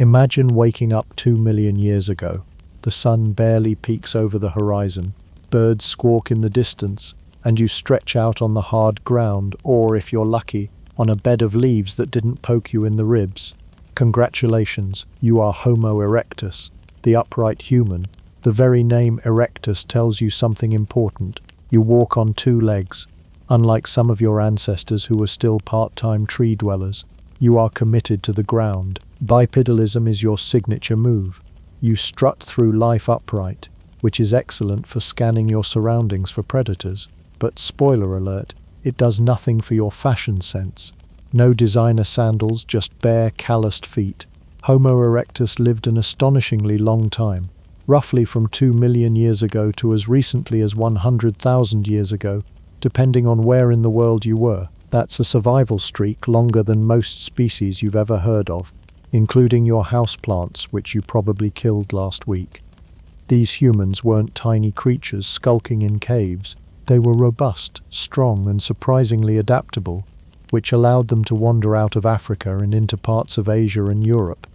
Imagine waking up 2 million years ago. The sun barely peeks over the horizon, birds squawk in the distance, and you stretch out on the hard ground, or, if you're lucky, on a bed of leaves that didn't poke you in the ribs. Congratulations, you are Homo erectus, the upright human. The very name erectus tells you something important. You walk on two legs. Unlike some of your ancestors who were still part-time tree dwellers, you are committed to the ground. Bipedalism is your signature move. You strut through life upright, which is excellent for scanning your surroundings for predators. But spoiler alert, it does nothing for your fashion sense. No designer sandals, just bare, calloused feet. Homo erectus lived an astonishingly long time, roughly from 2 million years ago to as recently as 100,000 years ago, depending on where in the world you were. That's a survival streak longer than most species you've ever heard of, including your houseplants, which you probably killed last week. These humans weren't tiny creatures skulking in caves. They were robust, strong, and surprisingly adaptable, which allowed them to wander out of Africa and into parts of Asia and Europe.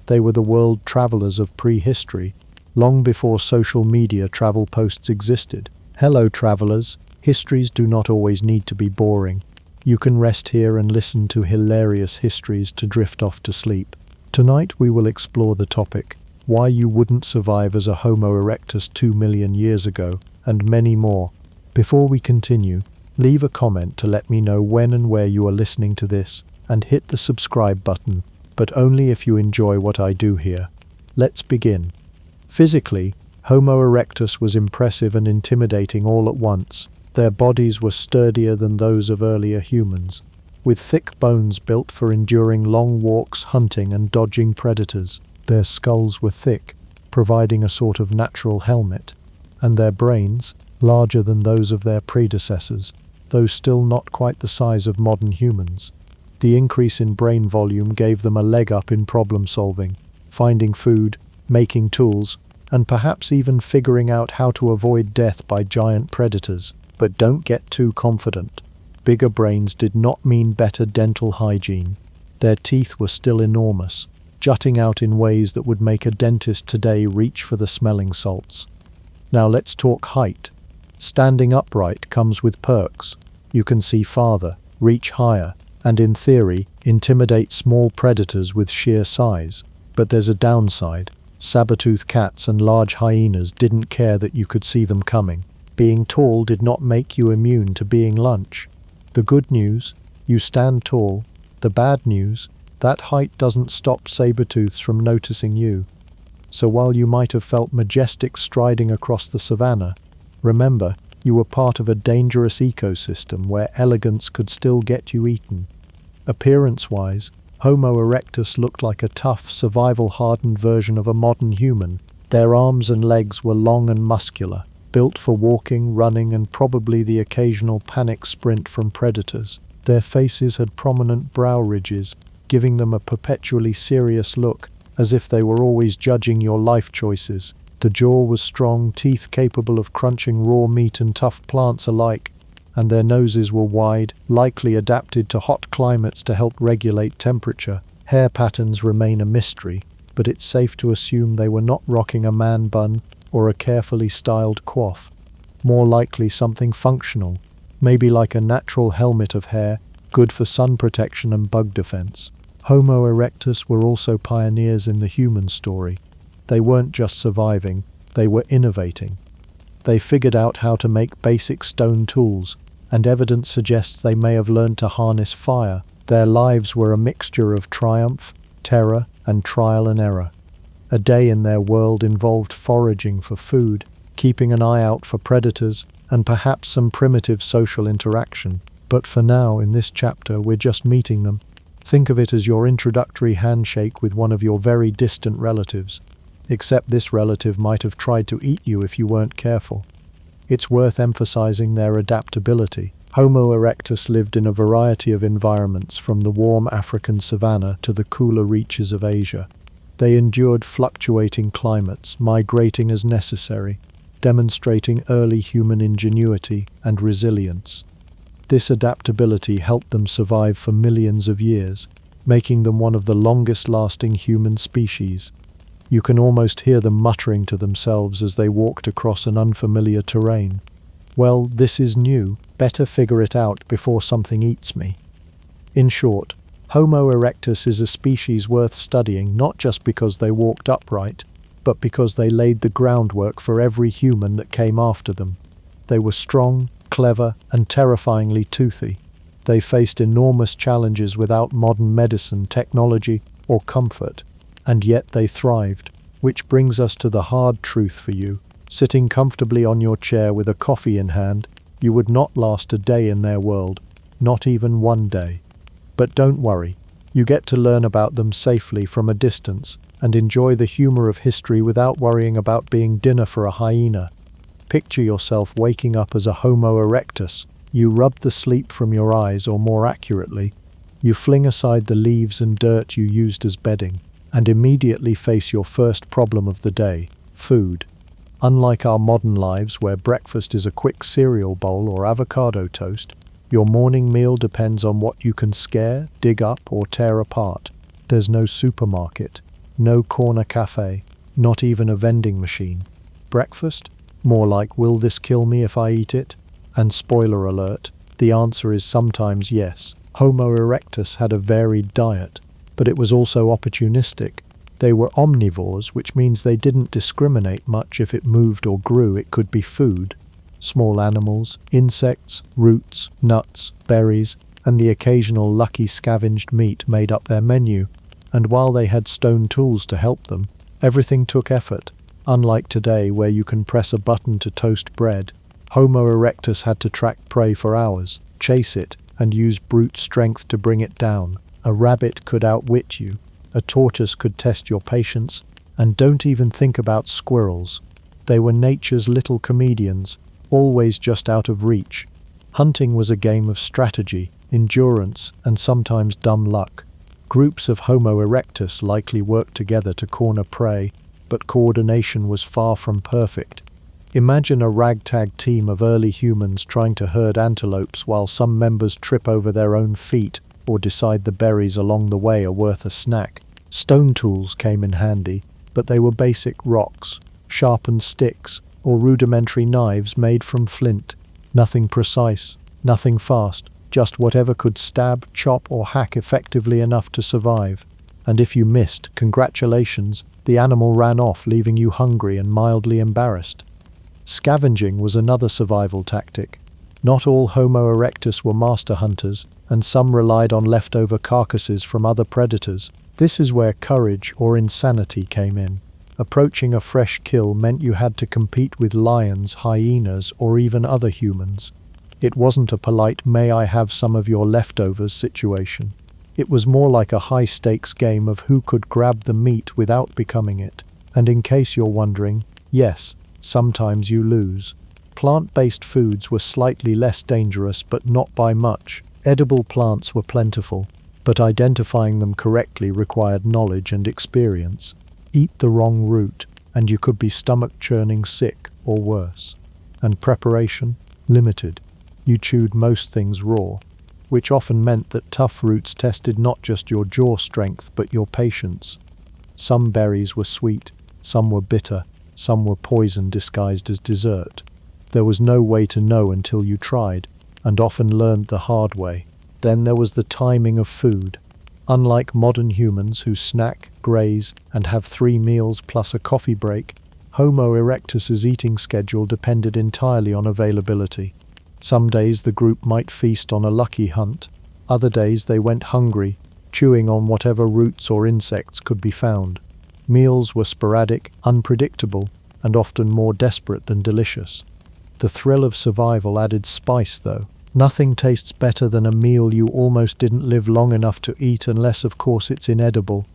They were the world travelers of prehistory, long before social media travel posts existed. Hello, travelers. Histories do not always need to be boring. You can rest here and listen to hilarious histories to drift off to sleep. Tonight we will explore the topic, why you wouldn't survive as a Homo erectus 2 million years ago, and many more. Before we continue, leave a comment to let me know when and where you are listening to this, and hit the subscribe button, but only if you enjoy what I do here. Let's begin. Physically, Homo erectus was impressive and intimidating all at once. Their bodies were sturdier than those of earlier humans, with thick bones built for enduring long walks, hunting, and dodging predators. Their skulls were thick, providing a sort of natural helmet, and their brains, larger than those of their predecessors, though still not quite the size of modern humans. The increase in brain volume gave them a leg up in problem solving, finding food, making tools, and perhaps even figuring out how to avoid death by giant predators. But don't get too confident. Bigger brains did not mean better dental hygiene. Their teeth were still enormous, jutting out in ways that would make a dentist today reach for the smelling salts. Now let's talk height. Standing upright comes with perks. You can see farther, reach higher, and in theory, intimidate small predators with sheer size. But there's a downside. Saber-toothed cats and large hyenas didn't care that you could see them coming. Being tall did not make you immune to being lunch. The good news, you stand tall. The bad news, that height doesn't stop saber-tooths from noticing you. So while you might have felt majestic striding across the savannah, remember, you were part of a dangerous ecosystem where elegance could still get you eaten. Appearance-wise, Homo erectus looked like a tough, survival-hardened version of a modern human. Their arms and legs were long and muscular, built for walking, running, and probably the occasional panic sprint from predators. Their faces had prominent brow ridges, giving them a perpetually serious look, as if they were always judging your life choices. The jaw was strong, teeth capable of crunching raw meat and tough plants alike, and their noses were wide, likely adapted to hot climates to help regulate temperature. Hair patterns remain a mystery, but it's safe to assume they were not rocking a man bun or a carefully styled coif. More likely something functional, maybe like a natural helmet of hair, good for sun protection and bug defense. Homo erectus were also pioneers in the human story. They weren't just surviving, they were innovating. They figured out how to make basic stone tools, and evidence suggests they may have learned to harness fire. Their lives were a mixture of triumph, terror, and trial and error. A day in their world involved foraging for food, keeping an eye out for predators, and perhaps some primitive social interaction. But for now, in this chapter, we're just meeting them. Think of it as your introductory handshake with one of your very distant relatives. Except this relative might have tried to eat you if you weren't careful. It's worth emphasizing their adaptability. Homo erectus lived in a variety of environments, from the warm African savanna to the cooler reaches of Asia. They endured fluctuating climates, migrating as necessary, demonstrating early human ingenuity and resilience. This adaptability helped them survive for millions of years, making them one of the longest-lasting human species. You can almost hear them muttering to themselves as they walked across an unfamiliar terrain. Well, this is new. Better figure it out before something eats me. In short, Homo erectus is a species worth studying not just because they walked upright, but because they laid the groundwork for every human that came after them. They were strong, clever, and terrifyingly toothy. They faced enormous challenges without modern medicine, technology, or comfort, and yet they thrived, which brings us to the hard truth for you. Sitting comfortably on your chair with a coffee in hand, you would not last a day in their world, not even one day. But don't worry, you get to learn about them safely from a distance and enjoy the humor of history without worrying about being dinner for a hyena. Picture yourself waking up as a Homo erectus. You rub the sleep from your eyes, or more accurately, you fling aside the leaves and dirt you used as bedding, and immediately face your first problem of the day: food. Unlike our modern lives where breakfast is a quick cereal bowl or avocado toast, your morning meal depends on what you can scare, dig up, or tear apart. There's no supermarket, no corner cafe, not even a vending machine. Breakfast? More like, will this kill me if I eat it? And spoiler alert, the answer is sometimes yes. Homo erectus had a varied diet, but it was also opportunistic. They were omnivores, which means they didn't discriminate much if it moved or grew. It could be food. Small animals, insects, roots, nuts, berries, and the occasional lucky scavenged meat made up their menu. And while they had stone tools to help them, everything took effort. Unlike today, where you can press a button to toast bread, Homo erectus had to track prey for hours, chase it, and use brute strength to bring it down. A rabbit could outwit you, a tortoise could test your patience, and don't even think about squirrels. They were nature's little comedians, always just out of reach. Hunting was a game of strategy, endurance, and sometimes dumb luck. Groups of Homo erectus likely worked together to corner prey, but coordination was far from perfect. Imagine a ragtag team of early humans trying to herd antelopes while some members trip over their own feet or decide the berries along the way are worth a snack. Stone tools came in handy, but they were basic rocks, sharpened sticks, or rudimentary knives made from flint. Nothing precise, nothing fast, just whatever could stab, chop, or hack effectively enough to survive. And if you missed, congratulations, the animal ran off, leaving you hungry and mildly embarrassed. Scavenging was another survival tactic. Not all Homo erectus were master hunters, and some relied on leftover carcasses from other predators. This is where courage or insanity came in. Approaching a fresh kill meant you had to compete with lions, hyenas, or even other humans. It wasn't a polite "may I have some of your leftovers" situation. It was more like a high-stakes game of who could grab the meat without becoming it. And in case you're wondering, yes, sometimes you lose. Plant-based foods were slightly less dangerous, but not by much. Edible plants were plentiful, but identifying them correctly required knowledge and experience. Eat the wrong root, and you could be stomach-churning sick or worse. And preparation? Limited. You chewed most things raw, which often meant that tough roots tested not just your jaw strength but your patience. Some berries were sweet, some were bitter, some were poison disguised as dessert. There was no way to know until you tried, and often learned the hard way. Then there was the timing of food. Unlike modern humans who snack, graze, and have 3 meals plus a coffee break, Homo erectus's eating schedule depended entirely on availability. Some days the group might feast on a lucky hunt. Other days they went hungry, chewing on whatever roots or insects could be found. Meals were sporadic, unpredictable, and often more desperate than delicious. The thrill of survival added spice, though. Nothing tastes better than a meal you almost didn't live long enough to eat, unless of course it's inedible,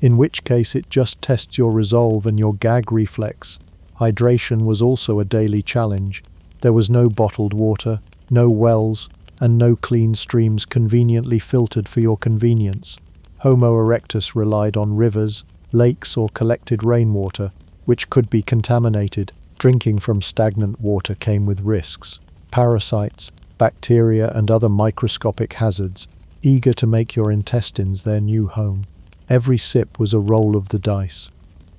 in which case it just tests your resolve and your gag reflex. Hydration was also a daily challenge. There was no bottled water, no wells, and no clean streams conveniently filtered for your convenience. Homo erectus relied on rivers, lakes, or collected rainwater, which could be contaminated. Drinking from stagnant water came with risks. Parasites, bacteria, and other microscopic hazards. eager to make your intestines their new home. Every sip was a roll of the dice.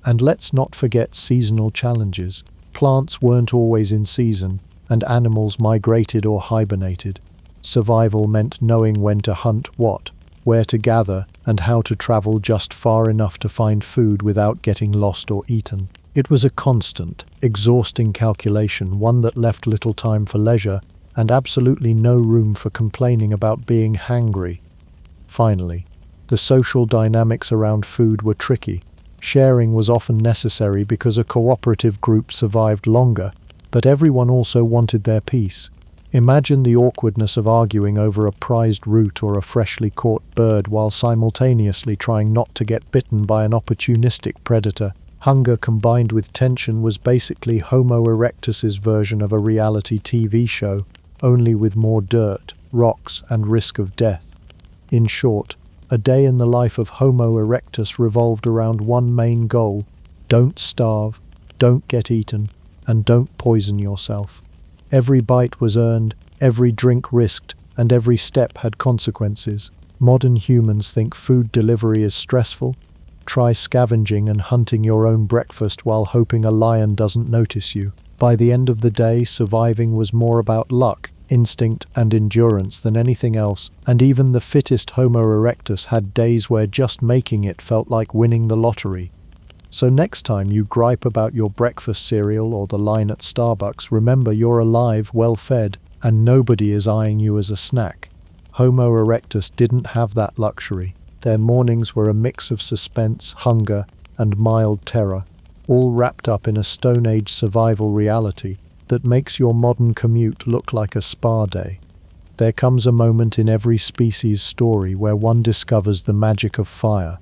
And let's not forget seasonal challenges. Plants weren't always in season, and animals migrated or hibernated. Survival meant knowing when to hunt what, where to gather, and how to travel just far enough to find food without getting lost or eaten. It was a constant, exhausting calculation, one that left little time for leisure and absolutely no room for complaining about being hangry. Finally, the social dynamics around food were tricky. Sharing was often necessary because a cooperative group survived longer, but everyone also wanted their piece. Imagine the awkwardness of arguing over a prized root or a freshly caught bird while simultaneously trying not to get bitten by an opportunistic predator. Hunger combined with tension was basically Homo erectus's version of a reality TV show, only with more dirt, rocks, and risk of death. In short, a day in the life of Homo erectus revolved around one main goal: don't starve, don't get eaten, and don't poison yourself. Every bite was earned, every drink risked, and every step had consequences. Modern humans think food delivery is stressful. Try scavenging and hunting your own breakfast while hoping a lion doesn't notice you. By the end of the day, surviving was more about luck, instinct, and endurance than anything else, and even the fittest Homo erectus had days where just making it felt like winning the lottery. So next time you gripe about your breakfast cereal or the line at Starbucks, remember you're alive, well-fed, and nobody is eyeing you as a snack. Homo erectus didn't have that luxury. Their mornings were a mix of suspense, hunger, and mild terror, all wrapped up in a Stone Age survival reality that makes your modern commute look like a spa day. There comes a moment in every species' story where one discovers the magic of fire.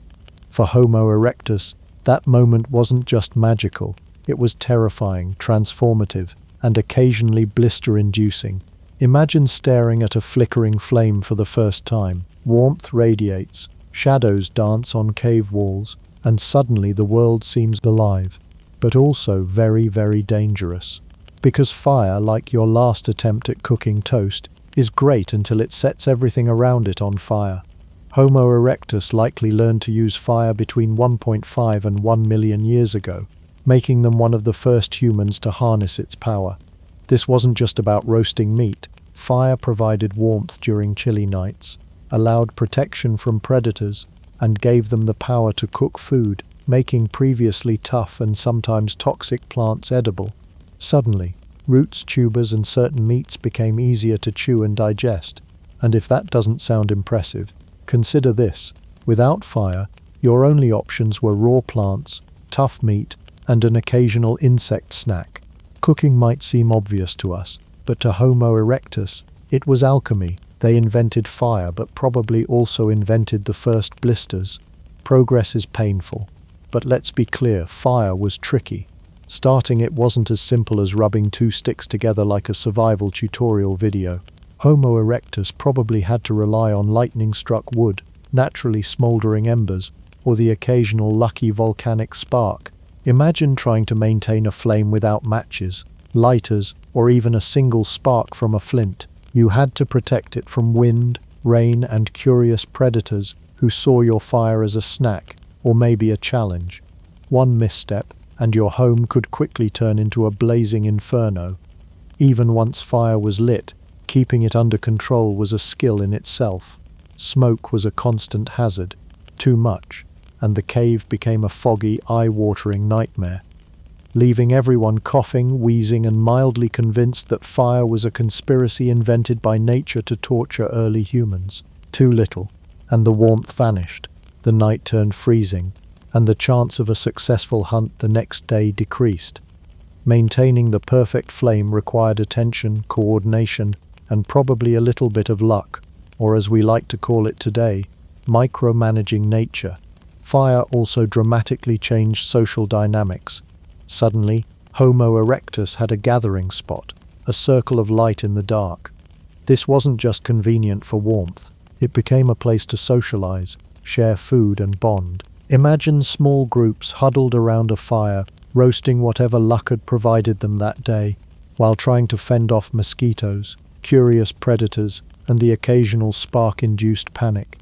For Homo erectus, that moment wasn't just magical, it was terrifying, transformative, and occasionally blister-inducing. Imagine staring at a flickering flame for the first time. Warmth radiates, shadows dance on cave walls, and suddenly the world seems alive, but also very, very dangerous. Because fire, like your last attempt at cooking toast, is great until it sets everything around it on fire. Homo erectus likely learned to use fire between 1.5 and 1 million years ago, making them one of the first humans to harness its power. This wasn't just about roasting meat. Fire provided warmth during chilly nights, allowed protection from predators, and gave them the power to cook food, making previously tough and sometimes toxic plants edible. Suddenly, roots, tubers, and certain meats became easier to chew and digest. And if that doesn't sound impressive, consider this. Without fire, your only options were raw plants, tough meat, and an occasional insect snack. Cooking might seem obvious to us, but to Homo erectus, it was alchemy. They invented fire, but probably also invented the first blisters. Progress is painful. But let's be clear, fire was tricky. Starting it wasn't as simple as rubbing two sticks together like a survival tutorial video. Homo erectus probably had to rely on lightning-struck wood, naturally smoldering embers, or the occasional lucky volcanic spark. Imagine trying to maintain a flame without matches, lighters, or even a single spark from a flint. You had to protect it from wind, rain, and curious predators who saw your fire as a snack, or maybe a challenge. One misstep, and your home could quickly turn into a blazing inferno. Even once fire was lit, keeping it under control was a skill in itself. Smoke was a constant hazard. Too much, and the cave became a foggy, eye-watering nightmare, leaving everyone coughing, wheezing, and mildly convinced that fire was a conspiracy invented by nature to torture early humans. Too little, and the warmth vanished. The night turned freezing, and the chance of a successful hunt the next day decreased. Maintaining the perfect flame required attention, coordination, and probably a little bit of luck, or as we like to call it today, micromanaging nature. Fire also dramatically changed social dynamics. Suddenly, Homo erectus had a gathering spot, a circle of light in the dark. This wasn't just convenient for warmth, it became a place to socialize, share food, and bond. Imagine small groups huddled around a fire, roasting whatever luck had provided them that day, while trying to fend off mosquitoes, curious predators, and the occasional spark-induced panic.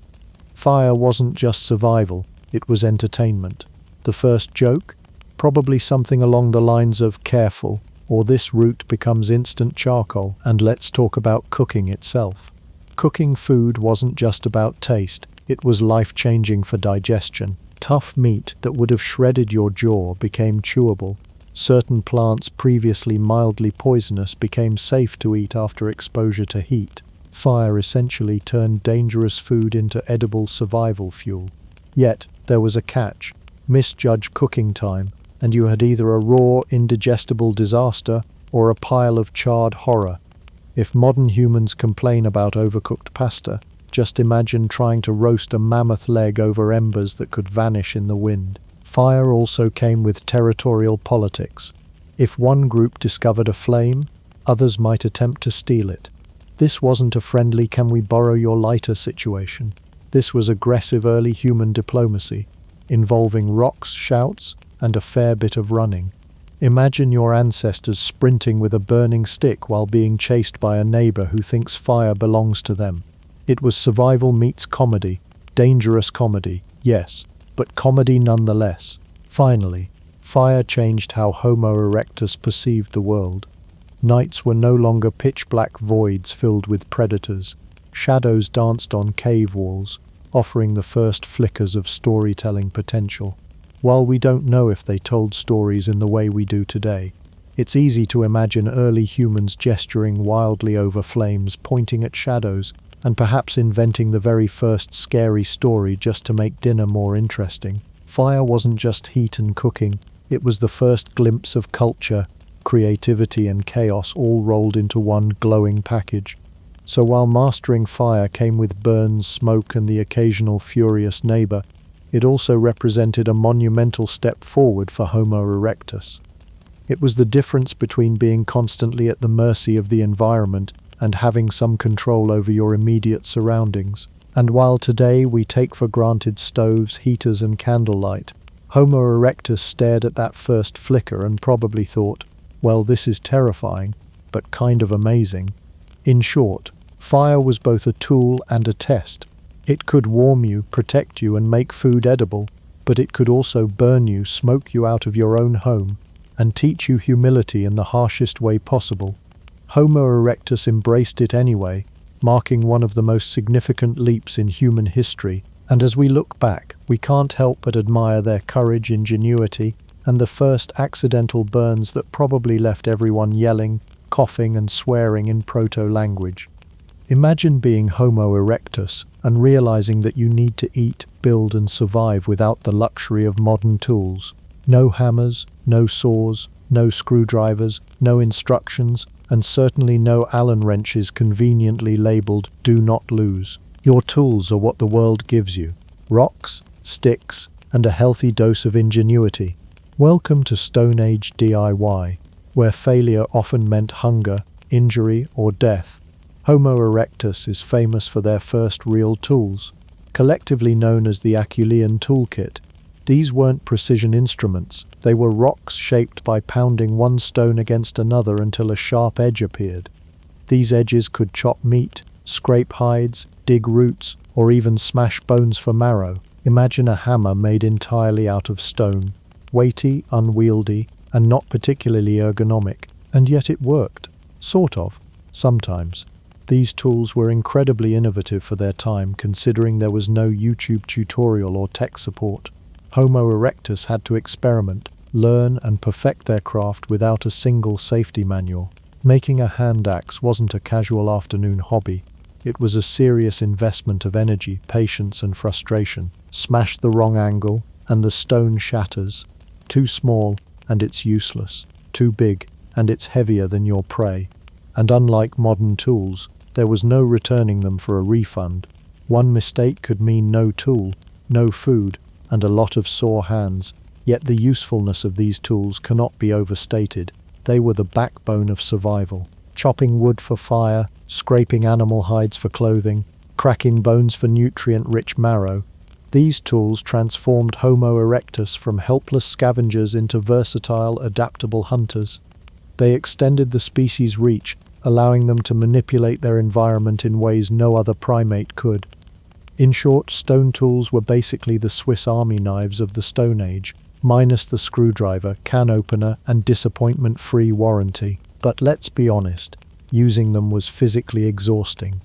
Fire wasn't just survival, it was entertainment. The first joke? Probably something along the lines of "careful," or "this root becomes instant charcoal." And let's talk about cooking itself. Cooking food wasn't just about taste, it was life-changing for digestion. Tough meat that would have shredded your jaw became chewable. Certain plants previously mildly poisonous became safe to eat after exposure to heat. Fire essentially turned dangerous food into edible survival fuel. Yet, there was a catch. Misjudge cooking time, and you had either a raw, indigestible disaster or a pile of charred horror. If modern humans complain about overcooked pasta, just imagine trying to roast a mammoth leg over embers that could vanish in the wind. Fire also came with territorial politics. If one group discovered a flame, others might attempt to steal it. This wasn't a friendly "can we borrow your lighter" situation. This was aggressive early human diplomacy, involving rocks, shouts, and a fair bit of running. Imagine your ancestors sprinting with a burning stick while being chased by a neighbor who thinks fire belongs to them. It was survival meets comedy, dangerous comedy, yes, but comedy nonetheless. Finally, fire changed how Homo erectus perceived the world. Nights were no longer pitch-black voids filled with predators. Shadows danced on cave walls, offering the first flickers of storytelling potential. While we don't know if they told stories in the way we do today, it's easy to imagine early humans gesturing wildly over flames, pointing at shadows, and perhaps inventing the very first scary story just to make dinner more interesting. Fire wasn't just heat and cooking, it was the first glimpse of culture, creativity, and chaos all rolled into one glowing package. So while mastering fire came with burns, smoke, and the occasional furious neighbor, it also represented a monumental step forward for Homo erectus. It was the difference between being constantly at the mercy of the environment and having some control over your immediate surroundings. And while today we take for granted stoves, heaters, and candlelight, Homo erectus stared at that first flicker and probably thought, well, this is terrifying, but kind of amazing. In short, fire was both a tool and a test. It could warm you, protect you, and make food edible, but it could also burn you, smoke you out of your own home, and teach you humility in the harshest way possible. Homo erectus embraced it anyway, marking one of the most significant leaps in human history, and as we look back, we can't help but admire their courage, ingenuity, and the first accidental burns that probably left everyone yelling, coughing, and swearing in proto-language. Imagine being Homo erectus and realizing that you need to eat, build, and survive without the luxury of modern tools. No hammers, no saws, no screwdrivers, no instructions, and certainly no Allen wrenches conveniently labeled "do not lose." Your tools are what the world gives you: rocks, sticks, and a healthy dose of ingenuity. Welcome to Stone Age DIY, where failure often meant hunger, injury, or death. Homo erectus is famous for their first real tools, collectively known as the Acheulean toolkit. These weren't precision instruments, they were rocks shaped by pounding one stone against another until a sharp edge appeared. These edges could chop meat, scrape hides, dig roots, or even smash bones for marrow. Imagine a hammer made entirely out of stone, weighty, unwieldy, and not particularly ergonomic, and yet it worked. Sort of, sometimes. These tools were incredibly innovative for their time, considering there was no YouTube tutorial or tech support. Homo erectus had to experiment, learn, and perfect their craft without a single safety manual. Making a hand axe wasn't a casual afternoon hobby. It was a serious investment of energy, patience, and frustration. Smash the wrong angle, and the stone shatters. Too small, and it's useless. Too big, and it's heavier than your prey. And unlike modern tools, there was no returning them for a refund. One mistake could mean no tool, no food, and a lot of sore hands. Yet the usefulness of these tools cannot be overstated. They were the backbone of survival. Chopping wood for fire, scraping animal hides for clothing, cracking bones for nutrient-rich marrow. These tools transformed Homo erectus from helpless scavengers into versatile, adaptable hunters. They extended the species' reach, allowing them to manipulate their environment in ways no other primate could. In short, stone tools were basically the Swiss Army knives of the Stone Age, minus the screwdriver, can opener, and disappointment-free warranty. But let's be honest, using them was physically exhausting.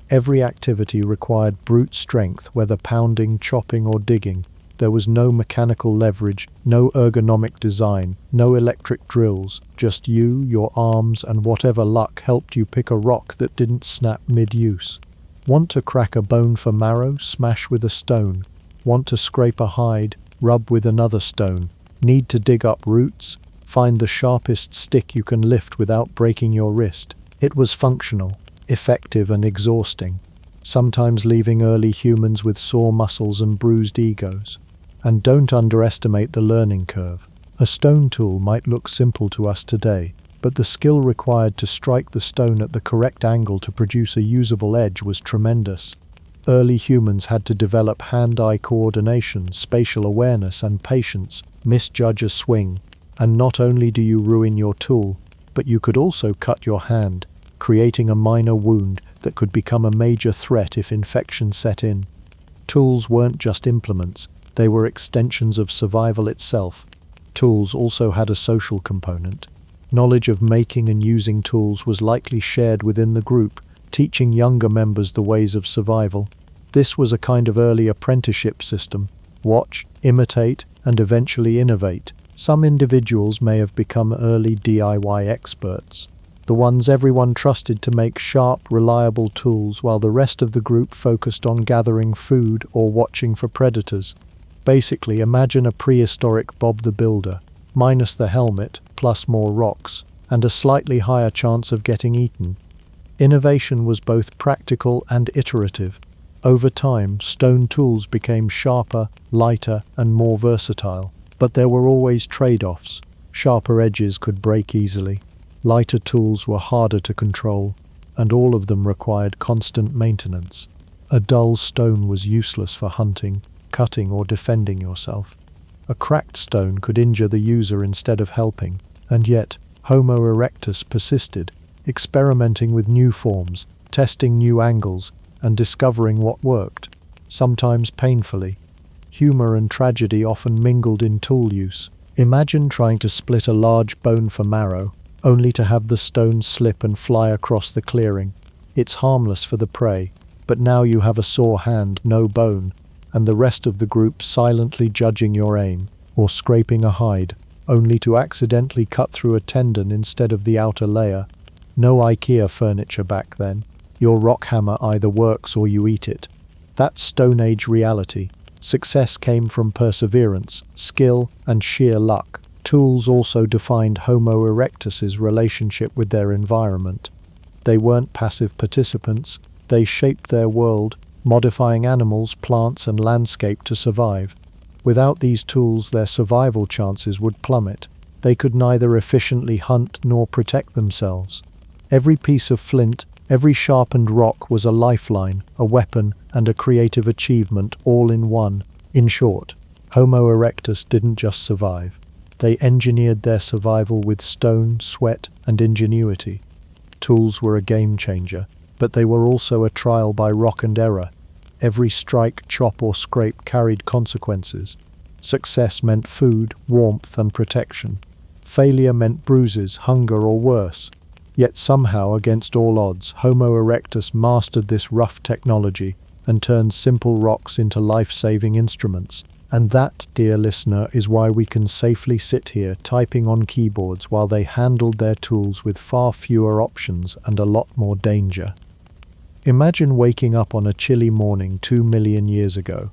Every activity required brute strength, whether pounding, chopping, or digging. There was no mechanical leverage, no ergonomic design, no electric drills, just you, your arms, and whatever luck helped you pick a rock that didn't snap mid-use. Want to crack a bone for marrow? Smash with a stone. Want to scrape a hide? Rub with another stone. Need to dig up roots? Find the sharpest stick you can lift without breaking your wrist. It was functional, effective, and exhausting, sometimes leaving early humans with sore muscles and bruised egos. And don't underestimate the learning curve. A stone tool might look simple to us today, but the skill required to strike the stone at the correct angle to produce a usable edge was tremendous. Early humans had to develop hand-eye coordination, spatial awareness, and patience. Misjudge a swing, and not only do you ruin your tool, but you could also cut your hand, creating a minor wound that could become a major threat if infection set in. Tools weren't just implements, they were extensions of survival itself. Tools also had a social component. Knowledge of making and using tools was likely shared within the group, teaching younger members the ways of survival. This was a kind of early apprenticeship system. Watch, imitate, and eventually innovate. Some individuals may have become early DIY experts, the ones everyone trusted to make sharp, reliable tools, while the rest of the group focused on gathering food or watching for predators. Basically, imagine a prehistoric Bob the Builder, minus the helmet, plus more rocks, and a slightly higher chance of getting eaten. Innovation was both practical and iterative. Over time, stone tools became sharper, lighter, and more versatile. But there were always trade-offs. Sharper edges could break easily. Lighter tools were harder to control, and all of them required constant maintenance. A dull stone was useless for hunting, cutting, or defending yourself. A cracked stone could injure the user instead of helping, and yet Homo erectus persisted, experimenting with new forms, testing new angles, and discovering what worked, sometimes painfully. Humor and tragedy often mingled in tool use. Imagine trying to split a large bone for marrow, only to have the stone slip and fly across the clearing. It's harmless for the prey, but now you have a sore hand, no bone, and the rest of the group silently judging your aim, or scraping a hide, only to accidentally cut through a tendon instead of the outer layer. No IKEA furniture back then. Your rock hammer either works or you eat it. That's Stone Age reality. Success came from perseverance, skill, and sheer luck. Tools also defined Homo erectus's relationship with their environment. They weren't passive participants, they shaped their world, modifying animals, plants, and landscape to survive. Without these tools, their survival chances would plummet. They could neither efficiently hunt nor protect themselves. Every piece of flint, every sharpened rock was a lifeline, a weapon, and a creative achievement all in one. In short, Homo erectus didn't just survive. They engineered their survival with stone, sweat, and ingenuity. Tools were a game changer, but they were also a trial by rock and error. Every strike, chop, or scrape carried consequences. Success meant food, warmth, and protection. Failure meant bruises, hunger, or worse. Yet somehow, against all odds, Homo erectus mastered this rough technology and turned simple rocks into life-saving instruments. And that, dear listener, is why we can safely sit here typing on keyboards while they handled their tools with far fewer options and a lot more danger. Imagine waking up on a chilly morning 2 million years ago.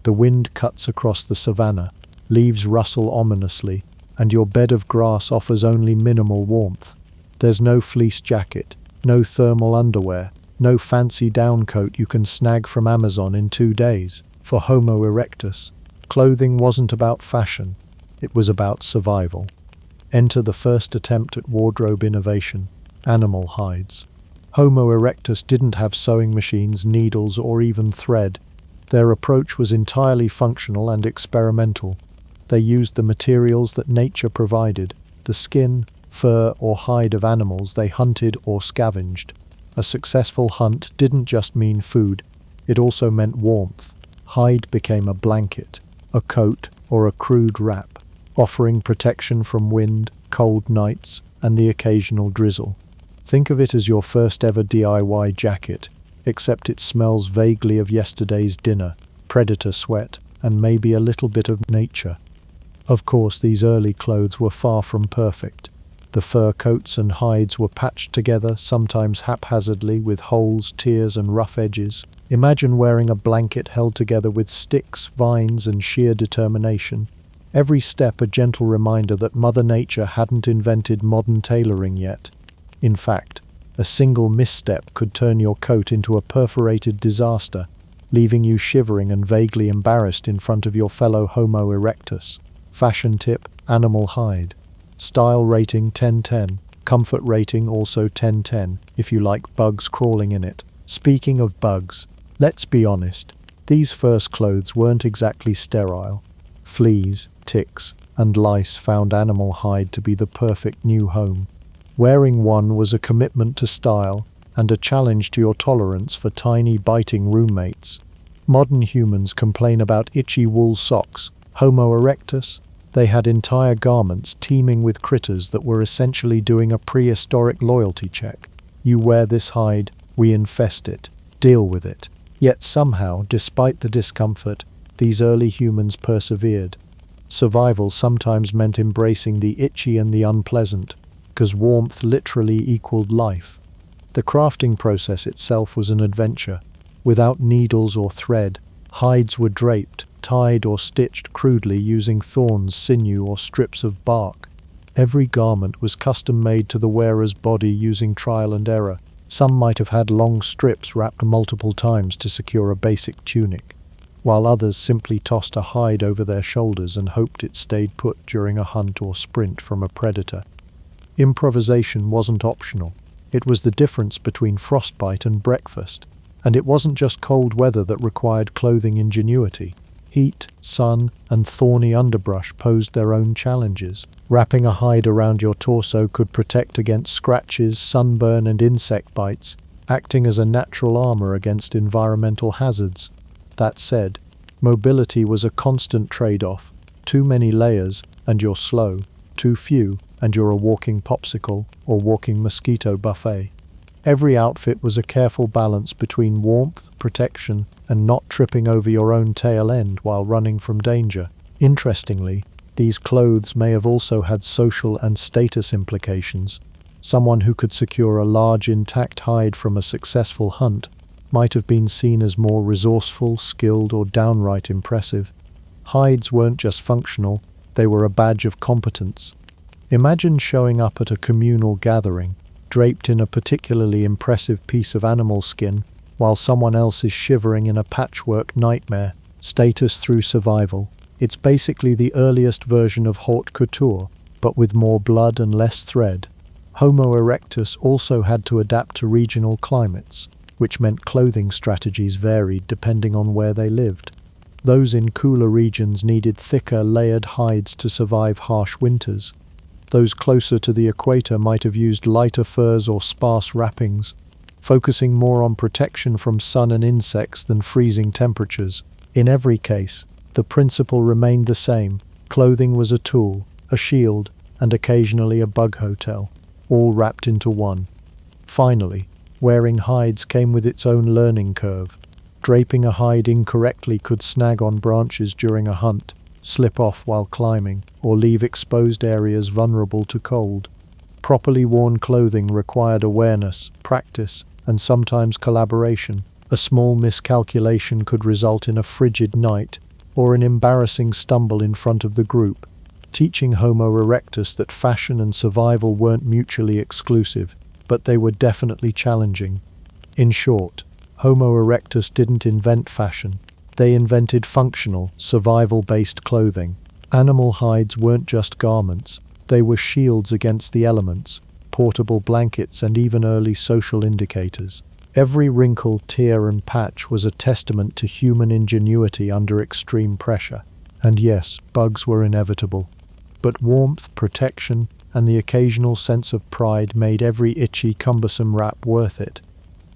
The wind cuts across the savannah, leaves rustle ominously, and your bed of grass offers only minimal warmth. There's no fleece jacket, no thermal underwear, no fancy down coat you can snag from Amazon in 2 days. For Homo erectus, clothing wasn't about fashion, it was about survival. Enter the first attempt at wardrobe innovation, animal hides. Homo erectus didn't have sewing machines, needles, or even thread. Their approach was entirely functional and experimental. They used the materials that nature provided, the skin, fur or hide of animals they hunted or scavenged. A successful hunt didn't just mean food, it also meant warmth. Hide became a blanket, a coat, or a crude wrap, offering protection from wind, cold nights, and the occasional drizzle. Think of it as your first ever DIY jacket, except it smells vaguely of yesterday's dinner, predator sweat, and maybe a little bit of nature. Of course, these early clothes were far from perfect. The fur coats and hides were patched together, sometimes haphazardly, with holes, tears, and rough edges. Imagine wearing a blanket held together with sticks, vines, and sheer determination. Every step a gentle reminder that Mother Nature hadn't invented modern tailoring yet. In fact, a single misstep could turn your coat into a perforated disaster, leaving you shivering and vaguely embarrassed in front of your fellow Homo erectus. Fashion tip: animal hide. Style rating 10/10. Comfort rating also 10/10, if you like bugs crawling in it. Speaking of bugs, let's be honest, these first clothes weren't exactly sterile. Fleas, ticks, and lice found animal hide to be the perfect new home. Wearing one was a commitment to style and a challenge to your tolerance for tiny biting roommates. Modern humans complain about itchy wool socks. Homo erectus? They had entire garments teeming with critters that were essentially doing a prehistoric loyalty check. You wear this hide, we infest it. Deal with it. Yet somehow, despite the discomfort, these early humans persevered. Survival sometimes meant embracing the itchy and the unpleasant, because warmth literally equaled life. The crafting process itself was an adventure. Without needles or thread, hides were draped, tied or stitched crudely using thorns, sinew, or strips of bark. Every garment was custom-made to the wearer's body using trial and error. Some might have had long strips wrapped multiple times to secure a basic tunic, while others simply tossed a hide over their shoulders and hoped it stayed put during a hunt or sprint from a predator. Improvisation wasn't optional. It was the difference between frostbite and breakfast. And it wasn't just cold weather that required clothing ingenuity. Heat, sun, and thorny underbrush posed their own challenges. Wrapping a hide around your torso could protect against scratches, sunburn, and insect bites, acting as a natural armor against environmental hazards. That said, mobility was a constant trade-off. Too many layers, and you're slow. Too few, and you're a walking popsicle or walking mosquito buffet. Every outfit was a careful balance between warmth, protection, and not tripping over your own tail end while running from danger. Interestingly, these clothes may have also had social and status implications. Someone who could secure a large intact hide from a successful hunt might have been seen as more resourceful, skilled, or downright impressive. Hides weren't just functional, they were a badge of competence. Imagine showing up at a communal gathering, draped in a particularly impressive piece of animal skin, while someone else is shivering in a patchwork nightmare. Status through survival. It's basically the earliest version of haute couture, but with more blood and less thread. Homo erectus also had to adapt to regional climates, which meant clothing strategies varied depending on where they lived. Those in cooler regions needed thicker, layered hides to survive harsh winters. Those closer to the equator might have used lighter furs or sparse wrappings, focusing more on protection from sun and insects than freezing temperatures. In every case, the principle remained the same. Clothing was a tool, a shield, and occasionally a bug hotel, all wrapped into one. Finally, wearing hides came with its own learning curve. Draping a hide incorrectly could snag on branches during a hunt, slip off while climbing, or leave exposed areas vulnerable to cold. Properly worn clothing required awareness, practice, and sometimes collaboration. A small miscalculation could result in a frigid night or an embarrassing stumble in front of the group, teaching Homo erectus that fashion and survival weren't mutually exclusive, but they were definitely challenging. In short, Homo erectus didn't invent fashion. They invented functional, survival-based clothing. Animal hides weren't just garments, they were shields against the elements, portable blankets, and even early social indicators. Every wrinkle, tear, and patch was a testament to human ingenuity under extreme pressure. And yes, bugs were inevitable. But warmth, protection, and the occasional sense of pride made every itchy, cumbersome wrap worth it.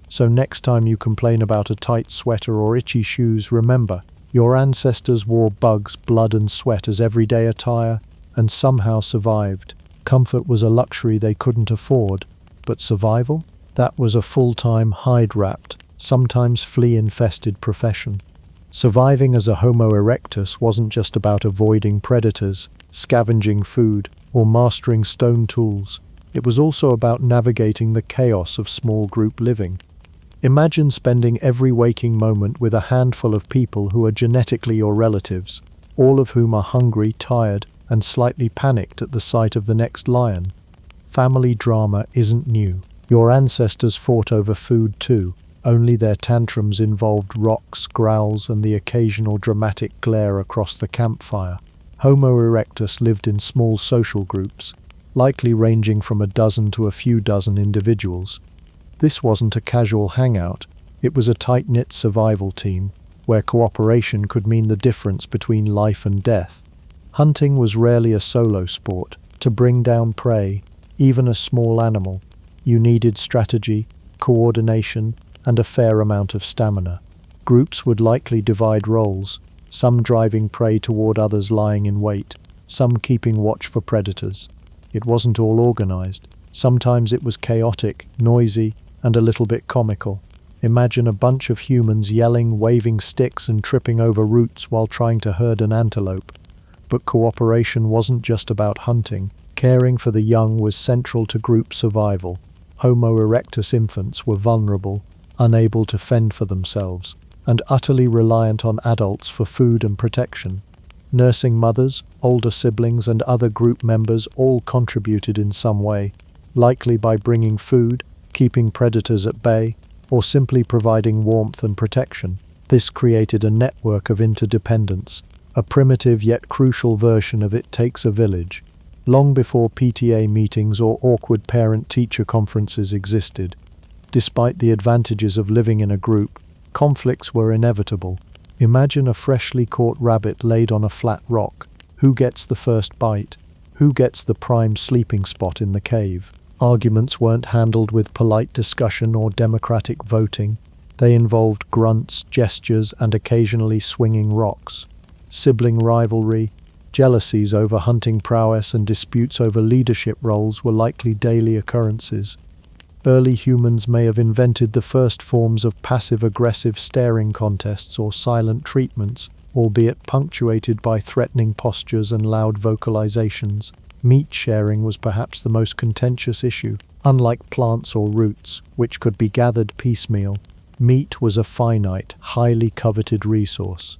So next time you complain about a tight sweater or itchy shoes, remember, your ancestors wore bugs, blood and sweat as everyday attire and somehow survived. Comfort was a luxury they couldn't afford, but survival? That was a full-time, hide-wrapped, sometimes flea-infested profession. Surviving as a Homo erectus wasn't just about avoiding predators, scavenging food, or mastering stone tools. It was also about navigating the chaos of small group living. Imagine spending every waking moment with a handful of people who are genetically your relatives, all of whom are hungry, tired, and slightly panicked at the sight of the next lion. Family drama isn't new. Your ancestors fought over food too, only their tantrums involved rocks, growls, and the occasional dramatic glare across the campfire. Homo erectus lived in small social groups, likely ranging from a dozen to a few dozen individuals. This wasn't a casual hangout, it was a tight-knit survival team, where cooperation could mean the difference between life and death. Hunting was rarely a solo sport. To bring down prey, even a small animal, you needed strategy, coordination, and a fair amount of stamina. Groups would likely divide roles, some driving prey toward others lying in wait, some keeping watch for predators. It wasn't all organized. Sometimes it was chaotic, noisy, and a little bit comical. Imagine a bunch of humans yelling, waving sticks, and tripping over roots while trying to herd an antelope. But cooperation wasn't just about hunting. Caring for the young was central to group survival. Homo erectus infants were vulnerable, unable to fend for themselves, and utterly reliant on adults for food and protection. Nursing mothers, older siblings, and other group members all contributed in some way, likely by bringing food, keeping predators at bay, or simply providing warmth and protection. This created a network of interdependence, a primitive yet crucial version of It Takes a Village. Long before PTA meetings or awkward parent-teacher conferences existed, despite the advantages of living in a group, conflicts were inevitable. Imagine a freshly caught rabbit laid on a flat rock. Who gets the first bite? Who gets the prime sleeping spot in the cave? Arguments weren't handled with polite discussion or democratic voting. They involved grunts, gestures, and occasionally swinging rocks. Sibling rivalry, jealousies over hunting prowess, and disputes over leadership roles were likely daily occurrences. Early humans may have invented the first forms of passive-aggressive staring contests or silent treatments, albeit punctuated by threatening postures and loud vocalizations. Meat sharing was perhaps the most contentious issue. Unlike plants or roots, which could be gathered piecemeal, meat was a finite, highly coveted resource.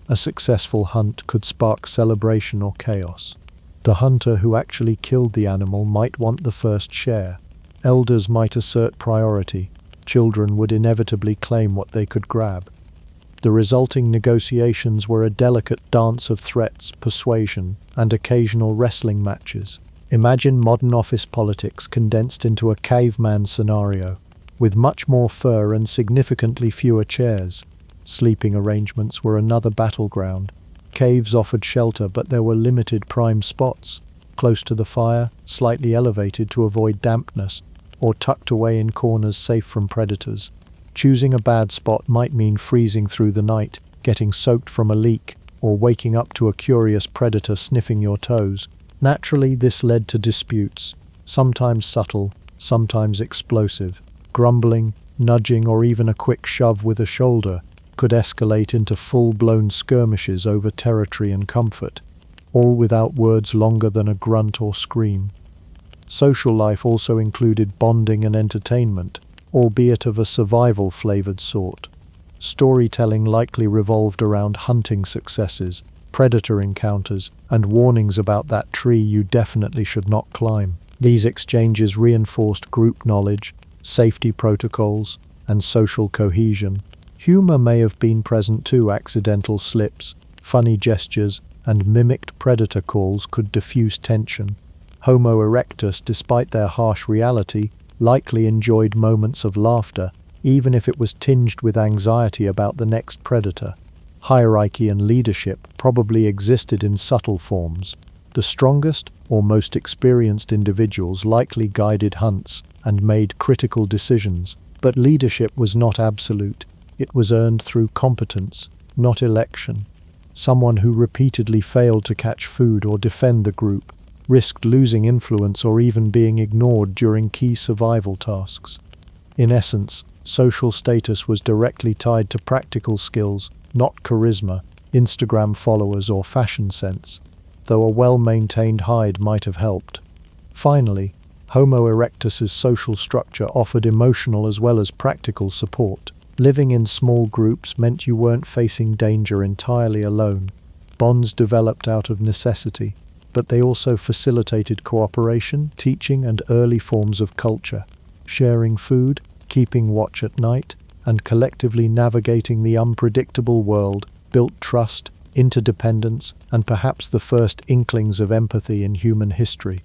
A successful hunt could spark celebration or chaos. The hunter who actually killed the animal might want the first share. Elders might assert priority. Children would inevitably claim what they could grab. The resulting negotiations were a delicate dance of threats, persuasion, and occasional wrestling matches. Imagine modern office politics condensed into a caveman scenario, with much more fur and significantly fewer chairs. Sleeping arrangements were another battleground. Caves offered shelter, but there were limited prime spots, close to the fire, slightly elevated to avoid dampness, or tucked away in corners safe from predators. Choosing a bad spot might mean freezing through the night, getting soaked from a leak, or waking up to a curious predator sniffing your toes. Naturally, this led to disputes, sometimes subtle, sometimes explosive. Grumbling, nudging, or even a quick shove with a shoulder could escalate into full-blown skirmishes over territory and comfort, all without words longer than a grunt or scream. Social life also included bonding and entertainment, albeit of a survival-flavored sort. Storytelling likely revolved around hunting successes, predator encounters, and warnings about that tree you definitely should not climb. These exchanges reinforced group knowledge, safety protocols, and social cohesion. Humor may have been present too. Accidental slips, funny gestures, and mimicked predator calls could diffuse tension. Homo erectus, despite their harsh reality, likely enjoyed moments of laughter, even if it was tinged with anxiety about the next predator. Hierarchy and leadership probably existed in subtle forms. The strongest or most experienced individuals likely guided hunts and made critical decisions, but leadership was not absolute. It was earned through competence, not election. Someone who repeatedly failed to catch food or defend the group, risked losing influence or even being ignored during key survival tasks. In essence, social status was directly tied to practical skills, not charisma, Instagram followers, or fashion sense, though a well-maintained hide might have helped. Finally, Homo erectus's social structure offered emotional as well as practical support. Living in small groups meant you weren't facing danger entirely alone. Bonds developed out of necessity, but they also facilitated cooperation, teaching, and early forms of culture. Sharing food, keeping watch at night, and collectively navigating the unpredictable world built trust, interdependence, and perhaps the first inklings of empathy in human history.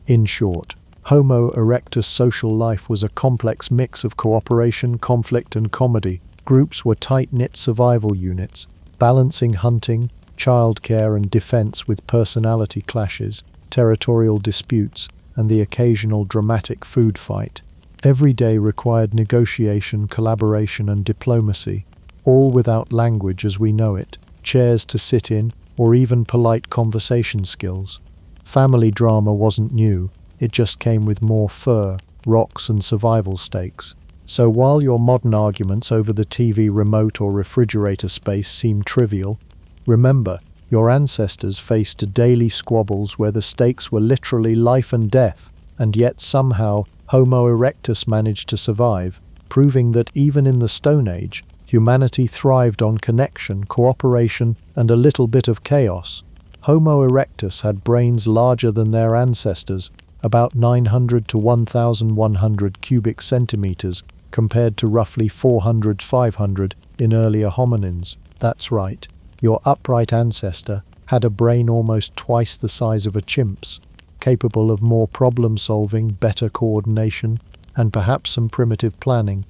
In short, Homo erectus' social life was a complex mix of cooperation, conflict, and comedy. Groups were tight-knit survival units, balancing hunting, childcare, and defense with personality clashes, territorial disputes, and the occasional dramatic food fight. Every day required negotiation, collaboration, and diplomacy, all without language as we know it, chairs to sit in, or even polite conversation skills. Family drama wasn't new, it just came with more fur, rocks, and survival stakes. So while your modern arguments over the TV remote or refrigerator space seem trivial, remember, your ancestors faced daily squabbles where the stakes were literally life and death, and yet somehow Homo erectus managed to survive, proving that even in the Stone Age, humanity thrived on connection, cooperation, and a little bit of chaos. Homo erectus had brains larger than their ancestors, about 900 to 1,100 cubic centimeters, compared to roughly 400-500 in earlier hominins. That's right, your upright ancestor had a brain almost twice the size of a chimp's, capable of more problem-solving, better coordination, and perhaps some primitive planning.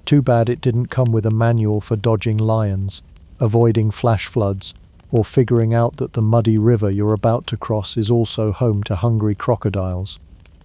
Too bad it didn't come with a manual for dodging lions, avoiding flash floods, or figuring out that the muddy river you're about to cross is also home to hungry crocodiles.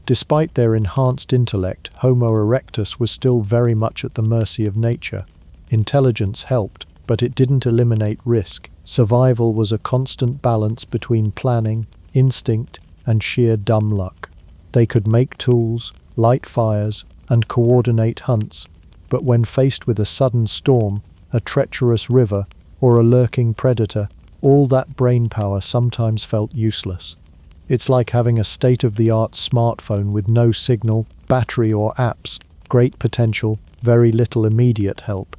Despite their enhanced intellect, Homo erectus was still very much at the mercy of nature. Intelligence helped, but it didn't eliminate risk. Survival was a constant balance between planning, instinct, and sheer dumb luck. They could make tools, light fires, and coordinate hunts, but when faced with a sudden storm, a treacherous river, or a lurking predator, all that brainpower sometimes felt useless. It's like having a state-of-the-art smartphone with no signal, battery, or apps. Great potential, very little immediate help.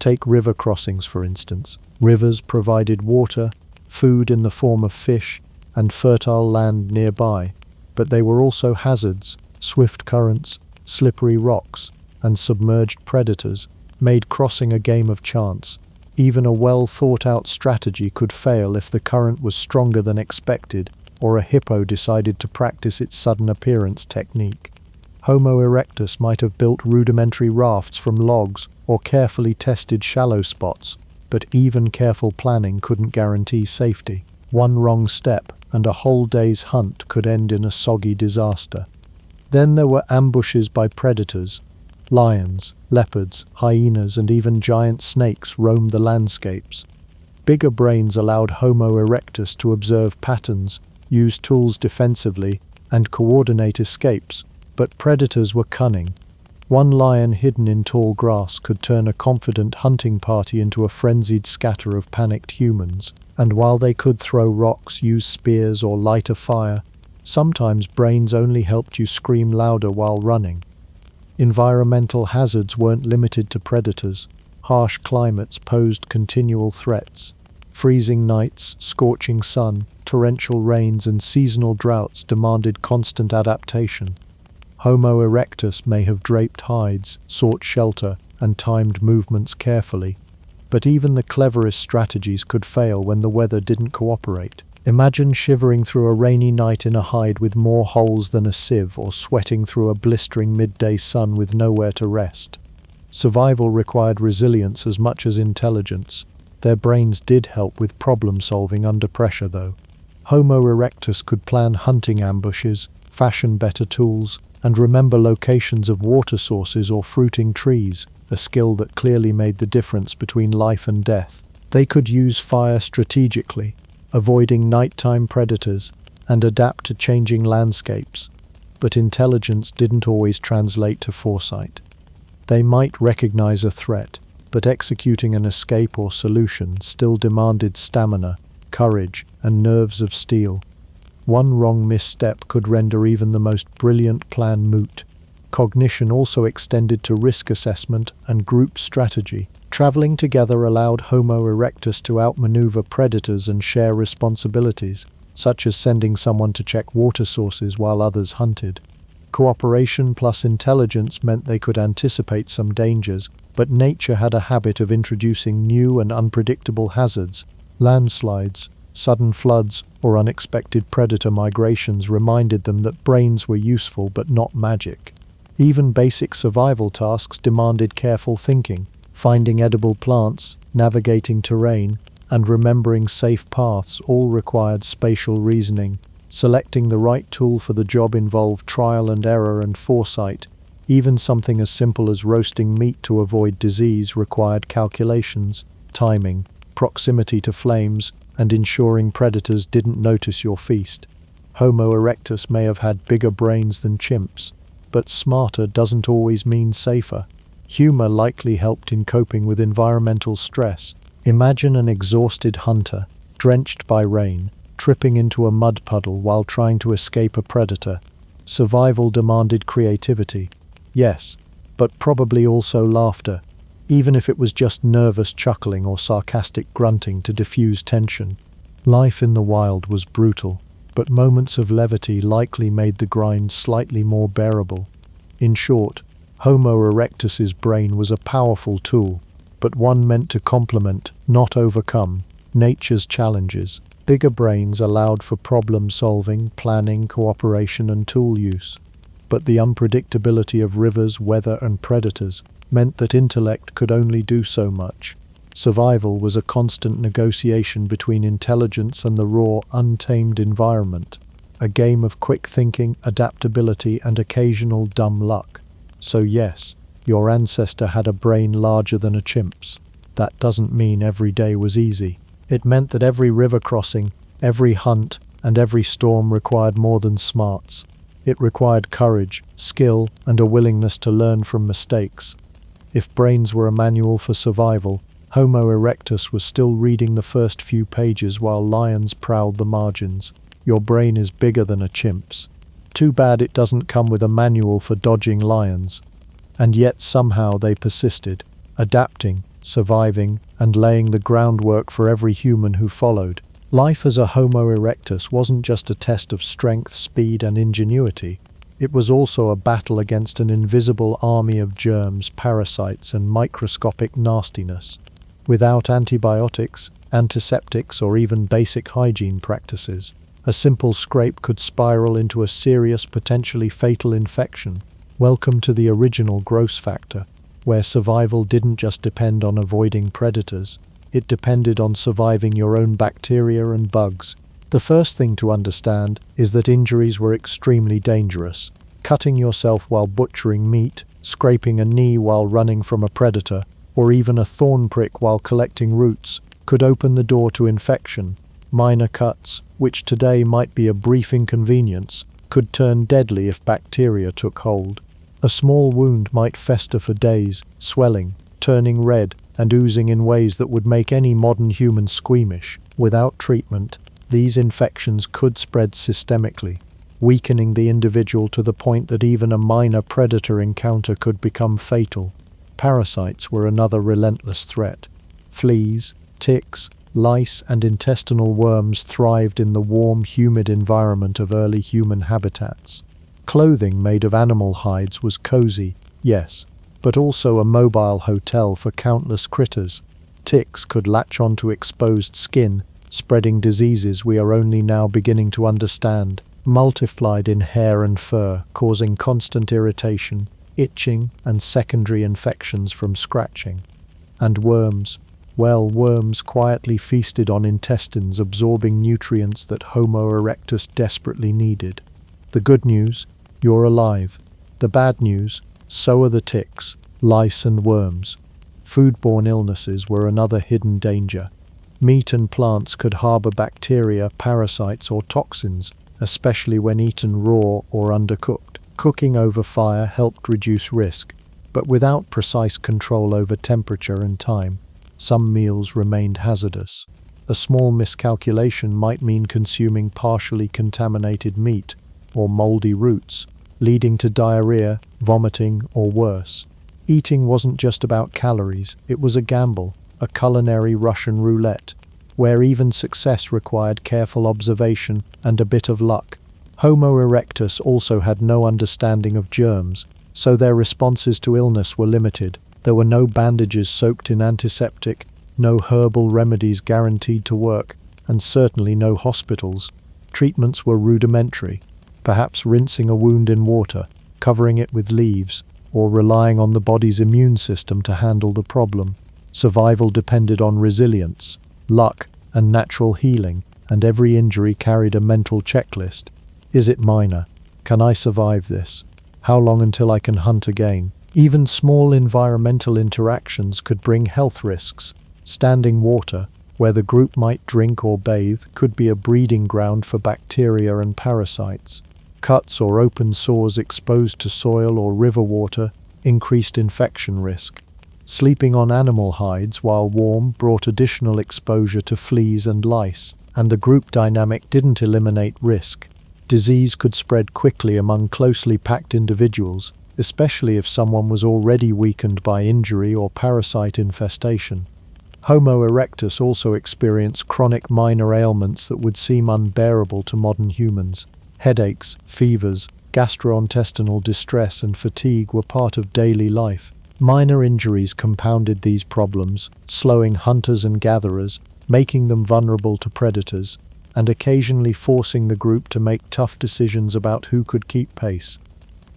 Take river crossings, for instance. Rivers provided water, food in the form of fish, and fertile land nearby, but they were also hazards. Swift currents, slippery rocks, and submerged predators made crossing a game of chance. Even a well-thought-out strategy could fail if the current was stronger than expected, or a hippo decided to practice its sudden appearance technique. Homo erectus might have built rudimentary rafts from logs or carefully tested shallow spots, but even careful planning couldn't guarantee safety. One wrong step, and a whole day's hunt could end in a soggy disaster. Then there were ambushes by predators. Lions, leopards, hyenas, and even giant snakes roamed the landscapes. Bigger brains allowed Homo erectus to observe patterns, use tools defensively, and coordinate escapes, but predators were cunning. One lion hidden in tall grass could turn a confident hunting party into a frenzied scatter of panicked humans, and while they could throw rocks, use spears, or light a fire, sometimes brains only helped you scream louder while running. Environmental hazards weren't limited to predators. Harsh climates posed continual threats. Freezing nights, scorching sun, torrential rains, and seasonal droughts demanded constant adaptation. Homo erectus may have draped hides, sought shelter, and timed movements carefully, but even the cleverest strategies could fail when the weather didn't cooperate. Imagine shivering through a rainy night in a hide with more holes than a sieve, or sweating through a blistering midday sun with nowhere to rest. Survival required resilience as much as intelligence. Their brains did help with problem-solving under pressure, though. Homo erectus could plan hunting ambushes, fashion better tools, and remember locations of water sources or fruiting trees, a skill that clearly made the difference between life and death. They could use fire strategically, avoiding nighttime predators, and adapt to changing landscapes. But intelligence didn't always translate to foresight. They might recognize a threat, but executing an escape or solution still demanded stamina, courage, and nerves of steel. One wrong misstep could render even the most brilliant plan moot. Cognition also extended to risk assessment and group strategy. Traveling together allowed Homo erectus to outmaneuver predators and share responsibilities, such as sending someone to check water sources while others hunted. Cooperation plus intelligence meant they could anticipate some dangers, but nature had a habit of introducing new and unpredictable hazards. Landslides, sudden floods, or unexpected predator migrations reminded them that brains were useful but not magic. Even basic survival tasks demanded careful thinking. Finding edible plants, navigating terrain, and remembering safe paths all required spatial reasoning. Selecting the right tool for the job involved trial and error and foresight. Even something as simple as roasting meat to avoid disease required calculations, timing, proximity to flames, and ensuring predators didn't notice your feast. Homo erectus may have had bigger brains than chimps, but smarter doesn't always mean safer. Humor likely helped in coping with environmental stress. Imagine an exhausted hunter, drenched by rain, tripping into a mud puddle while trying to escape a predator. Survival demanded creativity. Yes, but probably also laughter, even if it was just nervous chuckling or sarcastic grunting to diffuse tension. Life in the wild was brutal, but moments of levity likely made the grind slightly more bearable. In short, Homo erectus's brain was a powerful tool, but one meant to complement, not overcome, nature's challenges. Bigger brains allowed for problem solving, planning, cooperation, and tool use. But the unpredictability of rivers, weather, and predators meant that intellect could only do so much. Survival was a constant negotiation between intelligence and the raw, untamed environment, a game of quick thinking, adaptability, and occasional dumb luck. So yes, your ancestor had a brain larger than a chimp's. That doesn't mean every day was easy. It meant that every river crossing, every hunt, and every storm required more than smarts. It required courage, skill, and a willingness to learn from mistakes. If brains were a manual for survival, Homo erectus was still reading the first few pages while lions prowled the margins. Your brain is bigger than a chimp's. Too bad it doesn't come with a manual for dodging lions. And yet somehow they persisted, adapting, surviving, and laying the groundwork for every human who followed. Life as a Homo erectus wasn't just a test of strength, speed, and ingenuity. It was also a battle against an invisible army of germs, parasites, and microscopic nastiness. Without antibiotics, antiseptics, or even basic hygiene practices, a simple scrape could spiral into a serious, potentially fatal infection. Welcome to the original gross factor, where survival didn't just depend on avoiding predators, it depended on surviving your own bacteria and bugs. The first thing to understand is that injuries were extremely dangerous. Cutting yourself while butchering meat, scraping a knee while running from a predator, or even a thorn prick while collecting roots, could open the door to infection. Minor cuts, which today might be a brief inconvenience, could turn deadly if bacteria took hold. A small wound might fester for days, swelling, turning red, and oozing in ways that would make any modern human squeamish. Without treatment, these infections could spread systemically, weakening the individual to the point that even a minor predator encounter could become fatal. Parasites were another relentless threat. Fleas, ticks, lice, and intestinal worms thrived in the warm, humid environment of early human habitats. Clothing made of animal hides was cozy, yes, but also a mobile hotel for countless critters. Ticks could latch onto exposed skin, spreading diseases we are only now beginning to understand, multiplied in hair and fur, causing constant irritation, itching, and secondary infections from scratching. And worms, Well, worms quietly feasted on intestines, absorbing nutrients that Homo erectus desperately needed. The good news, you're alive. The bad news, so are the ticks, lice and worms. Foodborne illnesses were another hidden danger. Meat and plants could harbor bacteria, parasites, or toxins, especially when eaten raw or undercooked. Cooking over fire helped reduce risk, but without precise control over temperature and time, some meals remained hazardous. A small miscalculation might mean consuming partially contaminated meat or moldy roots, leading to diarrhea, vomiting, or worse. Eating wasn't just about calories, it was a gamble, a culinary Russian roulette, where even success required careful observation and a bit of luck. Homo erectus also had no understanding of germs, so their responses to illness were limited. There were no bandages soaked in antiseptic, no herbal remedies guaranteed to work, and certainly no hospitals. Treatments were rudimentary, perhaps rinsing a wound in water, covering it with leaves, or relying on the body's immune system to handle the problem. Survival depended on resilience, luck, and natural healing, and every injury carried a mental checklist. Is it minor? Can I survive this? How long until I can hunt again? Even small environmental interactions could bring health risks. Standing water, where the group might drink or bathe, could be a breeding ground for bacteria and parasites. Cuts or open sores exposed to soil or river water increased infection risk. Sleeping on animal hides while warm brought additional exposure to fleas and lice, and the group dynamic didn't eliminate risk. Disease could spread quickly among closely packed individuals, especially if someone was already weakened by injury or parasite infestation. Homo erectus also experienced chronic minor ailments that would seem unbearable to modern humans. Headaches, fevers, gastrointestinal distress, and fatigue were part of daily life. Minor injuries compounded these problems, slowing hunters and gatherers, making them vulnerable to predators, and occasionally forcing the group to make tough decisions about who could keep pace.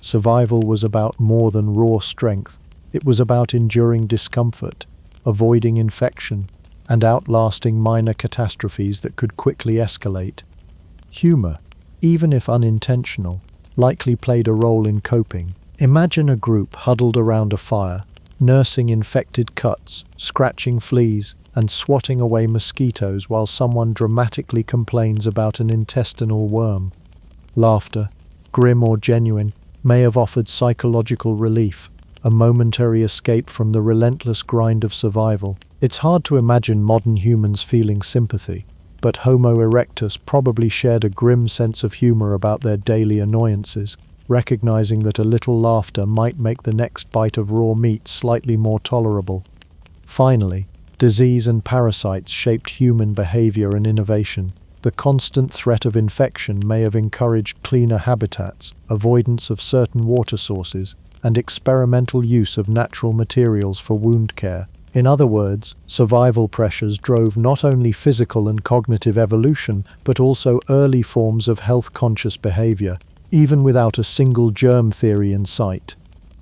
Survival was about more than raw strength. It was about enduring discomfort, avoiding infection, and outlasting minor catastrophes that could quickly escalate. Humor, even if unintentional, likely played a role in coping. Imagine a group huddled around a fire, nursing infected cuts, scratching fleas, and swatting away mosquitoes while someone dramatically complains about an intestinal worm. Laughter, grim or genuine, may have offered psychological relief, a momentary escape from the relentless grind of survival. It's hard to imagine modern humans feeling sympathy, but Homo erectus probably shared a grim sense of humor about their daily annoyances, recognizing that a little laughter might make the next bite of raw meat slightly more tolerable. Finally, disease and parasites shaped human behavior and innovation. The constant threat of infection may have encouraged cleaner habitats, avoidance of certain water sources, and experimental use of natural materials for wound care. In other words, survival pressures drove not only physical and cognitive evolution, but also early forms of health-conscious behavior, even without a single germ theory in sight.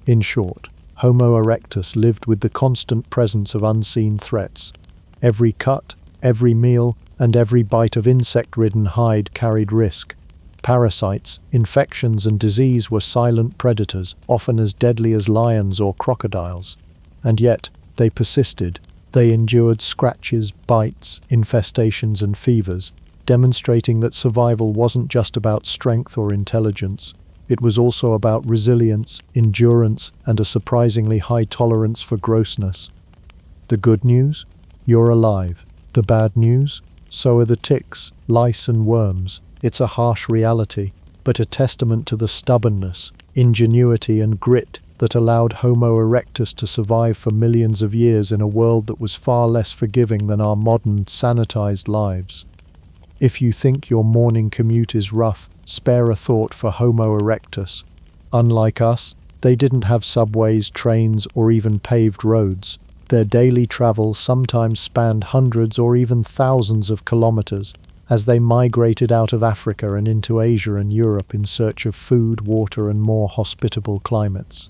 In short, Homo erectus lived with the constant presence of unseen threats. Every cut, every meal, and every bite of insect-ridden hide carried risk. Parasites, infections, and disease were silent predators, often as deadly as lions or crocodiles. And yet, they persisted. They endured scratches, bites, infestations, and fevers, demonstrating that survival wasn't just about strength or intelligence. It was also about resilience, endurance, and a surprisingly high tolerance for grossness. The good news? You're alive. The bad news? So are the ticks, lice, and worms. It's a harsh reality, but a testament to the stubbornness, ingenuity, and grit that allowed Homo erectus to survive for millions of years in a world that was far less forgiving than our modern, sanitized lives. If you think your morning commute is rough, spare a thought for Homo erectus. Unlike us, they didn't have subways, trains, or even paved roads. Their daily travel sometimes spanned hundreds or even thousands of kilometers as they migrated out of Africa and into Asia and Europe in search of food, water, and more hospitable climates.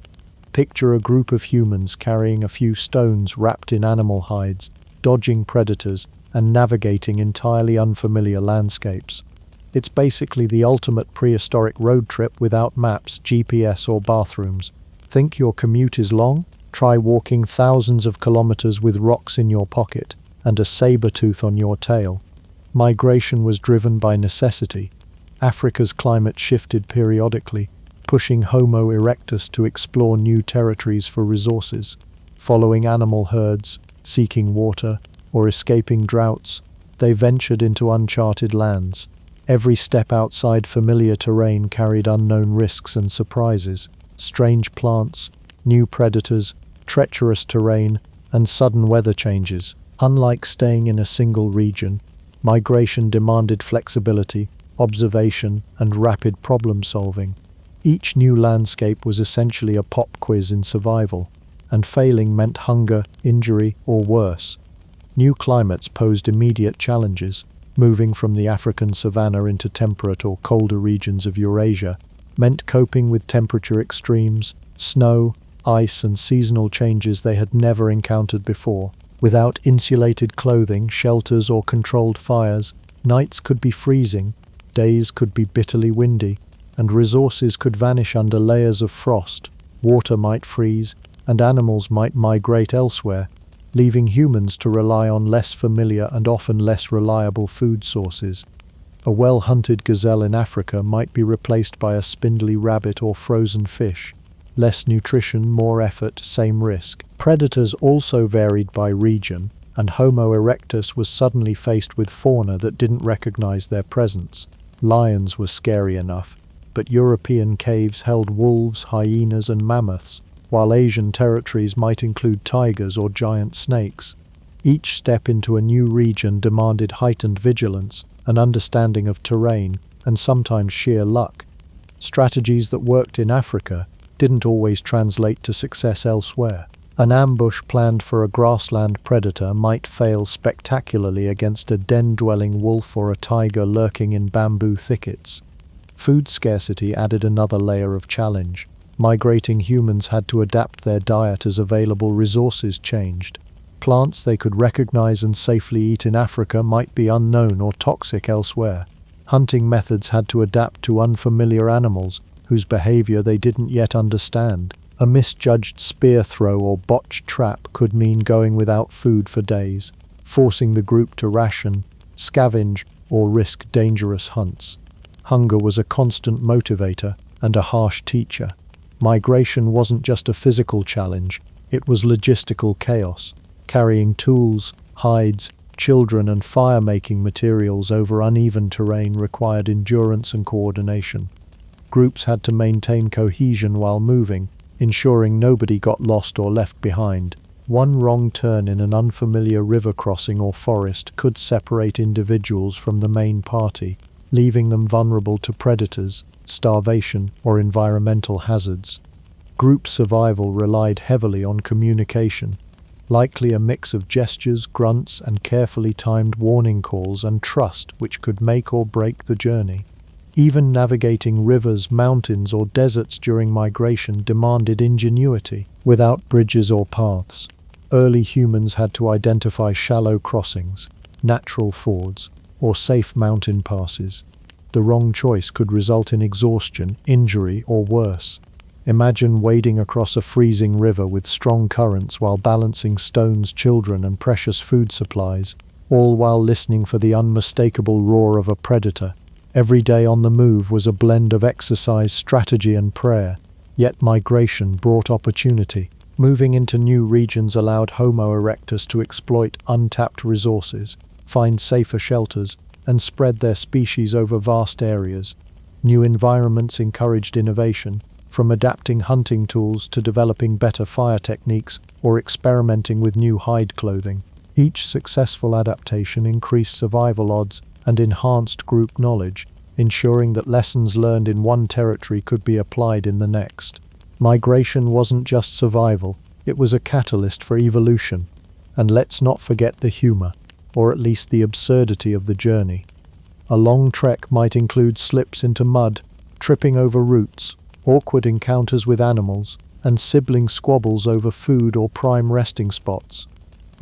Picture a group of humans carrying a few stones wrapped in animal hides, dodging predators, and navigating entirely unfamiliar landscapes. It's basically the ultimate prehistoric road trip without maps, GPS, or bathrooms. Think your commute is long? Try walking thousands of kilometers with rocks in your pocket and a saber-tooth on your tail. Migration was driven by necessity. Africa's climate shifted periodically, pushing Homo erectus to explore new territories for resources. Following animal herds, seeking water, or escaping droughts, they ventured into uncharted lands. Every step outside familiar terrain carried unknown risks and surprises. Strange plants, new predators, treacherous terrain, and sudden weather changes. Unlike staying in a single region, migration demanded flexibility, observation, and rapid problem-solving. Each new landscape was essentially a pop quiz in survival, and failing meant hunger, injury, or worse. New climates posed immediate challenges. Moving from the African savanna into temperate or colder regions of Eurasia meant coping with temperature extremes, snow, ice, and seasonal changes they had never encountered before. Without insulated clothing, shelters, or controlled fires, nights could be freezing, days could be bitterly windy, and resources could vanish under layers of frost. Water might freeze, and animals might migrate elsewhere, leaving humans to rely on less familiar and often less reliable food sources. A well-hunted gazelle in Africa might be replaced by a spindly rabbit or frozen fish. Less nutrition, more effort, same risk. Predators also varied by region, and Homo erectus was suddenly faced with fauna that didn't recognize their presence. Lions were scary enough, but European caves held wolves, hyenas, and mammoths, while Asian territories might include tigers or giant snakes. Each step into a new region demanded heightened vigilance, an understanding of terrain, and sometimes sheer luck. Strategies that worked in Africa didn't always translate to success elsewhere. An ambush planned for a grassland predator might fail spectacularly against a den-dwelling wolf or a tiger lurking in bamboo thickets. Food scarcity added another layer of challenge. Migrating humans had to adapt their diet as available resources changed. Plants they could recognize and safely eat in Africa might be unknown or toxic elsewhere. Hunting methods had to adapt to unfamiliar animals whose behavior they didn't yet understand. A misjudged spear throw or botched trap could mean going without food for days, forcing the group to ration, scavenge, or risk dangerous hunts. Hunger was a constant motivator and a harsh teacher. Migration wasn't just a physical challenge, it was logistical chaos. Carrying tools, hides, children, and fire-making materials over uneven terrain required endurance and coordination. Groups had to maintain cohesion while moving, ensuring nobody got lost or left behind. One wrong turn in an unfamiliar river crossing or forest could separate individuals from the main party, leaving them vulnerable to predators, starvation, or environmental hazards. Group survival relied heavily on communication, likely a mix of gestures, grunts, and carefully timed warning calls, and trust, which could make or break the journey. Even navigating rivers, mountains, or deserts during migration demanded ingenuity. Without bridges or paths, early humans had to identify shallow crossings, natural fords, or safe mountain passes. The wrong choice could result in exhaustion, injury, or worse. Imagine wading across a freezing river with strong currents while balancing stones, children, and precious food supplies, all while listening for the unmistakable roar of a predator. Every day on the move was a blend of exercise, strategy, and prayer. Yet migration brought opportunity. Moving into new regions allowed Homo erectus to exploit untapped resources, find safer shelters, and spread their species over vast areas. New environments encouraged innovation, from adapting hunting tools to developing better fire techniques or experimenting with new hide clothing. Each successful adaptation increased survival odds and enhanced group knowledge, ensuring that lessons learned in one territory could be applied in the next. Migration wasn't just survival, it was a catalyst for evolution. And let's not forget the humor, or at least the absurdity of the journey. A long trek might include slips into mud, tripping over roots, awkward encounters with animals, and sibling squabbles over food or prime resting spots.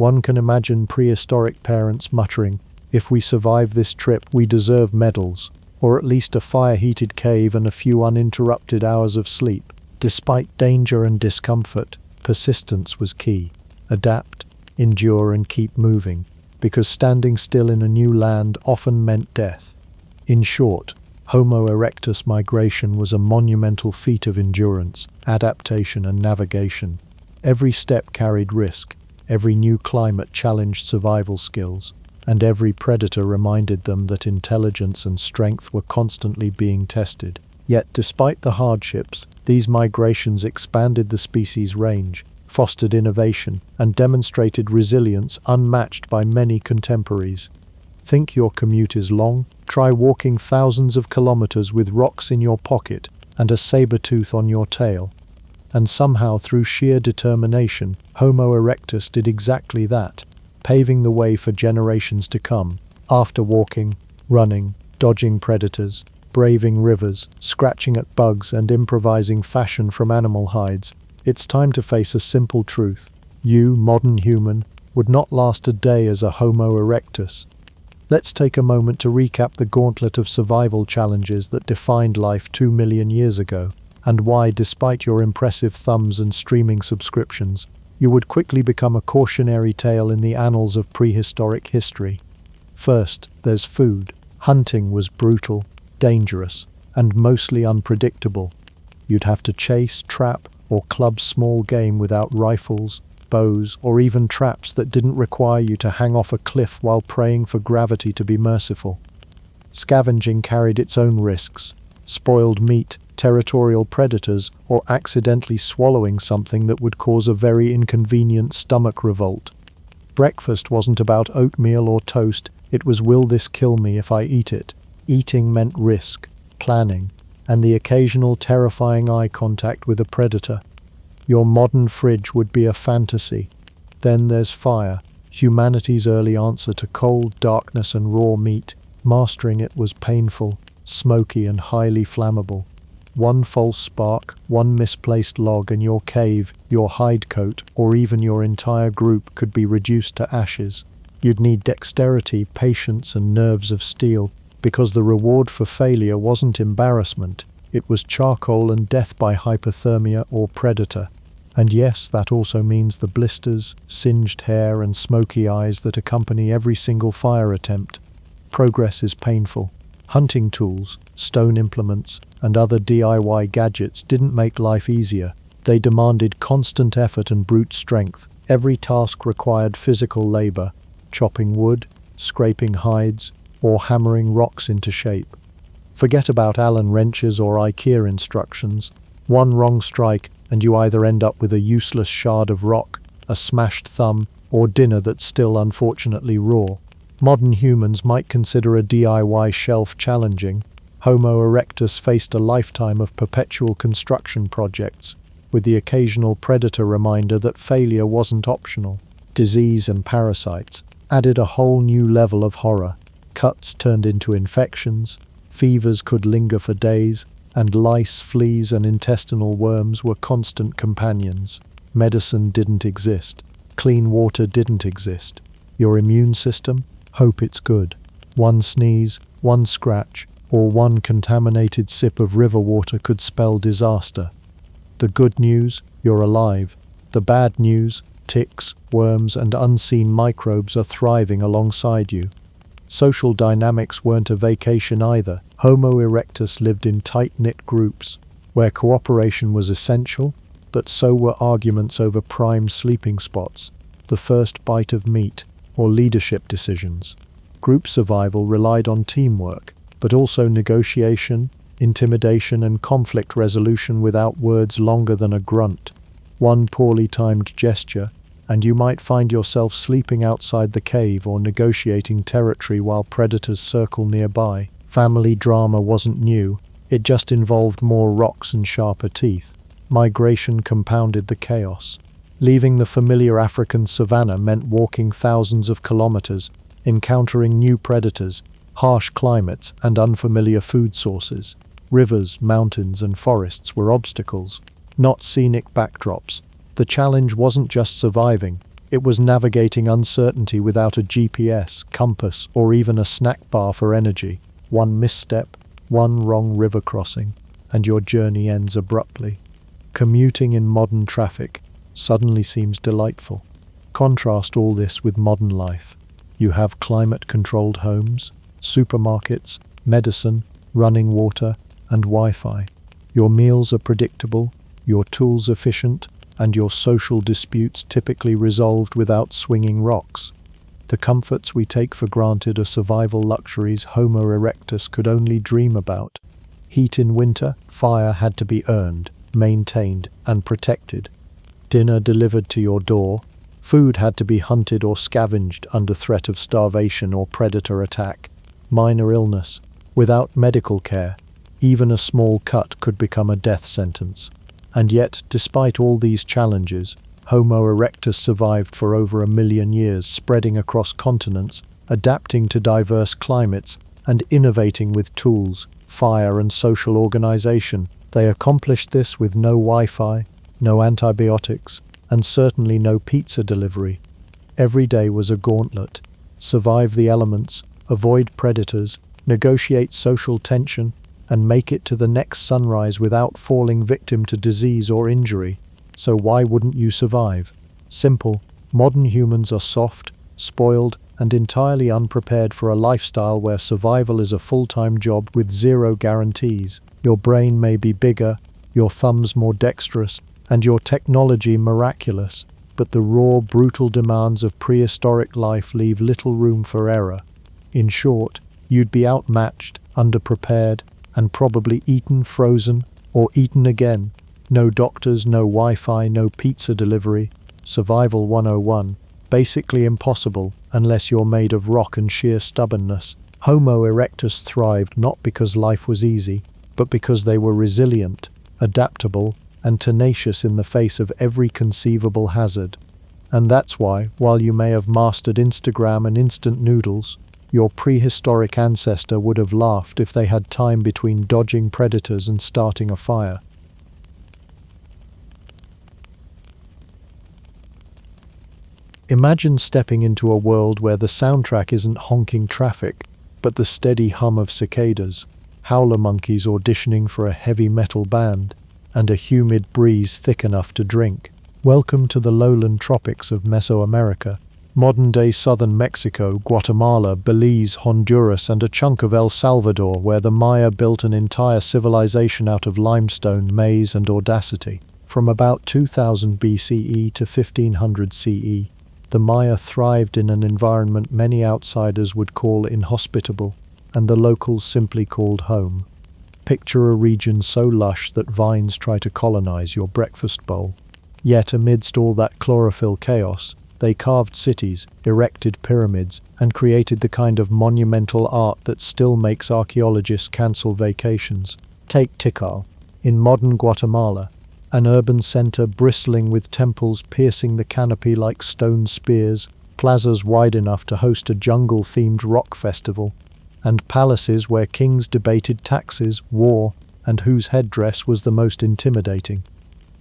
One can imagine prehistoric parents muttering, "If we survive this trip, we deserve medals, or at least a fire-heated cave and a few uninterrupted hours of sleep." Despite danger and discomfort, persistence was key. Adapt, endure, and keep moving, because standing still in a new land often meant death. In short, Homo erectus migration was a monumental feat of endurance, adaptation, and navigation. Every step carried risk, every new climate challenged survival skills, and every predator reminded them that intelligence and strength were constantly being tested. Yet, despite the hardships, these migrations expanded the species' range, fostered innovation, and demonstrated resilience unmatched by many contemporaries. Think your commute is long? Try walking thousands of kilometers with rocks in your pocket and a saber tooth on your tail. And somehow, through sheer determination, Homo erectus did exactly that, paving the way for generations to come. After walking, running, dodging predators, braving rivers, scratching at bugs, and improvising fashion from animal hides, it's time to face a simple truth. You, modern human, would not last a day as a Homo erectus. Let's take a moment to recap the gauntlet of survival challenges that defined life 2 million years ago, and why, despite your impressive thumbs and streaming subscriptions, you would quickly become a cautionary tale in the annals of prehistoric history. First, there's food. Hunting was brutal, dangerous, and mostly unpredictable. You'd have to chase, trap, or club small game without rifles, bows, or even traps that didn't require you to hang off a cliff while praying for gravity to be merciful. Scavenging carried its own risks. Spoiled meat, territorial predators, or accidentally swallowing something that would cause a very inconvenient stomach revolt. Breakfast wasn't about oatmeal or toast, it was "will this kill me if I eat it?" Eating meant risk, planning, and the occasional terrifying eye contact with a predator. Your modern fridge would be a fantasy. Then there's fire, humanity's early answer to cold, darkness, and raw meat. Mastering it was painful, smoky, and highly flammable. One false spark, one misplaced log, and your cave, your hide coat, or even your entire group could be reduced to ashes. You'd need dexterity, patience, and nerves of steel, because the reward for failure wasn't embarrassment, it was charcoal and death by hypothermia or predator. And yes, that also means the blisters, singed hair, and smoky eyes that accompany every single fire attempt. Progress is painful. Hunting tools, stone implements, and other DIY gadgets didn't make life easier. They demanded constant effort and brute strength. Every task required physical labor, chopping wood, scraping hides, or hammering rocks into shape. Forget about Allen wrenches or IKEA instructions. One wrong strike, and you either end up with a useless shard of rock, a smashed thumb, or dinner that's still unfortunately raw. Modern humans might consider a DIY shelf challenging. Homo erectus faced a lifetime of perpetual construction projects, with the occasional predator reminder that failure wasn't optional. Disease and parasites added a whole new level of horror. Cuts turned into infections, fevers could linger for days, and lice, fleas, and intestinal worms were constant companions. Medicine didn't exist. Clean water didn't exist. Your immune system? Hope it's good. One sneeze, one scratch, or one contaminated sip of river water could spell disaster. The good news? You're alive. The bad news? Ticks, worms, and unseen microbes are thriving alongside you. Social dynamics weren't a vacation either. Homo erectus lived in tight-knit groups, where cooperation was essential, but so were arguments over prime sleeping spots, the first bite of meat, or leadership decisions. Group survival relied on teamwork, but also negotiation, intimidation, and conflict resolution without words longer than a grunt. One poorly timed gesture, and you might find yourself sleeping outside the cave or negotiating territory while predators circle nearby. Family drama wasn't new, it just involved more rocks and sharper teeth. Migration compounded the chaos. Leaving the familiar African savanna meant walking thousands of kilometers, encountering new predators, harsh climates, and unfamiliar food sources. Rivers, mountains, and forests were obstacles, not scenic backdrops. The challenge wasn't just surviving, It was navigating uncertainty without a GPS, compass, or even a snack bar for energy. One misstep, one wrong river crossing, and your journey ends abruptly. Commuting in modern traffic suddenly seems delightful. Contrast all this with modern life. You have climate-controlled homes, supermarkets, medicine, running water, and Wi-Fi. Your meals are predictable, your tools efficient, and your social disputes typically resolved without swinging rocks. The comforts we take for granted are survival luxuries Homo erectus could only dream about. Heat in winter, fire had to be earned, maintained, and protected. Dinner delivered to your door, food had to be hunted or scavenged under threat of starvation or predator attack. Minor illness, without medical care, even a small cut could become a death sentence. And yet, despite all these challenges, Homo erectus survived for over 1 million years, spreading across continents, adapting to diverse climates, and innovating with tools, fire, and social organization. They accomplished this with no Wi-Fi, no antibiotics, and certainly no pizza delivery. Every day was a gauntlet. Survive the elements, avoid predators, negotiate social tension, and make it to the next sunrise without falling victim to disease or injury. So why wouldn't you survive? Simple. Modern humans are soft, spoiled, and entirely unprepared for a lifestyle where survival is a full-time job with zero guarantees. Your brain may be bigger, your thumbs more dexterous, and your technology miraculous, but the raw, brutal demands of prehistoric life leave little room for error. In short, you'd be outmatched, underprepared, and probably eaten, frozen, or eaten again. No doctors, no Wi-Fi, no pizza delivery. Survival 101. Basically impossible, unless you're made of rock and sheer stubbornness. Homo erectus thrived not because life was easy, but because they were resilient, adaptable, and tenacious in the face of every conceivable hazard. And that's why, while you may have mastered Instagram and instant noodles, your prehistoric ancestor would have laughed if they had time between dodging predators and starting a fire. Imagine stepping into a world where the soundtrack isn't honking traffic, but the steady hum of cicadas, howler monkeys auditioning for a heavy metal band, and a humid breeze thick enough to drink. Welcome to the lowland tropics of Mesoamerica. Modern-day southern Mexico, Guatemala, Belize, Honduras, and a chunk of El Salvador, where the Maya built an entire civilization out of limestone, maize, and audacity. From about 2000 BCE to 1500 CE, the Maya thrived in an environment many outsiders would call inhospitable, and the locals simply called home. Picture a region so lush that vines try to colonize your breakfast bowl. Yet amidst all that chlorophyll chaos, they carved cities, erected pyramids, and created the kind of monumental art that still makes archaeologists cancel vacations. Take Tikal, in modern Guatemala, an urban center bristling with temples piercing the canopy like stone spears, plazas wide enough to host a jungle-themed rock festival, and palaces where kings debated taxes, war, and whose headdress was the most intimidating.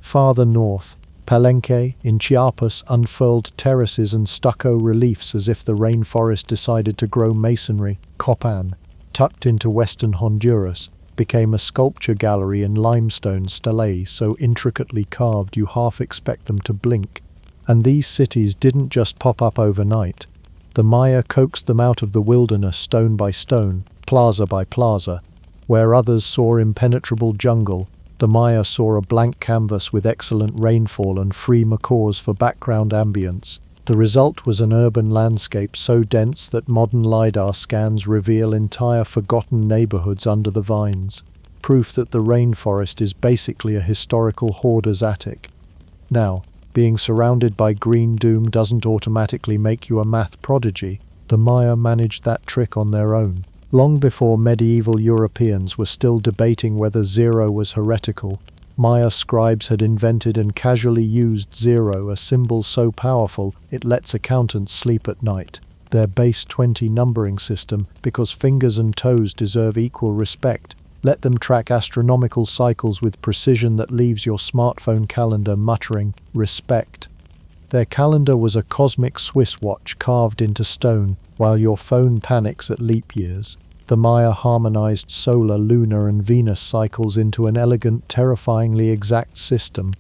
Farther north, Palenque in Chiapas unfurled terraces and stucco reliefs as if the rainforest decided to grow masonry. Copan, tucked into western Honduras, became a sculpture gallery in limestone stelae so intricately carved you half expect them to blink. And these cities didn't just pop up overnight. The Maya coaxed them out of the wilderness stone by stone, plaza by plaza. Where others saw impenetrable jungle, the Maya saw a blank canvas with excellent rainfall and free macaws for background ambience. The result was an urban landscape so dense that modern LiDAR scans reveal entire forgotten neighborhoods under the vines. Proof that the rainforest is basically a historical hoarder's attic. Now, being surrounded by green doom doesn't automatically make you a math prodigy. The Maya managed that trick on their own. Long before medieval Europeans were still debating whether zero was heretical, Maya scribes had invented and casually used zero, a symbol so powerful it lets accountants sleep at night. Their base 20 numbering system, because fingers and toes deserve equal respect, let them track astronomical cycles with precision that leaves your smartphone calendar muttering, "respect." Their calendar was a cosmic Swiss watch carved into stone, while your phone panics at leap years. The Maya harmonized solar, lunar, and Venus cycles into an elegant, terrifyingly exact system.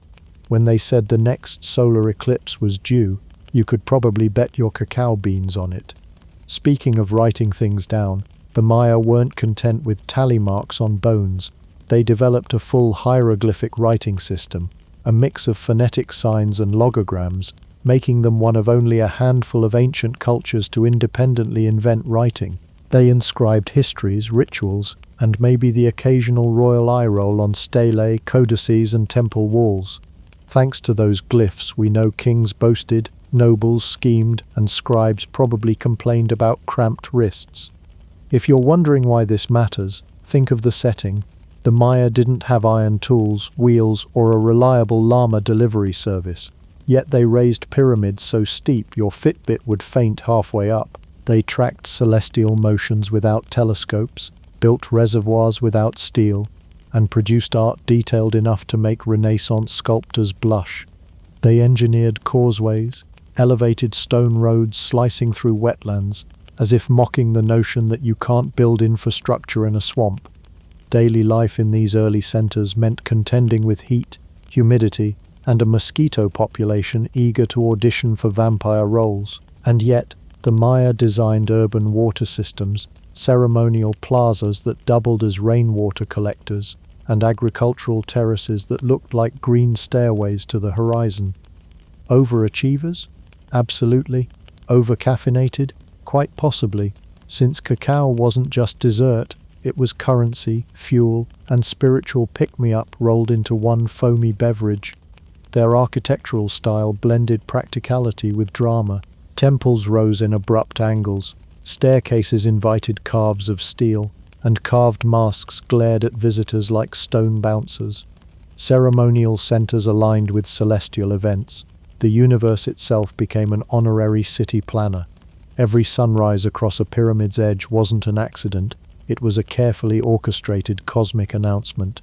When they said the next solar eclipse was due, you could probably bet your cacao beans on it. Speaking of writing things down, the Maya weren't content with tally marks on bones. They developed a full hieroglyphic writing system, a mix of phonetic signs and logograms, making them one of only a handful of ancient cultures to independently invent writing. They inscribed histories, rituals, and maybe the occasional royal eye roll on stelae, codices, and temple walls. Thanks to those glyphs, we know kings boasted, nobles schemed, and scribes probably complained about cramped wrists. If you're wondering why this matters, think of the setting. The Maya didn't have iron tools, wheels, or a reliable llama delivery service. Yet they raised pyramids so steep your Fitbit would faint halfway up. They tracked celestial motions without telescopes, built reservoirs without steel, and produced art detailed enough to make Renaissance sculptors blush. They engineered causeways, elevated stone roads slicing through wetlands, as if mocking the notion that you can't build infrastructure in a swamp. Daily life in these early centers meant contending with heat, humidity, and a mosquito population eager to audition for vampire roles. And yet, the Maya designed urban water systems, ceremonial plazas that doubled as rainwater collectors, and agricultural terraces that looked like green stairways to the horizon. Overachievers? Absolutely. Over-caffeinated? Quite possibly, since cacao wasn't just dessert, it was currency, fuel, and spiritual pick-me-up rolled into one foamy beverage. Their architectural style blended practicality with drama. Temples rose in abrupt angles, staircases invited calves of steel, and carved masks glared at visitors like stone bouncers. Ceremonial centers aligned with celestial events. The universe itself became an honorary city planner. Every sunrise across a pyramid's edge wasn't an accident, it was a carefully orchestrated cosmic announcement.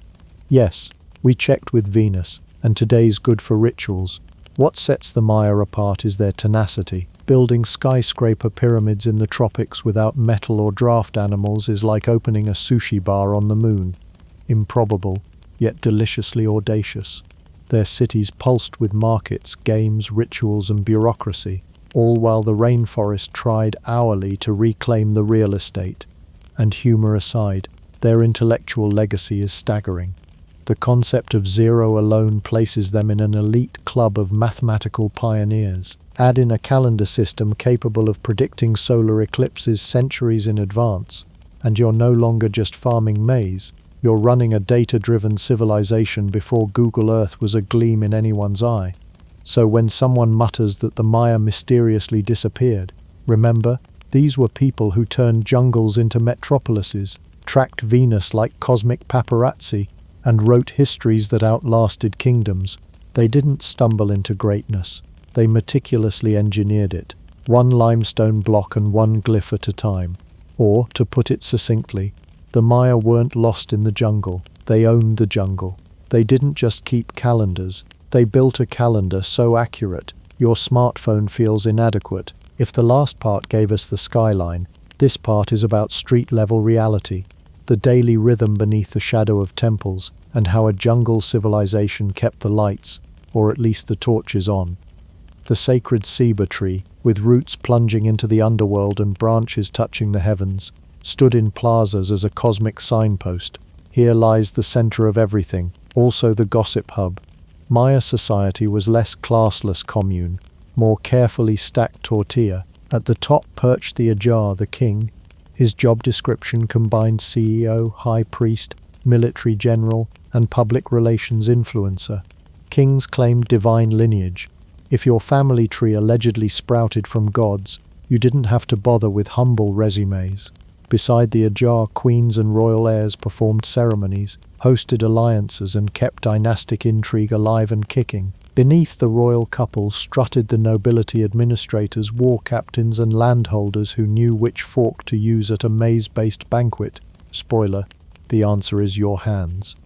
Yes, we checked with Venus, and today's good for rituals. What sets the Maya apart is their tenacity. Building skyscraper pyramids in the tropics without metal or draft animals is like opening a sushi bar on the moon. Improbable, yet deliciously audacious. Their cities pulsed with markets, games, rituals, and bureaucracy, all while the rainforest tried hourly to reclaim the real estate. And humor aside, their intellectual legacy is staggering. The concept of zero alone places them in an elite club of mathematical pioneers. Add in a calendar system capable of predicting solar eclipses centuries in advance, and you're no longer just farming maize, you're running a data-driven civilization before Google Earth was a gleam in anyone's eye. So when someone mutters that the Maya mysteriously disappeared, remember, these were people who turned jungles into metropolises, tracked Venus like cosmic paparazzi, and wrote histories that outlasted kingdoms. They didn't stumble into greatness. They meticulously engineered it, one limestone block and one glyph at a time. Or, to put it succinctly, the Maya weren't lost in the jungle. They owned the jungle. They didn't just keep calendars. They built a calendar so accurate, your smartphone feels inadequate. If the last part gave us the skyline, this part is about street-level reality. The daily rhythm beneath the shadow of temples, and how a jungle civilization kept the lights, or at least the torches on. The sacred ceiba tree, with roots plunging into the underworld and branches touching the heavens, stood in plazas as a cosmic signpost. Here lies the center of everything, also the gossip hub. Maya society was less classless commune, more carefully stacked tortilla. At the top perched the Ajar, the king. His job description combined CEO, high priest, military general, and public relations influencer. Kings claimed divine lineage. If your family tree allegedly sprouted from gods, you didn't have to bother with humble resumes. Beside the Ajar, queens and royal heirs performed ceremonies, hosted alliances, and kept dynastic intrigue alive and kicking. Beneath the royal couple strutted the nobility administrators, war captains, and landholders who knew which fork to use at a maize-based banquet. Spoiler, the answer is your hands.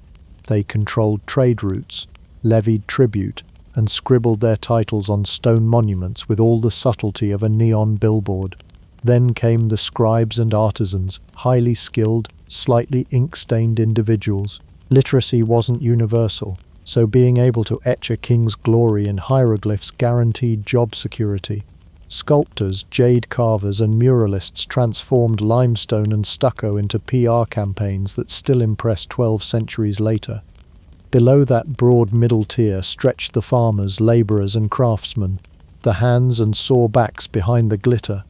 They controlled trade routes, levied tribute, and scribbled their titles on stone monuments with all the subtlety of a neon billboard. Then came the scribes and artisans, highly skilled, slightly ink-stained individuals. Literacy wasn't universal, so being able to etch a king's glory in hieroglyphs guaranteed job security. Sculptors, jade carvers, and muralists transformed limestone and stucco into PR campaigns that still impress 12 centuries later. Below that broad middle tier stretched the farmers, labourers, and craftsmen, the hands and sore backs behind the glitter.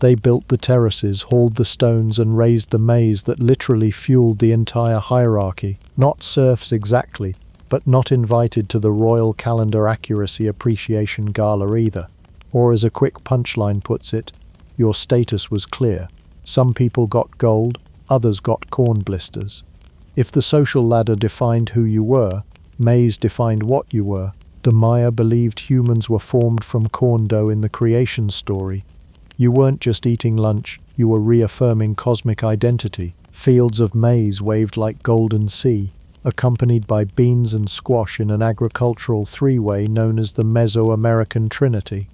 They built the terraces, hauled the stones, and raised the maize that literally fueled the entire hierarchy. Not serfs exactly, but not invited to the Royal Calendar Accuracy Appreciation Gala either. Or as a quick punchline puts it, your status was clear. Some people got gold, others got corn blisters. If the social ladder defined who you were, maize defined what you were. The Maya believed humans were formed from corn dough in the creation story. You weren't just eating lunch, you were reaffirming cosmic identity. Fields of maize waved like golden sea, accompanied by beans and squash in an agricultural three-way known as the Mesoamerican Trinity.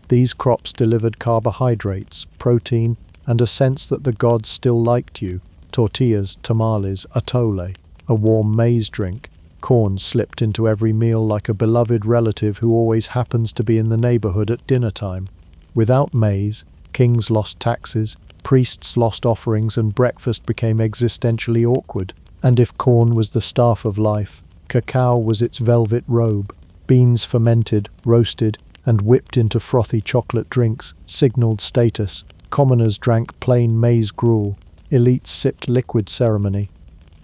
These crops delivered carbohydrates, protein, and a sense that the gods still liked you. Tortillas, tamales, atole, a warm maize drink. Corn slipped into every meal like a beloved relative who always happens to be in the neighborhood at dinner time. Without maize, kings lost taxes, priests lost offerings, and breakfast became existentially awkward. And if corn was the staff of life, cacao was its velvet robe. Beans fermented, roasted, and whipped into frothy chocolate drinks signaled status. Commoners drank plain maize gruel. Elites sipped liquid ceremony.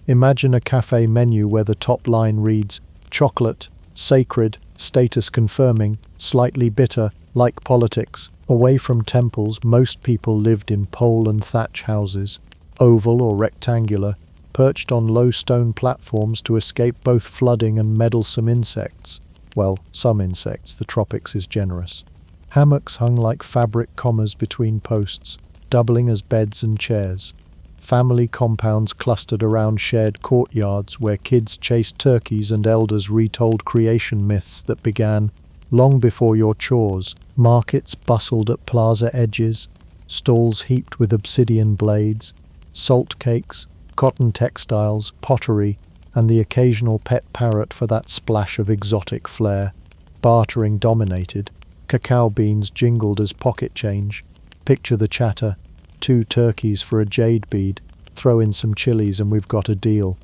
Imagine a cafe menu where the top line reads, chocolate, sacred, status confirming, slightly bitter, like politics. Away from temples, most people lived in pole and thatch houses, oval or rectangular, perched on low stone platforms to escape both flooding and meddlesome insects. Well, some insects, the tropics is generous. Hammocks hung like fabric commas between posts, doubling as beds and chairs. Family compounds clustered around shared courtyards where kids chased turkeys and elders retold creation myths that began long before your chores. Markets bustled at plaza edges, stalls heaped with obsidian blades, salt cakes, cotton textiles, pottery, and the occasional pet parrot for that splash of exotic flair. Bartering dominated. Cacao beans jingled as pocket change. Picture the chatter. 2 turkeys for a jade bead. Throw in some chilies and we've got a deal.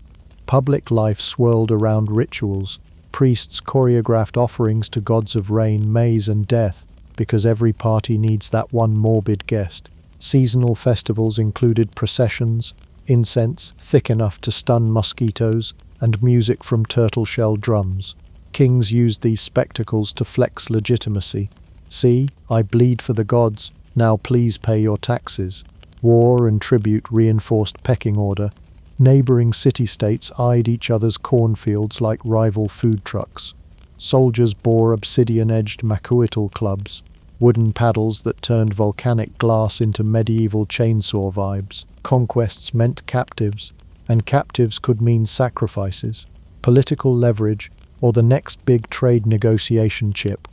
Public life swirled around rituals. Priests choreographed offerings to gods of rain, maize, and death, because every party needs that one morbid guest. Seasonal festivals included processions, incense thick enough to stun mosquitoes, and music from turtle-shell drums. Kings used these spectacles to flex legitimacy. See, I bleed for the gods, now please pay your taxes. War and tribute reinforced pecking order. Neighboring city-states eyed each other's cornfields like rival food trucks. Soldiers bore obsidian-edged macuitl clubs, wooden paddles that turned volcanic glass into medieval chainsaw vibes. Conquests meant captives, and captives could mean sacrifices, political leverage, or the next big trade negotiation chip.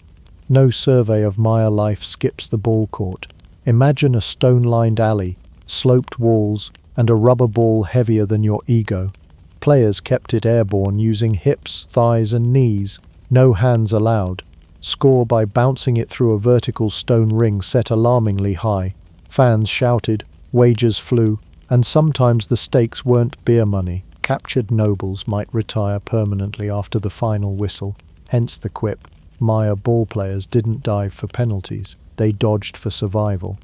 No survey of Maya life skips the ball court. Imagine a stone-lined alley, sloped walls, and a rubber ball heavier than your ego. Players kept it airborne using hips, thighs, and knees. No hands allowed. Score by bouncing it through a vertical stone ring set alarmingly high. Fans shouted, wagers flew, and sometimes the stakes weren't beer money. Captured nobles might retire permanently after the final whistle, hence the quip, Maya ballplayers didn't dive for penalties, they dodged for survival.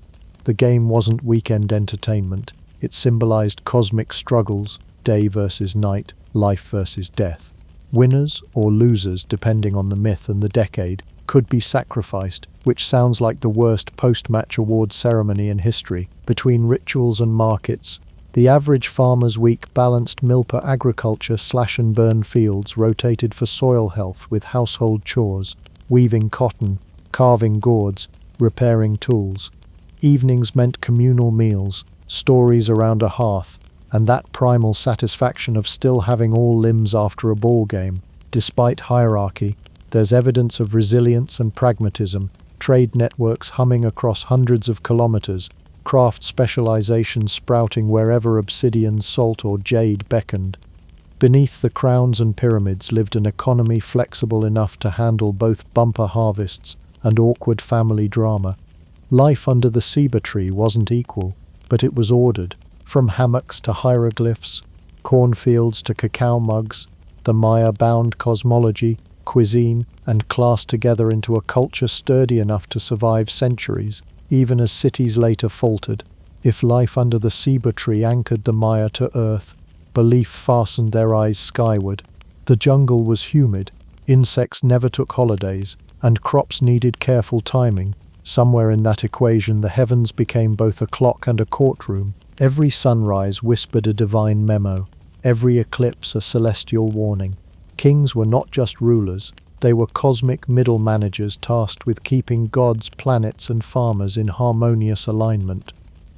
The game wasn't weekend entertainment, it symbolized cosmic struggles, day versus night, life versus death. Winners or losers, depending on the myth and the decade, could be sacrificed, which sounds like the worst post-match award ceremony in history. Between rituals and markets, the average farmer's week balanced milpa agriculture slash-and-burn fields rotated for soil health with household chores, weaving cotton, carving gourds, repairing tools. Evenings meant communal meals, stories around a hearth, and that primal satisfaction of still having all limbs after a ball game. Despite hierarchy, There's evidence of resilience and pragmatism, trade networks humming across hundreds of kilometers, craft specialization sprouting wherever obsidian, salt, or jade beckoned. Beneath the crowns and pyramids lived an economy flexible enough to handle both bumper harvests and awkward family drama. Life under the ceiba tree wasn't equal, but it was ordered. From hammocks to hieroglyphs, cornfields to cacao mugs, the Maya bound cosmology, cuisine, and class together into a culture sturdy enough to survive centuries, even as cities later faltered. If life under the ceiba tree anchored the Maya to earth, belief fastened their eyes skyward. The jungle was humid, insects never took holidays, and crops needed careful timing. Somewhere in that equation the heavens became both a clock and a courtroom. Every sunrise whispered a divine memo, every eclipse a celestial warning. Kings were not just rulers, they were cosmic middle managers tasked with keeping gods, planets, and farmers in harmonious alignment.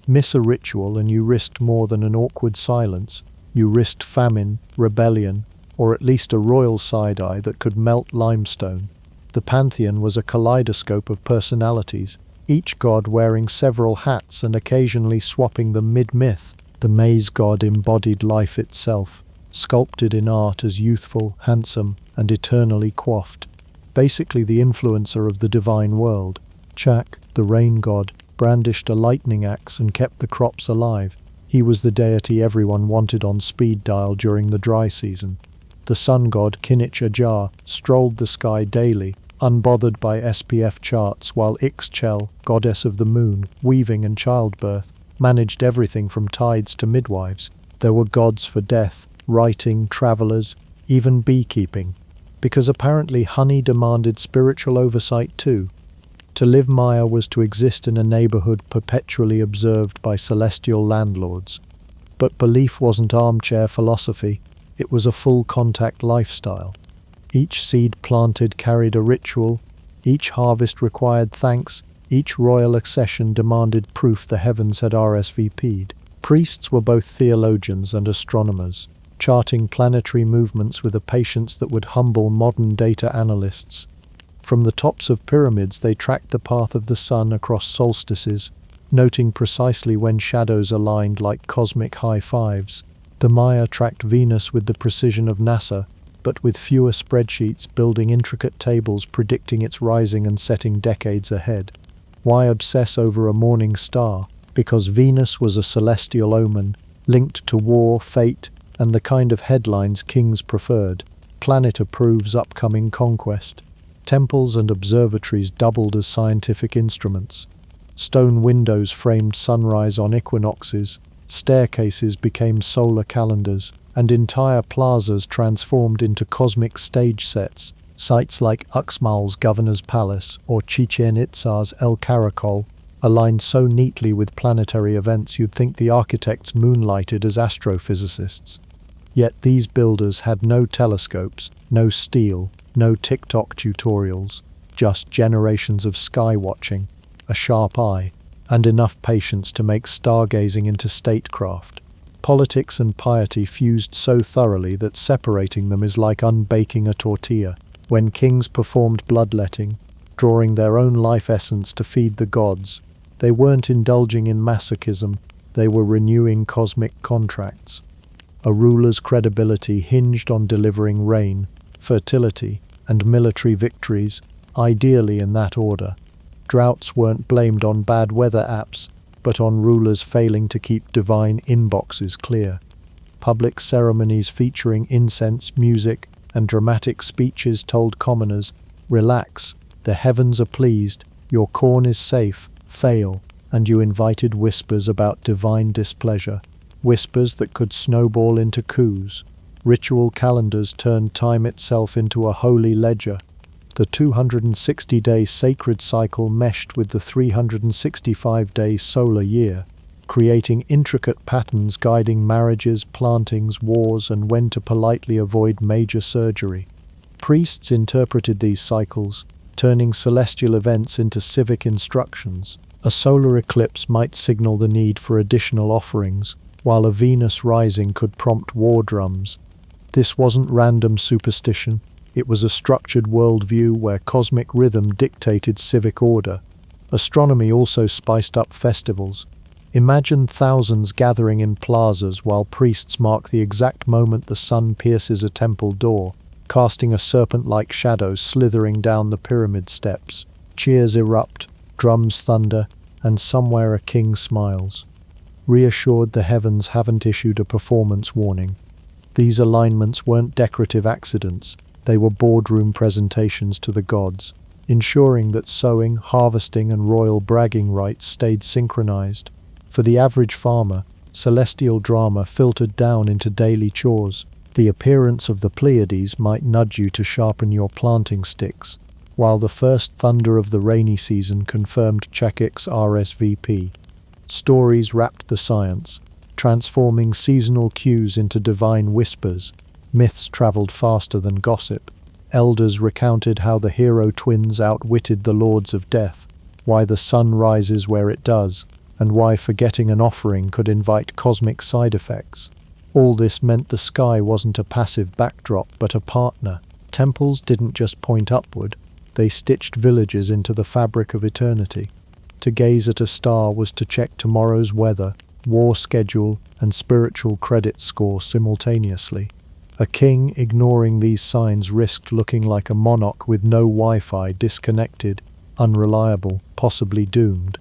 Miss a ritual and you risked more than an awkward silence. You risked famine, rebellion, or at least a royal side-eye that could melt limestone. The pantheon was a kaleidoscope of personalities, each god wearing several hats and occasionally swapping them mid-myth. The maize god embodied life itself, sculpted in art as youthful, handsome, and eternally coiffed. Basically the influencer of the divine world. Chak, the rain god, brandished a lightning axe and kept the crops alive. He was the deity everyone wanted on speed dial during the dry season. The sun god Kinich Ajar strolled the sky daily, unbothered by SPF charts, while Ixchel, goddess of the moon, weaving and childbirth, managed everything from tides to midwives. There were gods for death, writing, travelers, even beekeeping, because apparently honey demanded spiritual oversight too. To live Maya was to exist in a neighborhood perpetually observed by celestial landlords. But belief wasn't armchair philosophy, it was a full-contact lifestyle. Each seed planted carried a ritual, each harvest required thanks, each royal accession demanded proof the heavens had RSVP'd. Priests were both theologians and astronomers, charting planetary movements with a patience that would humble modern data analysts. From the tops of pyramids they tracked the path of the sun across solstices, noting precisely when shadows aligned like cosmic high fives. The Maya tracked Venus with the precision of NASA, but with fewer spreadsheets, building intricate tables predicting its rising and setting decades ahead. Why obsess over a morning star? Because Venus was a celestial omen, linked to war, fate, and the kind of headlines kings preferred. Planet approves upcoming conquest. Temples and observatories doubled as scientific instruments. Stone windows framed sunrise on equinoxes, staircases became solar calendars, and entire plazas transformed into cosmic stage sets. Sites like Uxmal's Governor's Palace or Chichen Itza's El Caracol aligned so neatly with planetary events you'd think the architects moonlighted as astrophysicists. Yet these builders had no telescopes, no steel, no TikTok tutorials, just generations of sky watching, a sharp eye, and enough patience to make stargazing into statecraft. Politics and piety fused so thoroughly that separating them is like unbaking a tortilla. When kings performed bloodletting, drawing their own life essence to feed the gods, they weren't indulging in masochism, they were renewing cosmic contracts. A ruler's credibility hinged on delivering rain, fertility, and military victories, ideally in that order. Droughts weren't blamed on bad weather apps, but on rulers failing to keep divine inboxes clear. Public ceremonies featuring incense, music, and dramatic speeches told commoners, "Relax, the heavens are pleased, your corn is safe, fail," and you invited whispers about divine displeasure, whispers that could snowball into coups. Ritual calendars turned time itself into a holy ledger. The 260-day sacred cycle meshed with the 365-day solar year, creating intricate patterns guiding marriages, plantings, wars, and when to politely avoid major surgery. Priests interpreted these cycles, turning celestial events into civic instructions. A solar eclipse might signal the need for additional offerings, while a Venus rising could prompt war drums. This wasn't random superstition, It was a structured worldview where cosmic rhythm dictated civic order. Astronomy also spiced up festivals. Imagine thousands gathering in plazas while priests mark the exact moment the sun pierces a temple door, casting a serpent-like shadow slithering down the pyramid steps. Cheers erupt, drums thunder, and somewhere a king smiles. Reassured, the heavens haven't issued a performance warning. These alignments weren't decorative accidents, they were boardroom presentations to the gods, ensuring that sowing, harvesting, and royal bragging rights stayed synchronized. For the average farmer, celestial drama filtered down into daily chores. The appearance of the Pleiades might nudge you to sharpen your planting sticks, while the first thunder of the rainy season confirmed Chekic's RSVP. Stories wrapped the science, transforming seasonal cues into divine whispers. Myths traveled faster than gossip. Elders recounted how the hero twins outwitted the lords of death, why the sun rises where it does, and why forgetting an offering could invite cosmic side effects. All this meant the sky wasn't a passive backdrop but a partner. Temples didn't just point upward, they stitched villages into the fabric of eternity. To gaze at a star was to check tomorrow's weather, war schedule, and spiritual credit score simultaneously. A king ignoring these signs risked looking like a monarch with no Wi-Fi, disconnected, unreliable, possibly doomed.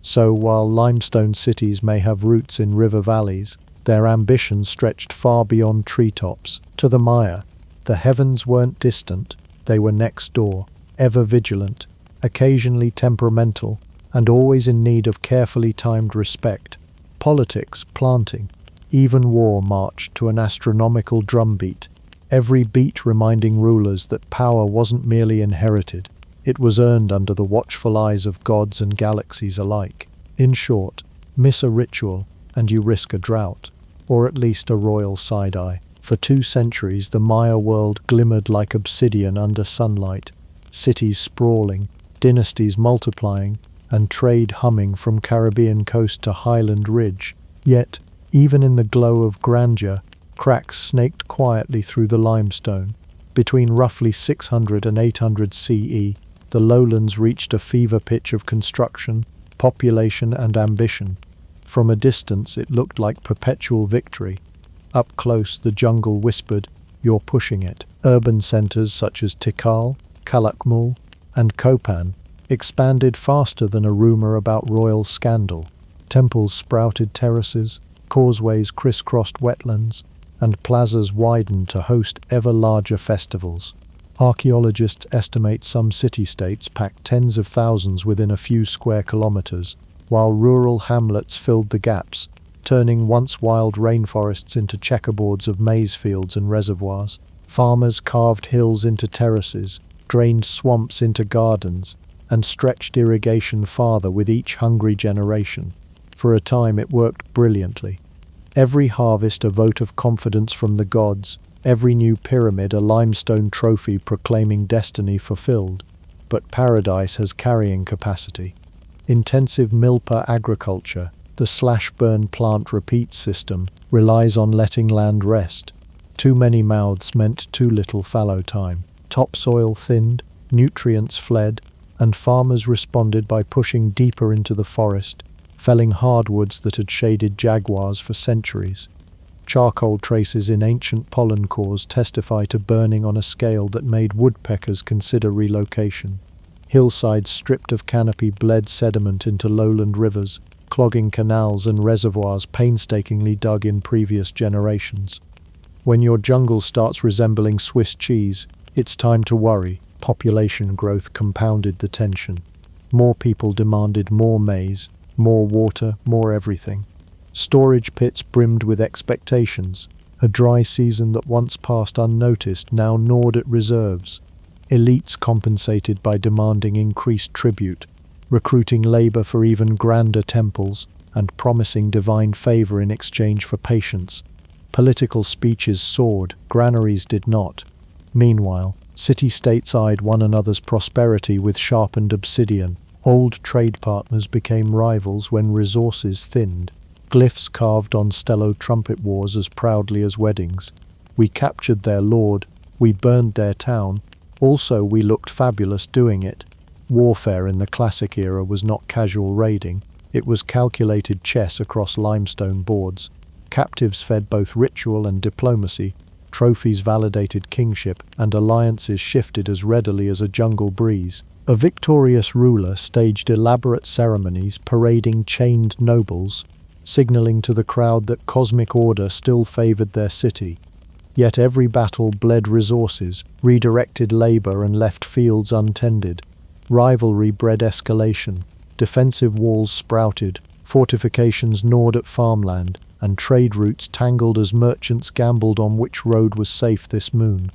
So while limestone cities may have roots in river valleys, their ambition stretched far beyond treetops. To the Maya, the heavens weren't distant, they were next door, ever vigilant, occasionally temperamental, and always in need of carefully timed respect. Politics, planting, even war marched to an astronomical drumbeat, every beat reminding rulers that power wasn't merely inherited, it was earned under the watchful eyes of gods and galaxies alike. In short, miss a ritual, and you risk a drought, or at least a royal side-eye. For 2 centuries, the Maya world glimmered like obsidian under sunlight, cities sprawling, dynasties multiplying, and trade humming from Caribbean coast to highland ridge. Yet, even in the glow of grandeur, cracks snaked quietly through the limestone. Between roughly 600 and 800 CE, the lowlands reached a fever pitch of construction, population, and ambition. From a distance, it looked like perpetual victory. Up close, the jungle whispered, "You're pushing it." Urban centers such as Tikal, Calakmul, and Copan expanded faster than a rumor about royal scandal. Temples sprouted terraces, causeways crisscrossed wetlands, and plazas widened to host ever larger festivals. Archaeologists estimate some city-states packed tens of thousands within a few square kilometers, while rural hamlets filled the gaps, turning once wild rainforests into checkerboards of maize fields and reservoirs. Farmers carved hills into terraces, drained swamps into gardens, and stretched irrigation farther with each hungry generation. For a time it worked brilliantly. Every harvest a vote of confidence from the gods, every new pyramid a limestone trophy proclaiming destiny fulfilled. But paradise has carrying capacity. Intensive milpa agriculture, the slash-burn plant repeat system, relies on letting land rest. Too many mouths meant too little fallow time. Topsoil thinned, nutrients fled, and farmers responded by pushing deeper into the forest, felling hardwoods that had shaded jaguars for centuries. Charcoal traces in ancient pollen cores testify to burning on a scale that made woodpeckers consider relocation. Hillsides stripped of canopy bled sediment into lowland rivers, clogging canals and reservoirs painstakingly dug in previous generations. When your jungle starts resembling Swiss cheese, it's time to worry. Population growth compounded the tension. More people demanded more maize, more water, more everything. Storage pits brimmed with expectations. A dry season that once passed unnoticed now gnawed at reserves. Elites compensated by demanding increased tribute, recruiting labor for even grander temples, and promising divine favor in exchange for patience. Political speeches soared, granaries did not. Meanwhile, city-states eyed one another's prosperity with sharpened obsidian. Old trade partners became rivals when resources thinned. Glyphs carved on stello trumpet wars as proudly as weddings. We captured their lord, We burned their town. Also, we looked fabulous doing it. Warfare in the classic era was not casual raiding. It was calculated chess across limestone boards. Captives fed both ritual and diplomacy. Trophies validated kingship, and alliances shifted as readily as a jungle breeze. A victorious ruler staged elaborate ceremonies parading chained nobles, signaling to the crowd that cosmic order still favored their city. Yet every battle bled resources, redirected labor, and left fields untended. Rivalry bred escalation. Defensive walls sprouted, fortifications gnawed at farmland, and trade routes tangled as merchants gambled on which road was safe this moon.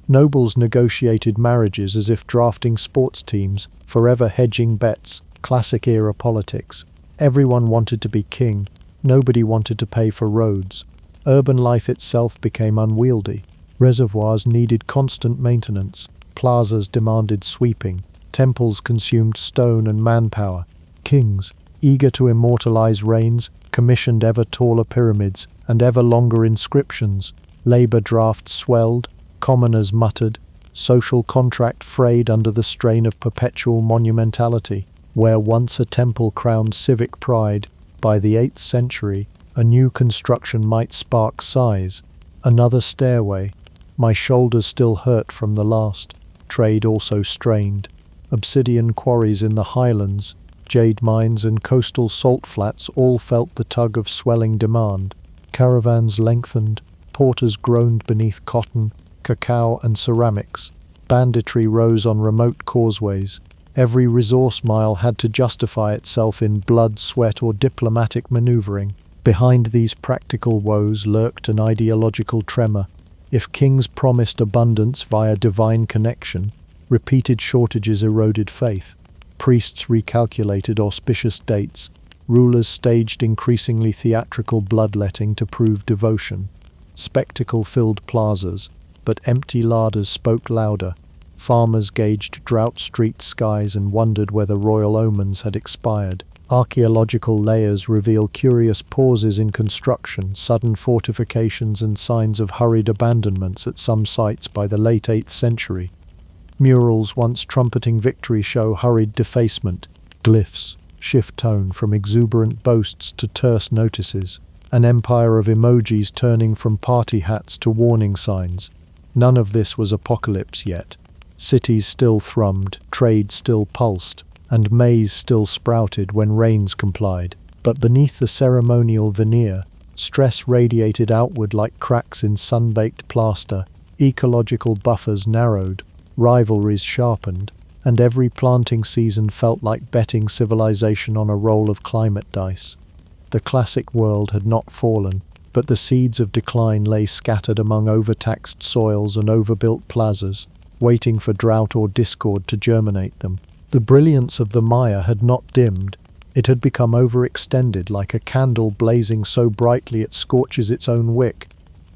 Nobles negotiated marriages as if drafting sports teams, forever hedging bets, classic-era politics. Everyone wanted to be king. Nobody wanted to pay for roads. Urban life itself became unwieldy. Reservoirs needed constant maintenance. Plazas demanded sweeping. Temples consumed stone and manpower. Kings, eager to immortalize reigns, commissioned ever taller pyramids and ever longer inscriptions. Labor drafts swelled, commoners muttered, social contract frayed under the strain of perpetual monumentality. Where once a temple crowned civic pride, by the 8th century, a new construction might spark sighs. Another stairway. My shoulders still hurt from the last. Trade also strained. Obsidian quarries in the highlands, jade mines and coastal salt flats all felt the tug of swelling demand. Caravans lengthened, porters groaned beneath cotton, cacao and ceramics. Banditry rose on remote causeways. Every resource mile had to justify itself in blood, sweat or diplomatic maneuvering. Behind these practical woes lurked an ideological tremor. If kings promised abundance via divine connection, repeated shortages eroded faith. Priests recalculated auspicious dates. Rulers staged increasingly theatrical bloodletting to prove devotion. Spectacle filled plazas, but empty larders spoke louder. Farmers gauged drought-streaked skies and wondered whether royal omens had expired. Archaeological layers reveal curious pauses in construction, sudden fortifications and signs of hurried abandonments at some sites by the late 8th century. Murals once trumpeting victory show hurried defacement. Glyphs shift tone from exuberant boasts to terse notices. An empire of emojis turning from party hats to warning signs. None of this was apocalypse yet. Cities still thrummed, trade still pulsed, and maize still sprouted when rains complied. But beneath the ceremonial veneer, stress radiated outward like cracks in sun-baked plaster. Ecological buffers narrowed, rivalries sharpened, and every planting season felt like betting civilization on a roll of climate dice. The classic world had not fallen, but the seeds of decline lay scattered among overtaxed soils and overbuilt plazas, waiting for drought or discord to germinate them. The brilliance of the Maya had not dimmed. It had become overextended, like a candle blazing so brightly it scorches its own wick.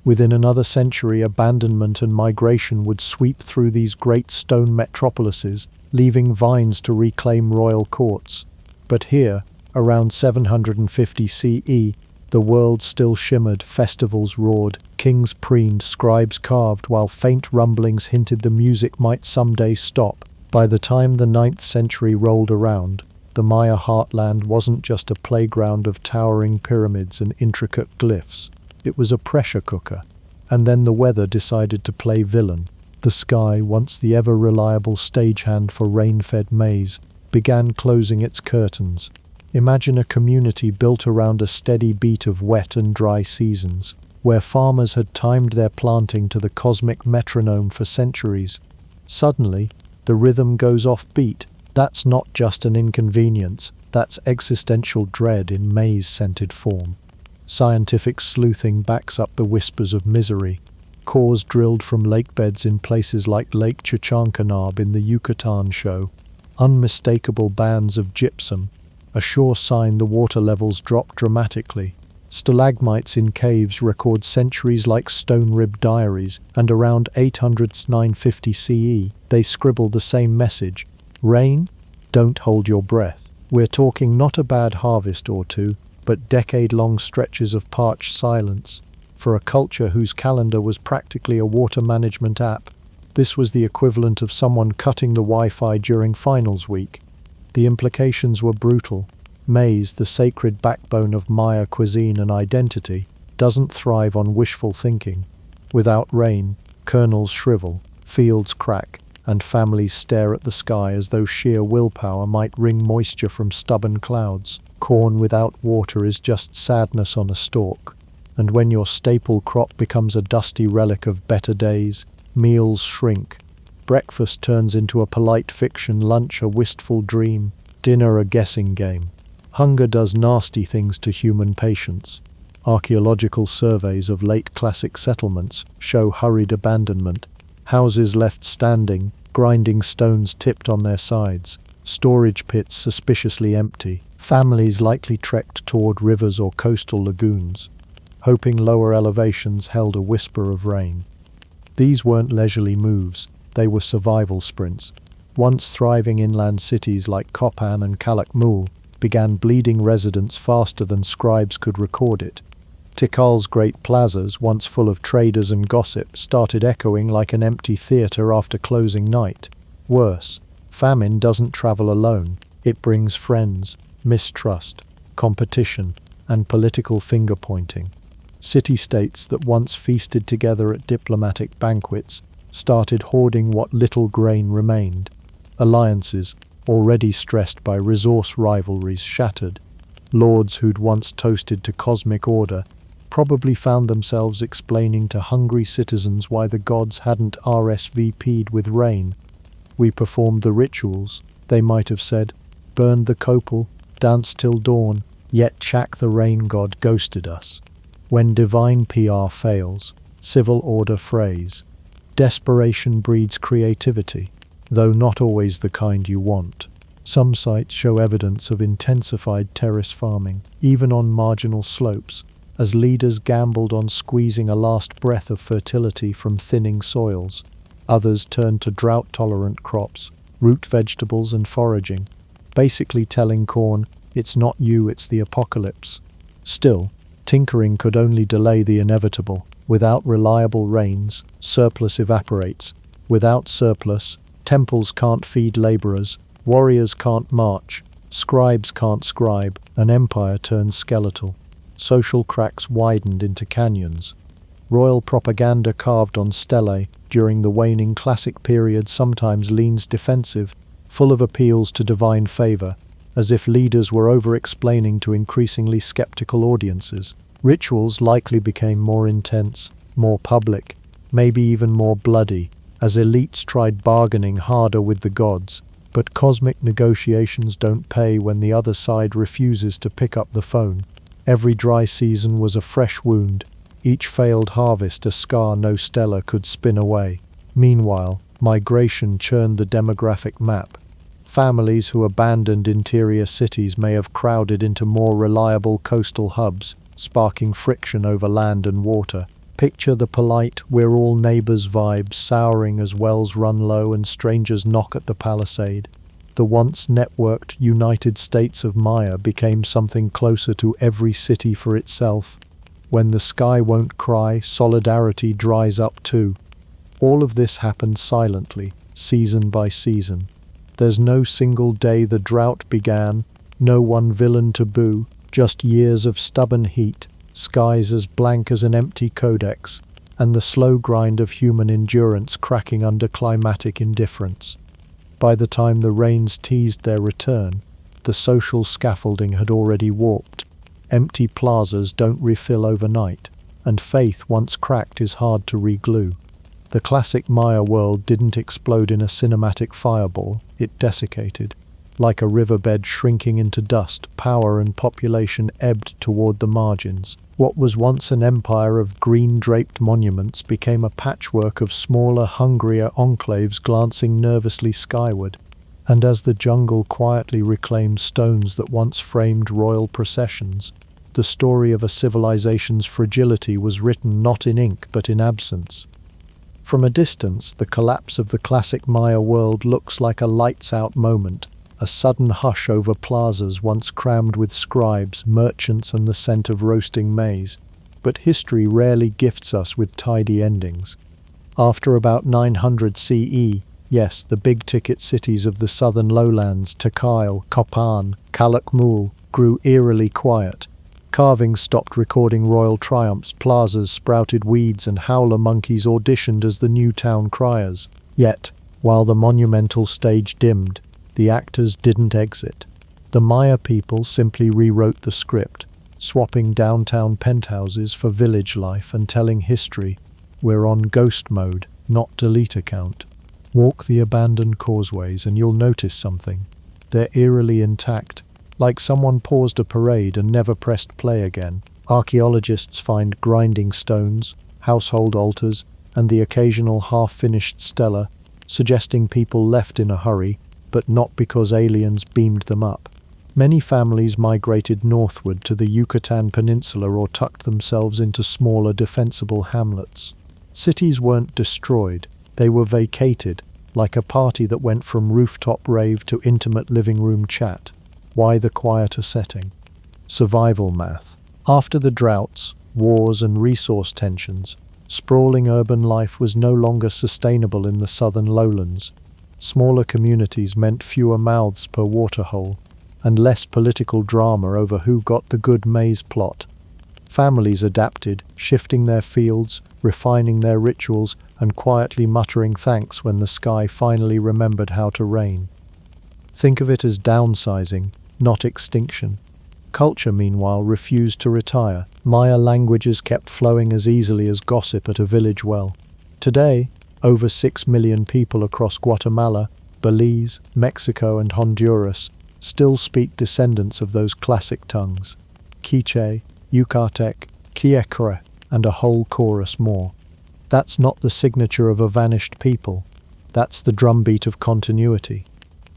Within another century, abandonment and migration would sweep through these great stone metropolises, leaving vines to reclaim royal courts. But here, around 750 CE, the world still shimmered, festivals roared, kings preened, scribes carved, while faint rumblings hinted the music might someday stop. By the time the 9th century rolled around, the Maya heartland wasn't just a playground of towering pyramids and intricate glyphs. It was a pressure cooker. And then the weather decided to play villain. The sky, once the ever-reliable stagehand for rain-fed maize, began closing its curtains. Imagine a community built around a steady beat of wet and dry seasons, where farmers had timed their planting to the cosmic metronome for centuries. Suddenly, the rhythm goes off beat. That's not just an inconvenience, that's existential dread in maize-scented form. Scientific sleuthing backs up the whispers of misery. Cores drilled from lakebeds in places like Lake Chichancanab in the Yucatan show. Unmistakable bands of gypsum, a sure sign the water levels drop dramatically. Stalagmites in caves record centuries like stone-ribbed diaries, and around 800–950 CE, they scribble the same message. Rain? Don't hold your breath. We're talking not a bad harvest or two, but decade-long stretches of parched silence. For a culture whose calendar was practically a water management app, this was the equivalent of someone cutting the Wi-Fi during finals week. The implications were brutal. Maize, the sacred backbone of Maya cuisine and identity, doesn't thrive on wishful thinking. Without rain, kernels shrivel, fields crack, and families stare at the sky as though sheer willpower might wring moisture from stubborn clouds. Corn without water is just sadness on a stalk. And when your staple crop becomes a dusty relic of better days, meals shrink. Breakfast turns into a polite fiction, lunch a wistful dream, dinner a guessing game. Hunger does nasty things to human patience. Archaeological surveys of late classic settlements show hurried abandonment. Houses left standing, grinding stones tipped on their sides, storage pits suspiciously empty, families likely trekked toward rivers or coastal lagoons, hoping lower elevations held a whisper of rain. These weren't leisurely moves, they were survival sprints. Once thriving inland cities like Copan and Calakmul began bleeding residents faster than scribes could record it. Tikal's great plazas, once full of traders and gossip, started echoing like an empty theatre after closing night. Worse, famine doesn't travel alone. It brings friends, mistrust, competition, and political finger-pointing. City-states that once feasted together at diplomatic banquets started hoarding what little grain remained. Alliances, already stressed by resource rivalries, shattered. Lords who'd once toasted to cosmic order probably found themselves explaining to hungry citizens why the gods hadn't RSVP'd with rain. We performed the rituals, they might have said, burned the copal, danced till dawn, yet Chak the rain god ghosted us. When divine PR fails, civil order frays. Desperation breeds creativity, though not always the kind you want. Some sites show evidence of intensified terrace farming, even on marginal slopes, as leaders gambled on squeezing a last breath of fertility from thinning soils. Others turned to drought-tolerant crops, root vegetables and foraging, basically telling corn, it's not you, it's the apocalypse. Still, tinkering could only delay the inevitable. Without reliable rains, surplus evaporates. Without surplus, temples can't feed laborers, warriors can't march, scribes can't scribe, an empire turns skeletal. Social cracks widened into canyons. Royal propaganda carved on stelae during the waning classic period sometimes leans defensive, full of appeals to divine favor, as if leaders were over-explaining to increasingly skeptical audiences. Rituals likely became more intense, more public, maybe even more bloody, as elites tried bargaining harder with the gods. But cosmic negotiations don't pay when the other side refuses to pick up the phone. Every dry season was a fresh wound, each failed harvest a scar no stellar could spin away. Meanwhile, migration churned the demographic map. Families who abandoned interior cities may have crowded into more reliable coastal hubs, sparking friction over land and water. Picture the polite, we're all neighbors vibe souring as wells run low and strangers knock at the palisade. The once networked United States of Maya became something closer to every city for itself. When the sky won't cry, solidarity dries up too. All of this happened silently, season by season. There's no single day the drought began, no one villain to boo, just years of stubborn heat, skies as blank as an empty codex, and the slow grind of human endurance cracking under climatic indifference. By the time the rains teased their return, the social scaffolding had already warped. Empty plazas don't refill overnight, and faith once cracked is hard to re-glue. The classic Maya world didn't explode in a cinematic fireball, it desiccated. Like a riverbed shrinking into dust, power and population ebbed toward the margins. What was once an empire of green-draped monuments became a patchwork of smaller, hungrier enclaves glancing nervously skyward. And as the jungle quietly reclaimed stones that once framed royal processions, the story of a civilization's fragility was written not in ink but in absence. From a distance, the collapse of the classic Maya world looks like a lights-out moment, a sudden hush over plazas once crammed with scribes, merchants, and the scent of roasting maize. but history rarely gifts us with tidy endings. After about 900 CE, yes, the big-ticket cities of the southern lowlands, Takyle, Kopan, Kalakmul, grew eerily quiet. Carvings stopped recording royal triumphs, plazas sprouted weeds, and howler monkeys auditioned as the new town criers. Yet, while the monumental stage dimmed, the actors didn't exit. The Maya people simply rewrote the script, swapping downtown penthouses for village life and telling history. We're on ghost mode, not delete account. Walk the abandoned causeways and you'll notice something. They're eerily intact, like someone paused a parade and never pressed play again. Archaeologists find grinding stones, household altars, and the occasional half-finished stela, suggesting people left in a hurry, but not because aliens beamed them up. Many families migrated northward to the Yucatan Peninsula or tucked themselves into smaller defensible hamlets. Cities weren't destroyed, they were vacated, like a party that went from rooftop rave to intimate living room chat. Why the quieter setting? Survival math. After the droughts, wars, and resource tensions, sprawling urban life was no longer sustainable in the southern lowlands. Smaller communities meant fewer mouths per waterhole, and less political drama over who got the good maize plot. Families adapted, shifting their fields, refining their rituals, and quietly muttering thanks when the sky finally remembered how to rain. Think of it as downsizing, not extinction. Culture, meanwhile, refused to retire. Maya languages kept flowing as easily as gossip at a village well. Today, over 6 million people across Guatemala, Belize, Mexico, and Honduras still speak descendants of those classic tongues: Quiche, Yucatec, Quiechre, and a whole chorus more. That's not the signature of a vanished people. That's the drumbeat of continuity.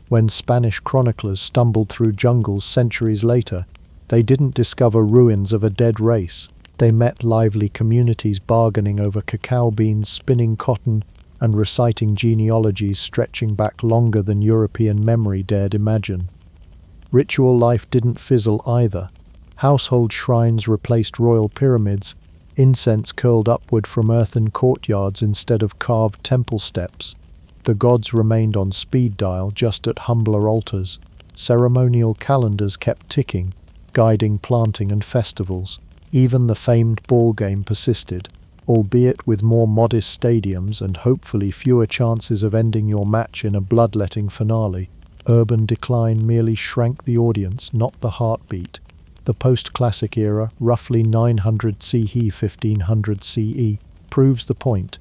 When Spanish chroniclers stumbled through jungles centuries later, they didn't discover ruins of a dead race. They met lively communities bargaining over cacao beans, spinning cotton, and reciting genealogies stretching back longer than European memory dared imagine. Ritual life didn't fizzle either. Household shrines replaced royal pyramids, incense curled upward from earthen courtyards instead of carved temple steps. The gods remained on speed dial, just at humbler altars. Ceremonial calendars kept ticking, guiding planting and festivals. Even the famed ball game persisted, albeit with more modest stadiums and hopefully fewer chances of ending your match in a bloodletting finale. Urban decline merely shrank the audience, not the heartbeat. The post-classic era, roughly 900 CE, 1500 CE, proves the point.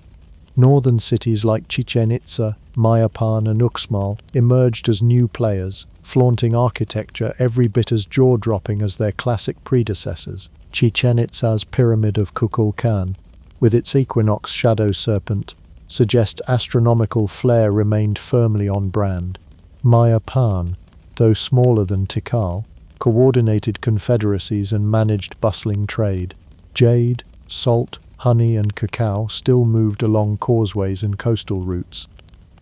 Northern cities like Chichen Itza, Mayapan, and Uxmal emerged as new players, flaunting architecture every bit as jaw-dropping as their classic predecessors. Chichen Itza's Pyramid of Kukulkan, with its equinox shadow serpent, suggests astronomical flair remained firmly on brand. Mayapan, though smaller than Tikal, coordinated confederacies and managed bustling trade. Jade, salt, honey, and cacao still moved along causeways and coastal routes.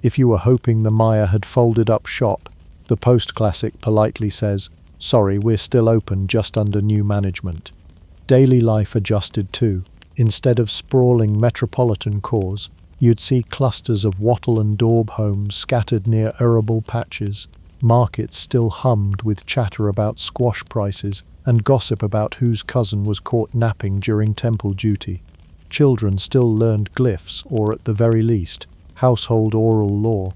If you were hoping the Maya had folded up shop, the post-classic politely says, "Sorry, we're still open, just under new management." Daily life adjusted too. Instead of sprawling metropolitan cores, you'd see clusters of wattle and daub homes scattered near arable patches. Markets still hummed with chatter about squash prices and gossip about whose cousin was caught napping during temple duty. Children still learned glyphs, or at the very least, household oral law.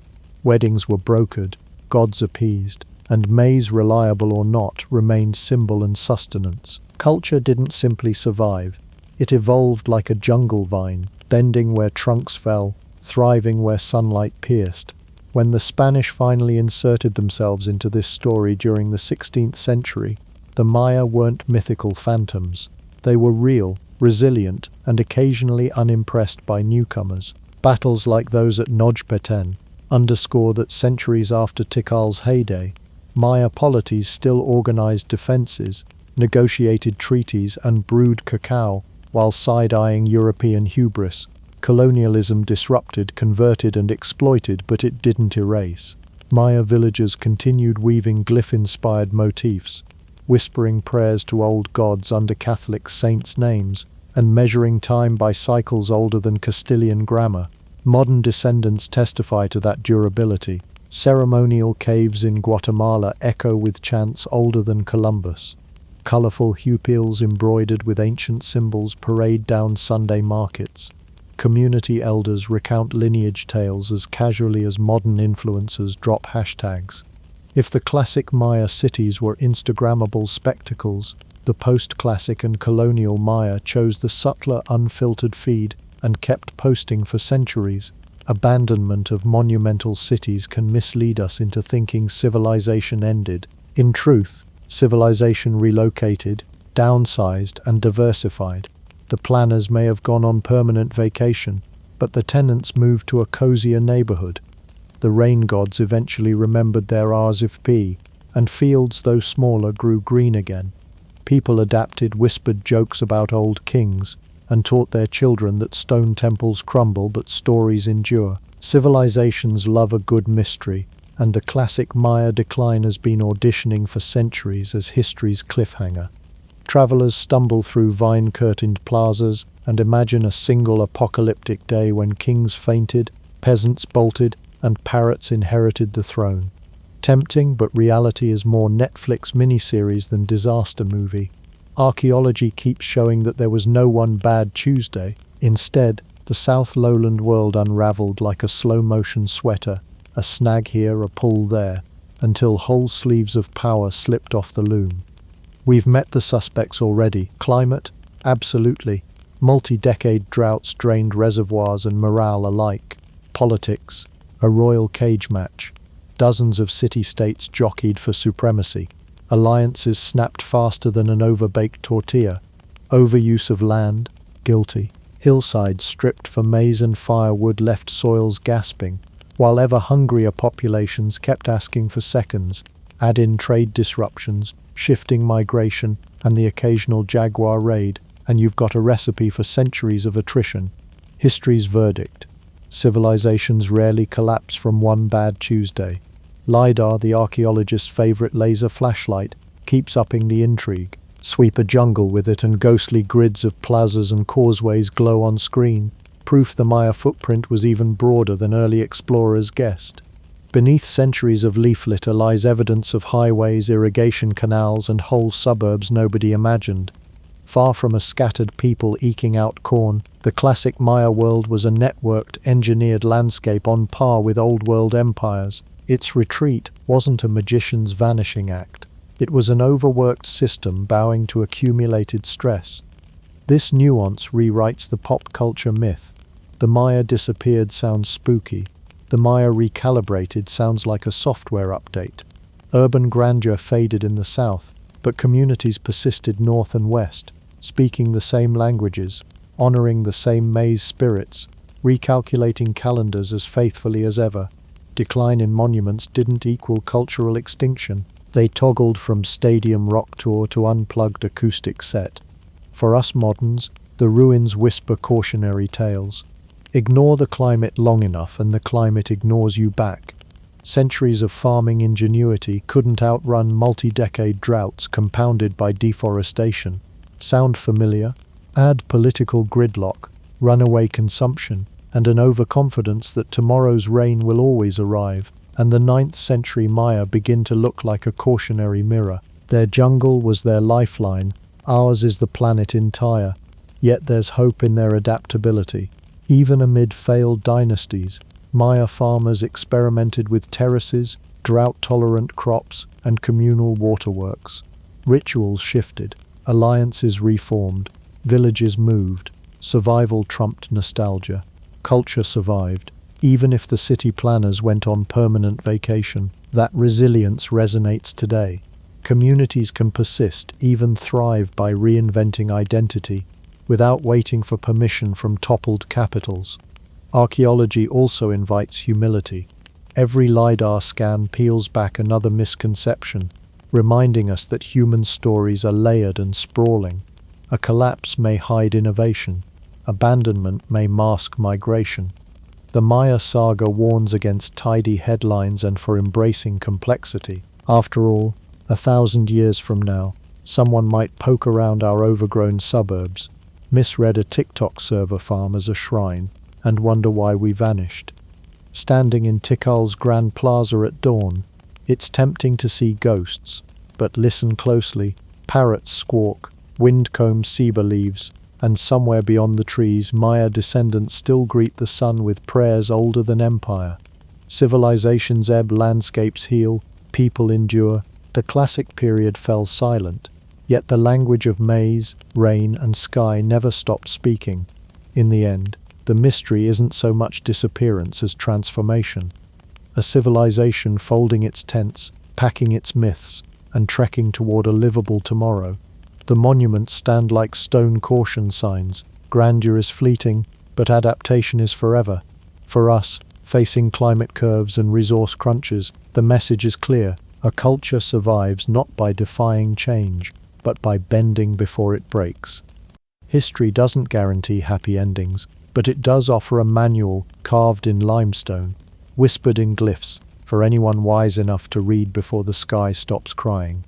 Weddings were brokered, gods appeased, and maize, reliable or not, remained symbol and sustenance. Culture didn't simply survive. It evolved like a jungle vine, bending where trunks fell, thriving where sunlight pierced. When the Spanish finally inserted themselves into this story during the 16th century, the Maya weren't mythical phantoms. They were real, resilient, and occasionally unimpressed by newcomers. Battles like those at Nojpeten underscore that centuries after Tikal's heyday, Maya polities still organized defenses, negotiated treaties, and brewed cacao while side-eyeing European hubris. Colonialism disrupted, converted, and exploited, but it didn't erase. Maya villagers continued weaving glyph-inspired motifs, whispering prayers to old gods under Catholic saints' names, and measuring time by cycles older than Castilian grammar. Modern descendants testify to that durability. Ceremonial caves in Guatemala echo with chants older than Columbus. Colorful huipils embroidered with ancient symbols parade down Sunday markets. Community elders recount lineage tales as casually as modern influencers drop hashtags. If the classic Maya cities were Instagrammable spectacles, the post-classic and colonial Maya chose the subtler, unfiltered feed and kept posting for centuries. Abandonment of monumental cities can mislead us into thinking civilization ended. In truth, civilization relocated, downsized, and diversified. The planners may have gone on permanent vacation, but the tenants moved to a cozier neighborhood. The rain gods eventually remembered their R's of P, and fields, though smaller, grew green again. People adapted, whispered jokes about old kings, and taught their children that stone temples crumble but stories endure. Civilizations love a good mystery, and the classic Maya decline has been auditioning for centuries as history's cliffhanger. Travelers stumble through vine-curtained plazas and imagine a single apocalyptic day when kings fainted, peasants bolted, and parrots inherited the throne. Tempting, but reality is more Netflix miniseries than disaster movie. Archaeology keeps showing that there was no one bad Tuesday. Instead, the South Lowland world unraveled like a slow-motion sweater, a snag here, a pull there, until whole sleeves of power slipped off the loom. We've met the suspects already. Climate? Absolutely. Multi-decade droughts drained reservoirs and morale alike. Politics? A royal cage match. Dozens of city-states jockeyed for supremacy. Alliances snapped faster than an overbaked tortilla. Overuse of land? Guilty. Hillsides stripped for maize and firewood left soils gasping, while ever hungrier populations kept asking for seconds. Add in trade disruptions, shifting migration, and the occasional jaguar raid, and you've got a recipe for centuries of attrition. History's verdict. Civilizations rarely collapse from one bad Tuesday. LiDAR, the archaeologist's favorite laser flashlight, keeps upping the intrigue. Sweep a jungle with it and ghostly grids of plazas and causeways glow on screen. Proof the Maya footprint was even broader than early explorers guessed. Beneath centuries of leaf litter lies evidence of highways, irrigation canals, and whole suburbs nobody imagined. Far from a scattered people eking out corn, the classic Maya world was a networked, engineered landscape on par with old-world empires. Its retreat wasn't a magician's vanishing act. It was an overworked system bowing to accumulated stress. This nuance rewrites the pop culture myth. The Maya disappeared sounds spooky. The Maya recalibrated sounds like a software update. Urban grandeur faded in the south, but communities persisted north and west, speaking the same languages, honoring the same maize spirits, recalculating calendars as faithfully as ever. Decline in monuments didn't equal cultural extinction. They toggled from stadium rock tour to unplugged acoustic set. For us moderns, the ruins whisper cautionary tales. Ignore the climate long enough and the climate ignores you back. Centuries of farming ingenuity couldn't outrun multi-decade droughts compounded by deforestation. Sound familiar? Add political gridlock, runaway consumption, and an overconfidence that tomorrow's rain will always arrive, and the 9th century Maya begin to look like a cautionary mirror. Their jungle was their lifeline, ours is the planet entire, yet there's hope in their adaptability. Even amid failed dynasties, Maya farmers experimented with terraces, drought-tolerant crops, and communal waterworks. Rituals shifted, alliances reformed, villages moved, survival trumped nostalgia. Culture survived, even if the city planners went on permanent vacation. That resilience resonates today. Communities can persist, even thrive by reinventing identity, without waiting for permission from toppled capitals. Archaeology also invites humility. Every LiDAR scan peels back another misconception, reminding us that human stories are layered and sprawling. A collapse may hide innovation. Abandonment may mask migration. The Maya saga warns against tidy headlines and for embracing complexity. After all, 1,000 years from now, someone might poke around our overgrown suburbs, misread a TikTok server farm as a shrine, and wonder why we vanished. Standing in Tikal's Grand Plaza at dawn, it's tempting to see ghosts, but listen closely. Parrots squawk, wind combs ceiba leaves, and somewhere beyond the trees, Maya descendants still greet the sun with prayers older than empire. Civilizations ebb, landscapes heal, people endure. The classic period fell silent, yet the language of maize, rain, and sky never stopped speaking. In the end, the mystery isn't so much disappearance as transformation. A civilization folding its tents, packing its myths, and trekking toward a livable tomorrow. The monuments stand like stone caution signs. Grandeur is fleeting, but adaptation is forever. For us, facing climate curves and resource crunches, the message is clear. A culture survives not by defying change, but by bending before it breaks. History doesn't guarantee happy endings, but it does offer a manual carved in limestone, whispered in glyphs, for anyone wise enough to read before the sky stops crying.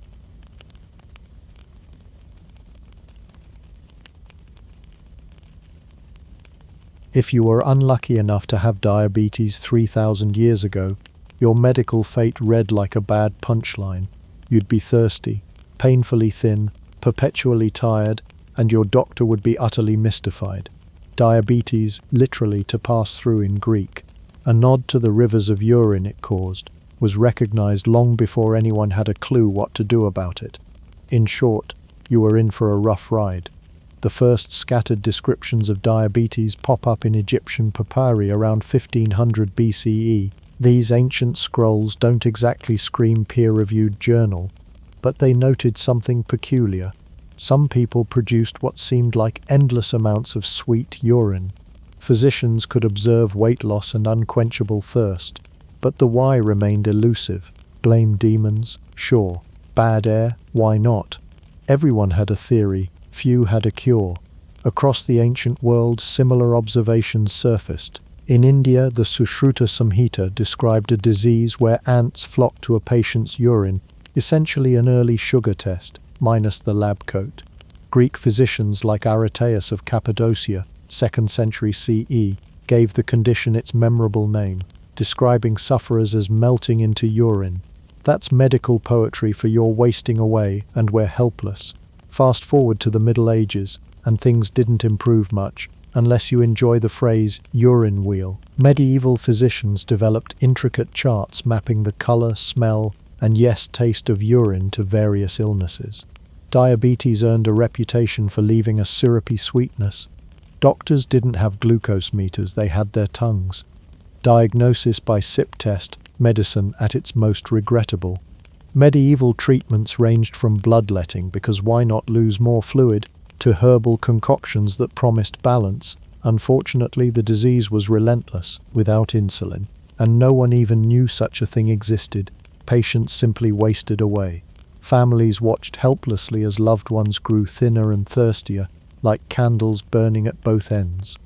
If you were unlucky enough to have diabetes 3,000 years ago, your medical fate read like a bad punchline. You'd be thirsty, painfully thin, perpetually tired, and your doctor would be utterly mystified. Diabetes, literally to pass through in Greek, a nod to the rivers of urine it caused, was recognized long before anyone had a clue what to do about it. In short, you were in for a rough ride. The first scattered descriptions of diabetes pop up in Egyptian papyri around 1500 BCE. These ancient scrolls don't exactly scream peer-reviewed journal, but they noted something peculiar. Some people produced what seemed like endless amounts of sweet urine. Physicians could observe weight loss and unquenchable thirst, but the why remained elusive. Blame demons? Sure. Bad air? Why not? Everyone had a theory, few had a cure. Across the ancient world, similar observations surfaced. In India, the Sushruta Samhita described a disease where ants flocked to a patient's urine, essentially an early sugar test, minus the lab coat. Greek physicians like Aretaeus of Cappadocia, 2nd century CE, gave the condition its memorable name, describing sufferers as melting into urine. That's medical poetry for you're wasting away and we're helpless. Fast forward to the Middle Ages, and things didn't improve much, unless you enjoy the phrase urine wheel. Medieval physicians developed intricate charts mapping the color, smell, and yes, taste of urine to various illnesses. Diabetes earned a reputation for leaving a syrupy sweetness. Doctors didn't have glucose meters, they had their tongues. Diagnosis by sip test, medicine at its most regrettable. Medieval treatments ranged from bloodletting, because why not lose more fluid, to herbal concoctions that promised balance. Unfortunately, the disease was relentless, without insulin, and no one even knew such a thing existed. Patients simply wasted away. Families watched helplessly as loved ones grew thinner and thirstier, like candles burning at both ends.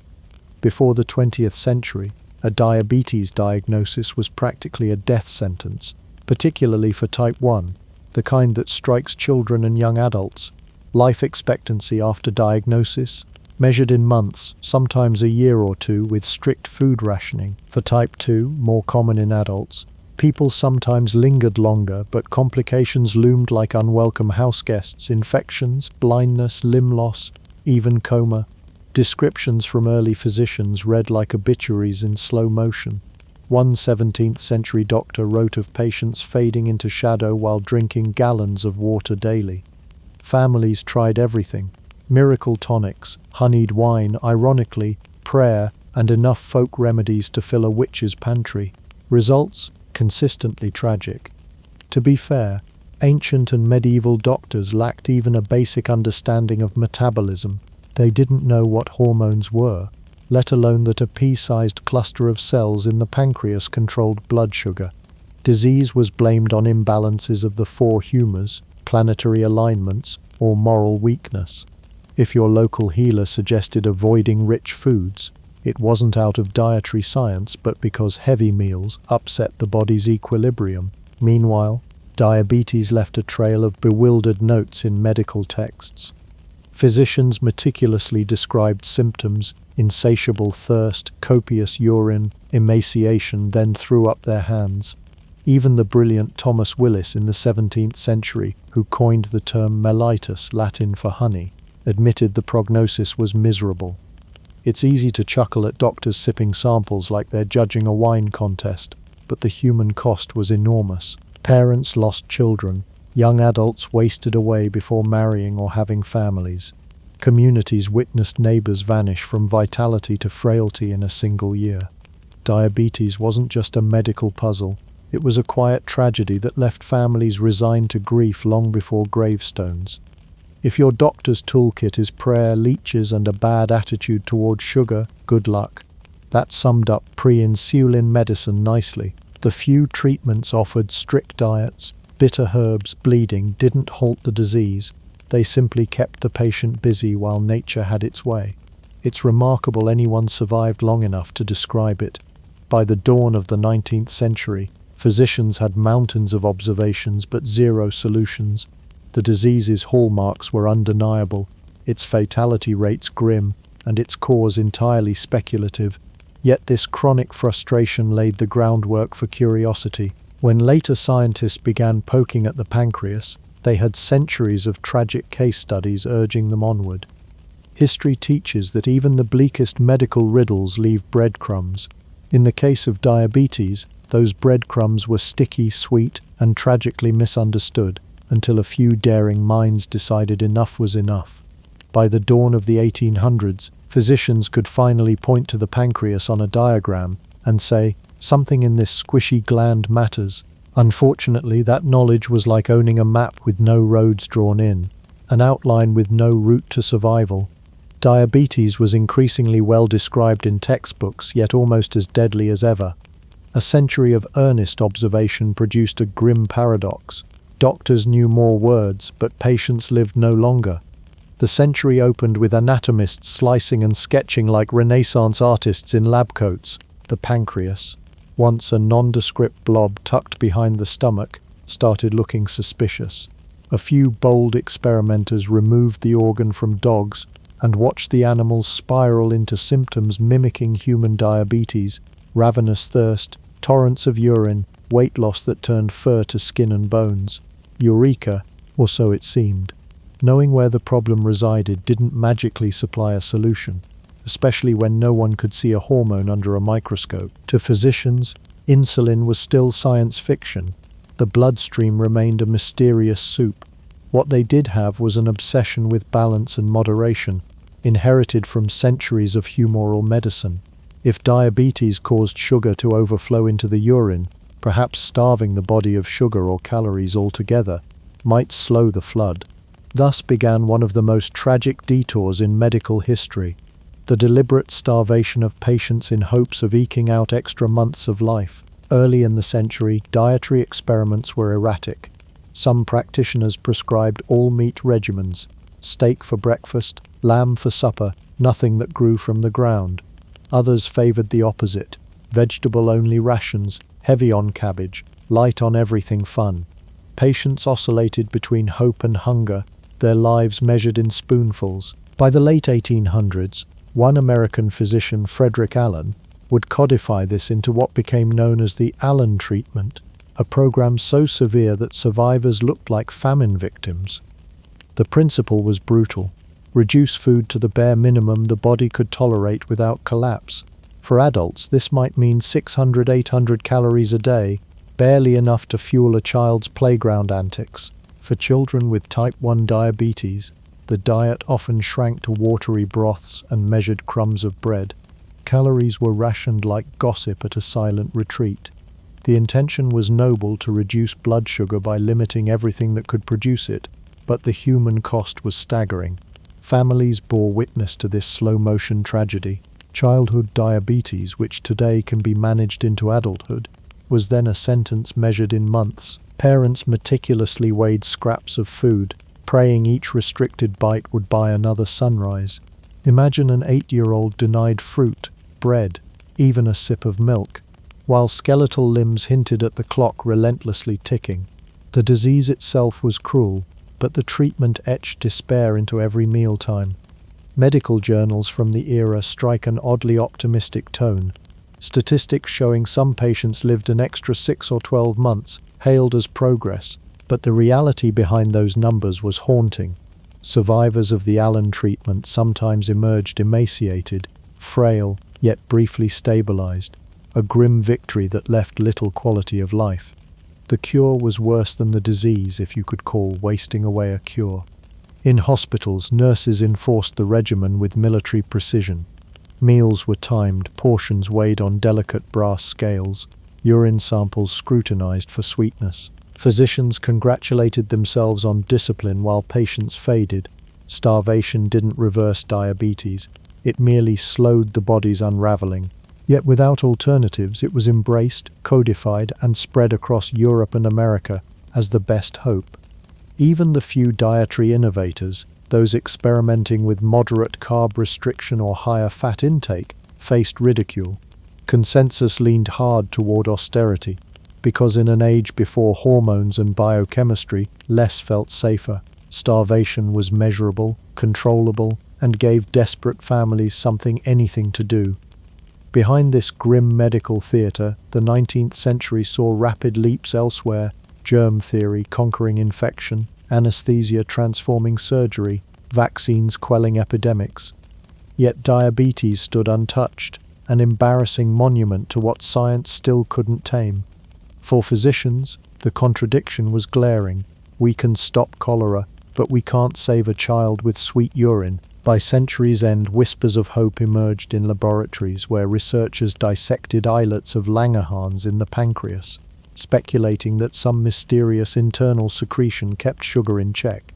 Before the 20th century, a diabetes diagnosis was practically a death sentence, particularly for type 1, the kind that strikes children and young adults. Life expectancy after diagnosis, measured in months, sometimes a year or two, with strict food rationing. For type 2, more common in adults, people sometimes lingered longer, but complications loomed like unwelcome house guests: infections, blindness, limb loss, even coma. Descriptions from early physicians read like obituaries in slow motion. One 17th century doctor wrote of patients fading into shadow while drinking gallons of water daily. Families tried everything: miracle tonics, honeyed wine, ironically, prayer, and enough folk remedies to fill a witch's pantry. Results? Consistently tragic. To be fair, ancient and medieval doctors lacked even a basic understanding of metabolism. They didn't know what hormones were, let alone that a pea-sized cluster of cells in the pancreas controlled blood sugar. Disease was blamed on imbalances of the four humors, planetary alignments, or moral weakness. If your local healer suggested avoiding rich foods, it wasn't out of dietary science, but because heavy meals upset the body's equilibrium. Meanwhile, diabetes left a trail of bewildered notes in medical texts. Physicians meticulously described symptoms: insatiable thirst, copious urine, emaciation, then threw up their hands. Even the brilliant Thomas Willis in the 17th century, who coined the term mellitus, Latin for honey, admitted the prognosis was miserable. It's easy to chuckle at doctors sipping samples like they're judging a wine contest, but the human cost was enormous. Parents lost children, young adults wasted away before marrying or having families. Communities witnessed neighbors vanish from vitality to frailty in a single year. Diabetes wasn't just a medical puzzle, it was a quiet tragedy that left families resigned to grief long before gravestones. If your doctor's toolkit is prayer, leeches, and a bad attitude toward sugar, good luck. That summed up pre-insulin medicine nicely. The few treatments offered: strict diets, bitter herbs, bleeding, didn't halt the disease. They simply kept the patient busy while nature had its way. It's remarkable anyone survived long enough to describe it. By the dawn of the 19th century, physicians had mountains of observations but zero solutions. The disease's hallmarks were undeniable, its fatality rates grim, and its cause entirely speculative. Yet this chronic frustration laid the groundwork for curiosity. When later scientists began poking at the pancreas, they had centuries of tragic case studies urging them onward. History teaches that even the bleakest medical riddles leave breadcrumbs. In the case of diabetes, those breadcrumbs were sticky, sweet, and tragically misunderstood, until a few daring minds decided enough was enough. By the dawn of the 1800s, physicians could finally point to the pancreas on a diagram and say, "Something in this squishy gland matters." Unfortunately, that knowledge was like owning a map with no roads drawn in, an outline with no route to survival. Diabetes was increasingly well described in textbooks, yet almost as deadly as ever. A century of earnest observation produced a grim paradox. Doctors knew more words, but patients lived no longer. The century opened with anatomists slicing and sketching like Renaissance artists in lab coats. The pancreas, once a nondescript blob tucked behind the stomach, started looking suspicious. A few bold experimenters removed the organ from dogs and watched the animals spiral into symptoms mimicking human diabetes: ravenous thirst, torrents of urine, weight loss that turned fur to skin and bones. Eureka, or so it seemed. Knowing where the problem resided didn't magically supply a solution, especially when no one could see a hormone under a microscope. To physicians, insulin was still science fiction. The bloodstream remained a mysterious soup. What they did have was an obsession with balance and moderation, inherited from centuries of humoral medicine. If diabetes caused sugar to overflow into the urine, perhaps starving the body of sugar or calories altogether might slow the flood. Thus began one of the most tragic detours in medical history: the deliberate starvation of patients in hopes of eking out extra months of life. Early in the century, dietary experiments were erratic. Some practitioners prescribed all-meat regimens: steak for breakfast, lamb for supper, nothing that grew from the ground. Others favored the opposite: vegetable-only rations, heavy on cabbage, light on everything fun. Patients oscillated between hope and hunger, their lives measured in spoonfuls. By the late 1800s, one American physician, Frederick Allen, would codify this into what became known as the Allen treatment, a program so severe that survivors looked like famine victims. The principle was brutal: reduce food to the bare minimum the body could tolerate without collapse. For adults, this might mean 600–800 calories a day, barely enough to fuel a child's playground antics. For children with type 1 diabetes, the diet often shrank to watery broths and measured crumbs of bread. Calories were rationed like gossip at a silent retreat. The intention was noble, to reduce blood sugar by limiting everything that could produce it, but the human cost was staggering. Families bore witness to this slow-motion tragedy. Childhood diabetes, which today can be managed into adulthood, was then a sentence measured in months. Parents meticulously weighed scraps of food, praying each restricted bite would buy another sunrise. Imagine an 8-year-old denied fruit, bread, even a sip of milk, while skeletal limbs hinted at the clock relentlessly ticking. The disease itself was cruel. but the treatment etched despair into every mealtime. Medical journals from the era strike an oddly optimistic tone. Statistics showing some patients lived an extra 6 or 12 months, hailed as progress, but the reality behind those numbers was haunting. Survivors of the Allen treatment sometimes emerged emaciated, frail, yet briefly stabilized, a grim victory that left little quality of life. The cure was worse than the disease, if you could call wasting away a cure. In hospitals, nurses enforced the regimen with military precision. Meals were timed, portions weighed on delicate brass scales, urine samples scrutinized for sweetness. Physicians congratulated themselves on discipline while patients faded. Starvation didn't reverse diabetes, it merely slowed the body's unraveling. Yet without alternatives, it was embraced, codified, and spread across Europe and America as the best hope. Even the few dietary innovators, those experimenting with moderate carb restriction or higher fat intake, faced ridicule. Consensus leaned hard toward austerity, because in an age before hormones and biochemistry, less felt safer. Starvation was measurable, controllable, and gave desperate families anything to do. Behind this grim medical theater, the 19th century saw rapid leaps elsewhere: germ theory conquering infection, anesthesia transforming surgery, vaccines quelling epidemics. Yet diabetes stood untouched, an embarrassing monument to what science still couldn't tame. For physicians, the contradiction was glaring. We can stop cholera, but we can't save a child with sweet urine. By century's end, whispers of hope emerged in laboratories where researchers dissected islets of Langerhans in the pancreas, speculating that some mysterious internal secretion kept sugar in check.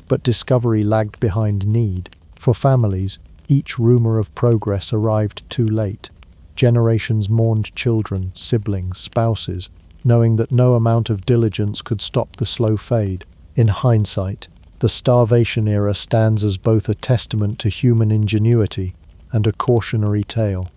But discovery lagged behind need. For families, each rumor of progress arrived too late. Generations mourned children, siblings, spouses, knowing that no amount of diligence could stop the slow fade. In hindsight, the starvation era stands as both a testament to human ingenuity and a cautionary tale.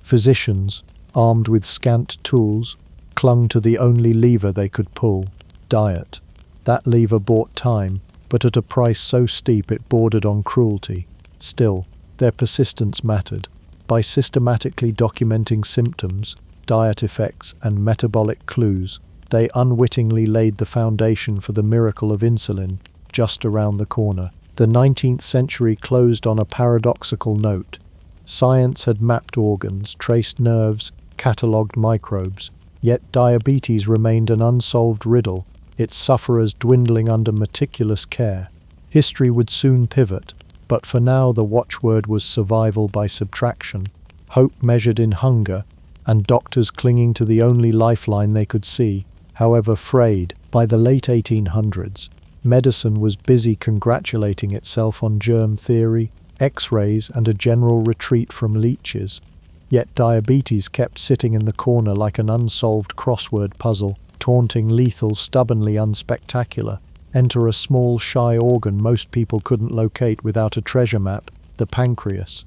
Physicians, armed with scant tools, clung to the only lever they could pull: diet. That lever bought time, but at a price so steep it bordered on cruelty. Still, their persistence mattered. By systematically documenting symptoms, diet effects, and metabolic clues, they unwittingly laid the foundation for the miracle of insulin just around the corner. The 19th century closed on a paradoxical note. Science had mapped organs, traced nerves, catalogued microbes, yet diabetes remained an unsolved riddle, its sufferers dwindling under meticulous care. History would soon pivot, but for now the watchword was survival by subtraction, hope measured in hunger, and doctors clinging to the only lifeline they could see, however frayed. By the late 1800s, medicine was busy congratulating itself on germ theory, X-rays, and a general retreat from leeches. Yet diabetes kept sitting in the corner like an unsolved crossword puzzle, taunting, lethal, stubbornly unspectacular. Enter a small, shy organ most people couldn't locate without a treasure map: the pancreas.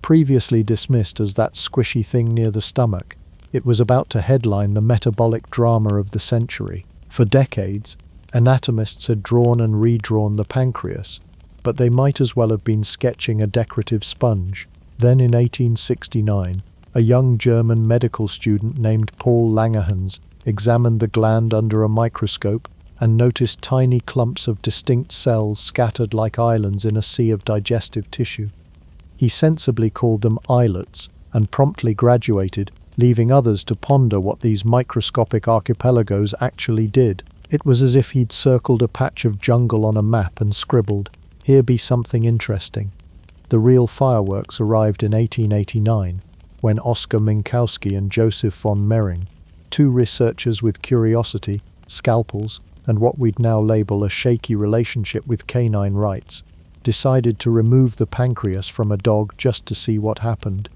Previously dismissed as that squishy thing near the stomach, it was about to headline the metabolic drama of the century. For decades, anatomists had drawn and redrawn the pancreas, but they might as well have been sketching a decorative sponge. Then in 1869, a young German medical student named Paul Langerhans examined the gland under a microscope and noticed tiny clumps of distinct cells scattered like islands in a sea of digestive tissue. He sensibly called them islets and promptly graduated, leaving others to ponder what these microscopic archipelagos actually did. It was as if he'd circled a patch of jungle on a map and scribbled, "Here be something interesting." The real fireworks arrived in 1889, when Oskar Minkowski and Joseph von Mering, two researchers with curiosity, scalpels, and what we'd now label a shaky relationship with canine rights, decided to remove the pancreas from a dog just to see what happened.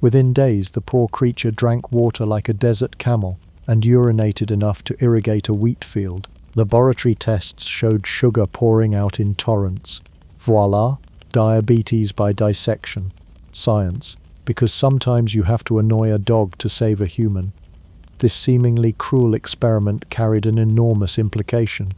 Within days, the poor creature drank water like a desert camel and urinated enough to irrigate a wheat field. Laboratory tests showed sugar pouring out in torrents. Voila, diabetes by dissection. Science, because sometimes you have to annoy a dog to save a human. This seemingly cruel experiment carried an enormous implication.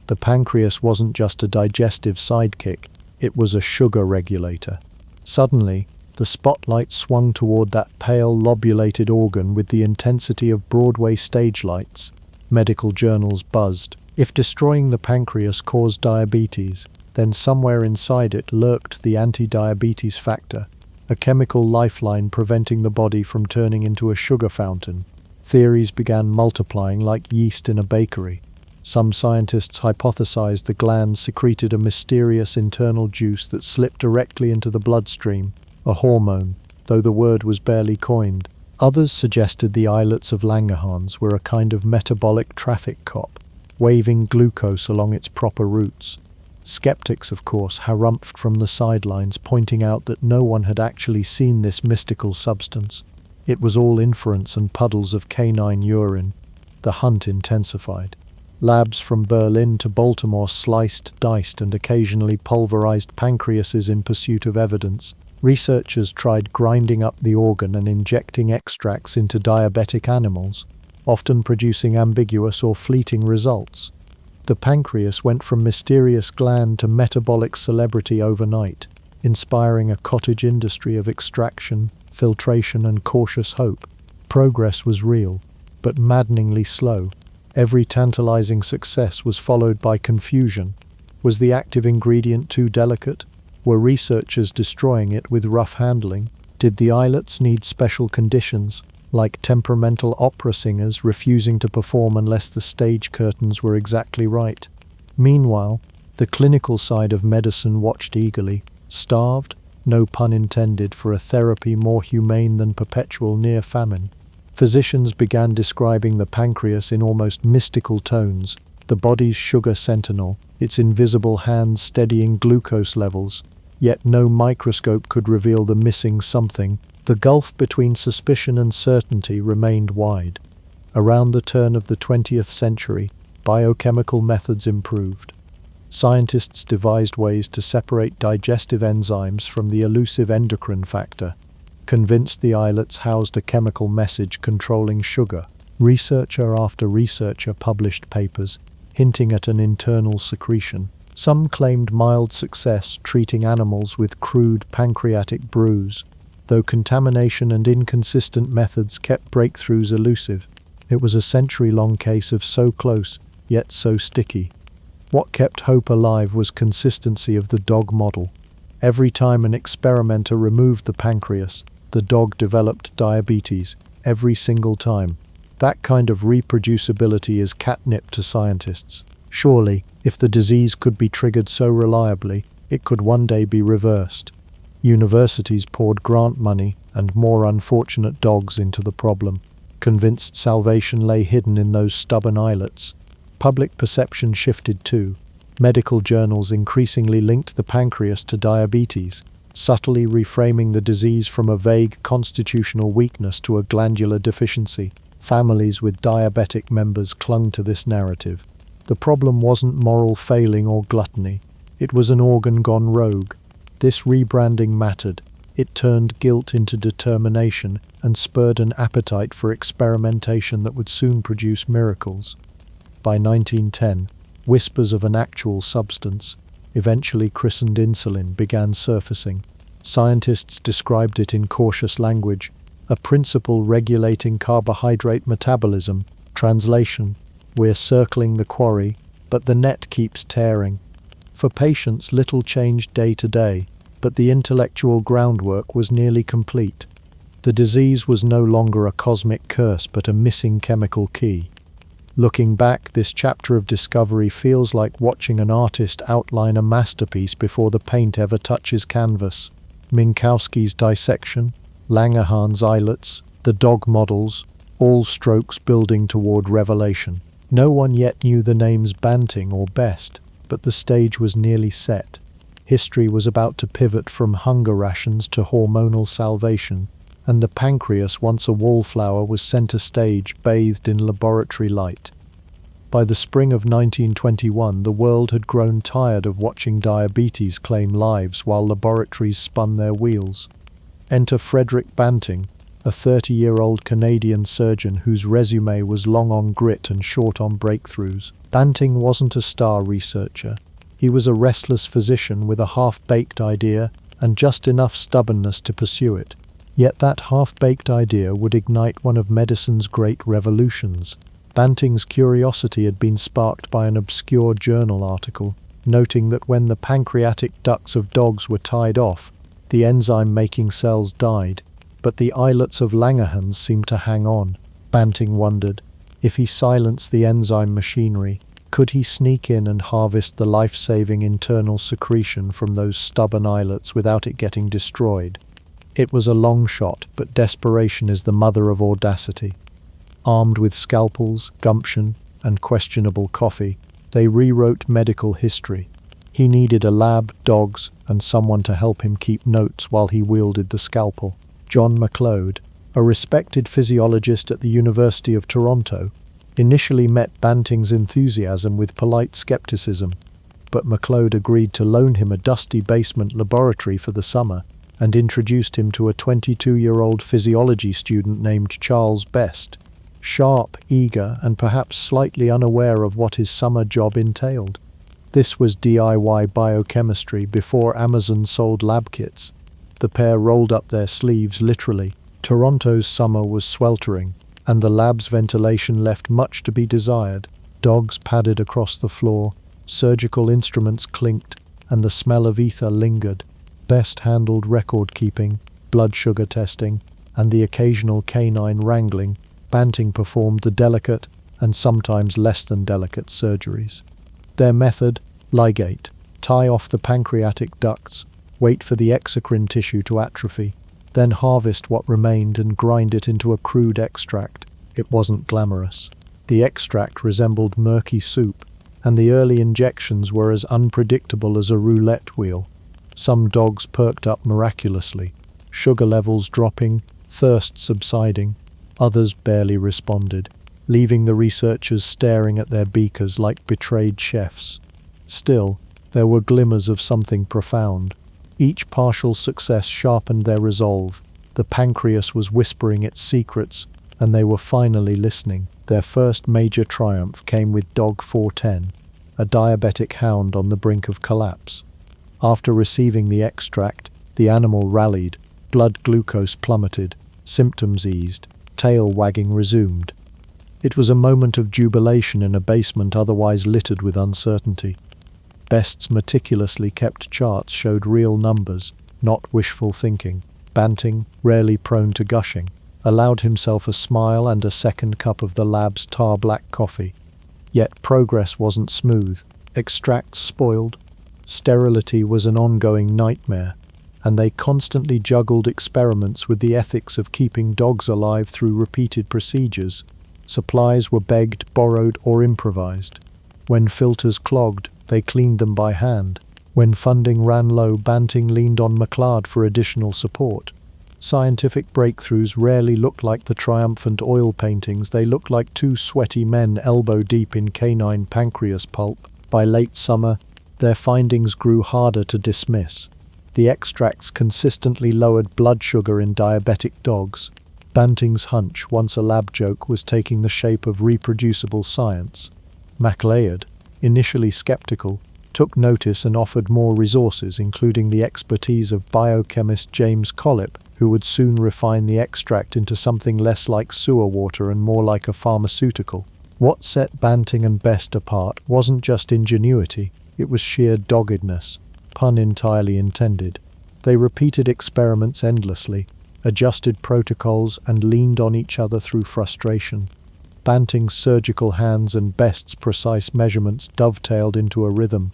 The pancreas wasn't just a digestive sidekick, it was a sugar regulator. Suddenly, the spotlight swung toward that pale, lobulated organ with the intensity of Broadway stage lights. Medical journals buzzed. If destroying the pancreas caused diabetes, then somewhere inside it lurked the anti-diabetes factor, a chemical lifeline preventing the body from turning into a sugar fountain. Theories began multiplying like yeast in a bakery. Some scientists hypothesized the gland secreted a mysterious internal juice that slipped directly into the bloodstream, a hormone, though the word was barely coined. Others suggested the islets of Langerhans were a kind of metabolic traffic cop, waving glucose along its proper routes. Skeptics, of course, harumphed from the sidelines, pointing out that no one had actually seen this mystical substance. It was all inference and puddles of canine urine. The hunt intensified. Labs from Berlin to Baltimore sliced, diced, and occasionally pulverized pancreases in pursuit of evidence. Researchers tried grinding up the organ and injecting extracts into diabetic animals, often producing ambiguous or fleeting results. The pancreas went from mysterious gland to metabolic celebrity overnight, inspiring a cottage industry of extraction, filtration, and cautious hope. Progress was real, but maddeningly slow. Every tantalizing success was followed by confusion. Was the active ingredient too delicate? Were researchers destroying it with rough handling? Did the islets need special conditions, like temperamental opera singers refusing to perform unless the stage curtains were exactly right? Meanwhile, the clinical side of medicine watched eagerly, starved, no pun intended, for a therapy more humane than perpetual near famine. Physicians began describing the pancreas in almost mystical tones, the body's sugar sentinel, its invisible hand steadying glucose levels. Yet no microscope could reveal the missing something. The gulf between suspicion and certainty remained wide. Around the turn of the 20th century, biochemical methods improved. Scientists devised ways to separate digestive enzymes from the elusive endocrine factor. Convinced the islets housed a chemical message controlling sugar, researcher after researcher published papers hinting at an internal secretion. Some claimed mild success treating animals with crude pancreatic brews, though contamination and inconsistent methods kept breakthroughs elusive. It was a century-long case of so close, yet so sticky. What kept hope alive was consistency of the dog model. Every time an experimenter removed the pancreas, the dog developed diabetes, every single time. That kind of reproducibility is catnip to scientists. Surely, if the disease could be triggered so reliably, it could one day be reversed. Universities poured grant money and more unfortunate dogs into the problem, convinced salvation lay hidden in those stubborn islets. Public perception shifted too. Medical journals increasingly linked the pancreas to diabetes, subtly reframing the disease from a vague constitutional weakness to a glandular deficiency. Families with diabetic members clung to this narrative. The problem wasn't moral failing or gluttony. It was an organ gone rogue. This rebranding mattered. It turned guilt into determination and spurred an appetite for experimentation that would soon produce miracles. By 1910, whispers of an actual substance, eventually christened insulin, began surfacing. Scientists described it in cautious language, a principle regulating carbohydrate metabolism. Translation: we're circling the quarry, but the net keeps tearing. For patients, little changed day to day, but the intellectual groundwork was nearly complete. The disease was no longer a cosmic curse, but a missing chemical key. Looking back, this chapter of discovery feels like watching an artist outline a masterpiece before the paint ever touches canvas. Minkowski's dissection, Langerhans' islets, the dog models, all strokes building toward revelation. No one yet knew the names Banting or Best, but the stage was nearly set. History was about to pivot from hunger rations to hormonal salvation, and the pancreas, once a wallflower, was center stage, bathed in laboratory light. By the spring of 1921, the world had grown tired of watching diabetes claim lives while laboratories spun their wheels. Enter Frederick Banting, a 30-year-old Canadian surgeon whose resume was long on grit and short on breakthroughs. Banting wasn't a star researcher. He was a restless physician with a half-baked idea and just enough stubbornness to pursue it. Yet that half-baked idea would ignite one of medicine's great revolutions. Banting's curiosity had been sparked by an obscure journal article, noting that when the pancreatic ducts of dogs were tied off, the enzyme-making cells died, but the islets of Langerhans seemed to hang on. Banting wondered, if he silenced the enzyme machinery, could he sneak in and harvest the life-saving internal secretion from those stubborn islets without it getting destroyed? It was a long shot, but desperation is the mother of audacity. Armed with scalpels, gumption, and questionable coffee, they rewrote medical history. He needed a lab, dogs, and someone to help him keep notes while he wielded the scalpel. John McLeod, a respected physiologist at the University of Toronto, initially met Banting's enthusiasm with polite skepticism, but McLeod agreed to loan him a dusty basement laboratory for the summer and introduced him to a 22-year-old physiology student named Charles Best, sharp, eager, and perhaps slightly unaware of what his summer job entailed. This was DIY biochemistry before Amazon sold lab kits. The pair rolled up their sleeves literally. Toronto's summer was sweltering, and the lab's ventilation left much to be desired. Dogs padded across the floor, surgical instruments clinked, and the smell of ether lingered. Best handled record-keeping, blood sugar testing, and the occasional canine wrangling. Banting performed the delicate, and sometimes less than delicate surgeries. Their method, ligate, tie off the pancreatic ducts, wait for the exocrine tissue to atrophy, then harvest what remained and grind it into a crude extract. It wasn't glamorous. The extract resembled murky soup, and the early injections were as unpredictable as a roulette wheel. Some dogs perked up miraculously, sugar levels dropping, thirst subsiding. Others barely responded, leaving the researchers staring at their beakers like betrayed chefs. Still, there were glimmers of something profound. Each partial success sharpened their resolve. The pancreas was whispering its secrets, and they were finally listening. Their first major triumph came with Dog 410, a diabetic hound on the brink of collapse. After receiving the extract, the animal rallied, blood glucose plummeted, symptoms eased, tail wagging resumed. It was a moment of jubilation in a basement otherwise littered with uncertainty. Best's meticulously kept charts showed real numbers, not wishful thinking. Banting, rarely prone to gushing, allowed himself a smile and a second cup of the lab's tar-black coffee. Yet progress wasn't smooth. Extracts spoiled. Sterility was an ongoing nightmare, and they constantly juggled experiments with the ethics of keeping dogs alive through repeated procedures. Supplies were begged, borrowed, or improvised. When filters clogged, they cleaned them by hand. When funding ran low, Banting leaned on McLeod for additional support. Scientific breakthroughs rarely looked like the triumphant oil paintings. They looked like two sweaty men elbow-deep in canine pancreas pulp. By late summer, their findings grew harder to dismiss. The extracts consistently lowered blood sugar in diabetic dogs. Banting's hunch, once a lab joke, was taking the shape of reproducible science. McLeod, initially skeptical, took notice and offered more resources, including the expertise of biochemist James Collip, who would soon refine the extract into something less like sewer water and more like a pharmaceutical. What set Banting and Best apart wasn't just ingenuity, it was sheer doggedness, pun entirely intended. They repeated experiments endlessly, adjusted protocols, and leaned on each other through frustration. Banting's surgical hands and Best's precise measurements dovetailed into a rhythm.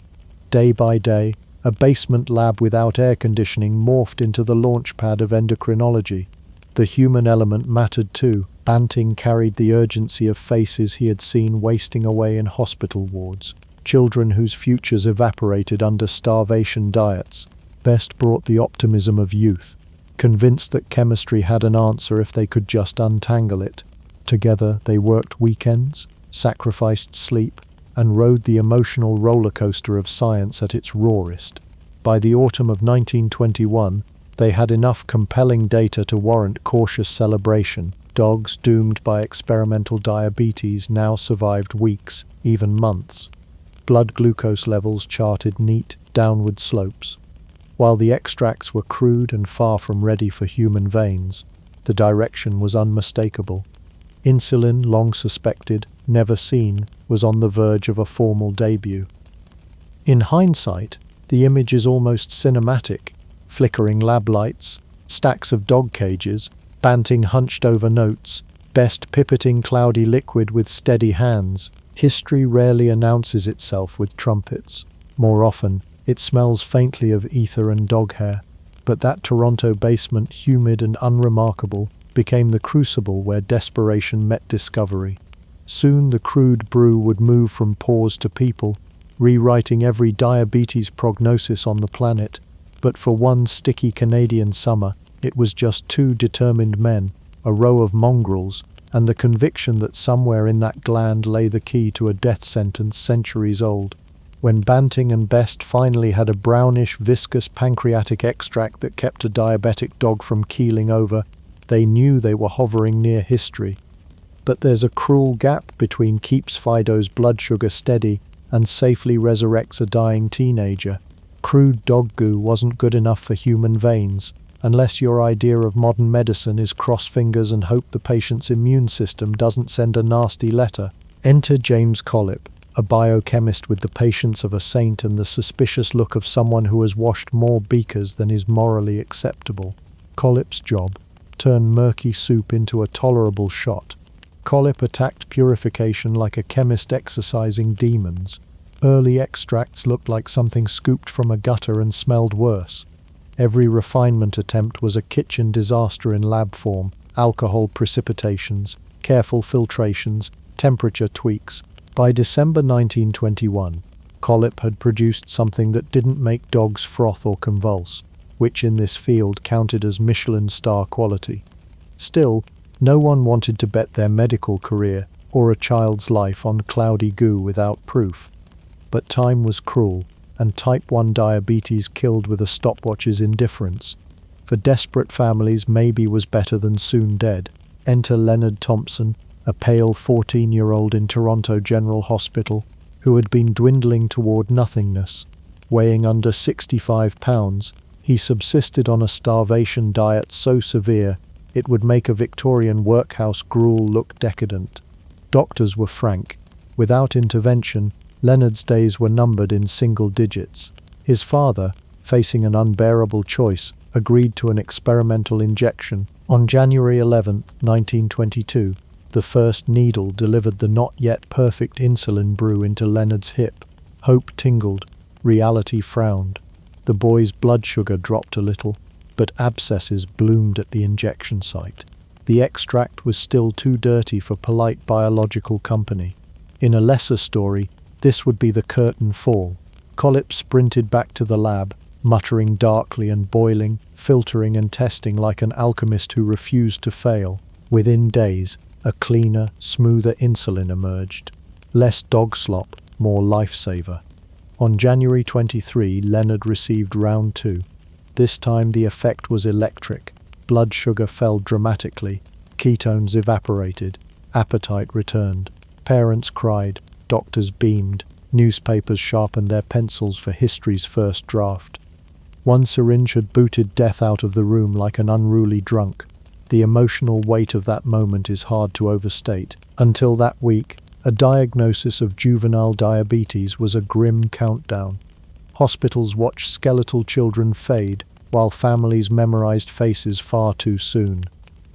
Day by day, a basement lab without air conditioning morphed into the launchpad of endocrinology. The human element mattered too. Banting carried the urgency of faces he had seen wasting away in hospital wards, children whose futures evaporated under starvation diets. Best brought the optimism of youth, convinced that chemistry had an answer if they could just untangle it. Together they worked weekends, sacrificed sleep, and rode the emotional roller coaster of science at its rawest. By the autumn of 1921, They had enough compelling data to warrant cautious celebration. Dogs doomed by experimental diabetes now survived weeks, even months. Blood glucose levels charted neat, downward slopes. While the extracts were crude and far from ready for human veins, the direction was unmistakable. Insulin, long suspected, never seen, was on the verge of a formal debut. In hindsight, the image is almost cinematic. Flickering lab lights, stacks of dog cages, Banting hunched over notes, Best pipetting cloudy liquid with steady hands. History rarely announces itself with trumpets. More often, it smells faintly of ether and dog hair. But that Toronto basement, humid and unremarkable, became the crucible where desperation met discovery. Soon the crude brew would move from paws to people, rewriting every diabetes prognosis on the planet. But for one sticky Canadian summer, it was just two determined men, a row of mongrels, and the conviction that somewhere in that gland lay the key to a death sentence centuries old. When Banting and Best finally had a brownish, viscous pancreatic extract that kept a diabetic dog from keeling over, they knew they were hovering near history. But there's a cruel gap between keeps Fido's blood sugar steady and safely resurrects a dying teenager. Crude dog goo wasn't good enough for human veins, unless your idea of modern medicine is cross fingers and hope the patient's immune system doesn't send a nasty letter. Enter James Collip, a biochemist with the patience of a saint and the suspicious look of someone who has washed more beakers than is morally acceptable. Collip's job: turn murky soup into a tolerable shot. Collip attacked purification like a chemist exorcising demons. Early extracts looked like something scooped from a gutter and smelled worse. Every refinement attempt was a kitchen disaster in lab form: alcohol precipitations, careful filtrations, temperature tweaks. By December 1921, Collip had produced something that didn't make dogs froth or convulse, which in this field counted as Michelin star quality. Still, no one wanted to bet their medical career or a child's life on cloudy goo without proof. But time was cruel, and type 1 diabetes killed with a stopwatch's indifference. For desperate families, maybe was better than soon dead. Enter Leonard Thompson, a pale 14-year-old in Toronto General Hospital, who had been dwindling toward nothingness. Weighing under 65 pounds, he subsisted on a starvation diet so severe it would make a Victorian workhouse gruel look decadent. Doctors were frank. Without intervention, Leonard's days were numbered in single digits. His father, facing an unbearable choice, agreed to an experimental injection. On January 11, 1922, the first needle delivered the not yet perfect insulin brew into Leonard's hip. Hope tingled, reality frowned. The boy's blood sugar dropped a little, but abscesses bloomed at the injection site. The extract was still too dirty for polite biological company. In a lesser story, this would be the curtain fall. Collip sprinted back to the lab, muttering darkly and boiling, filtering and testing like an alchemist who refused to fail. Within days, a cleaner, smoother insulin emerged. Less dog slop, more lifesaver. On January 23, Leonard received round 2. This time the effect was electric. Blood sugar fell dramatically. Ketones evaporated. Appetite returned. Parents cried. Doctors beamed. Newspapers sharpened their pencils for history's first draft. One syringe had booted death out of the room like an unruly drunk. The emotional weight of that moment is hard to overstate. Until that week, a diagnosis of juvenile diabetes was a grim countdown. Hospitals watched skeletal children fade, while families memorized faces far too soon.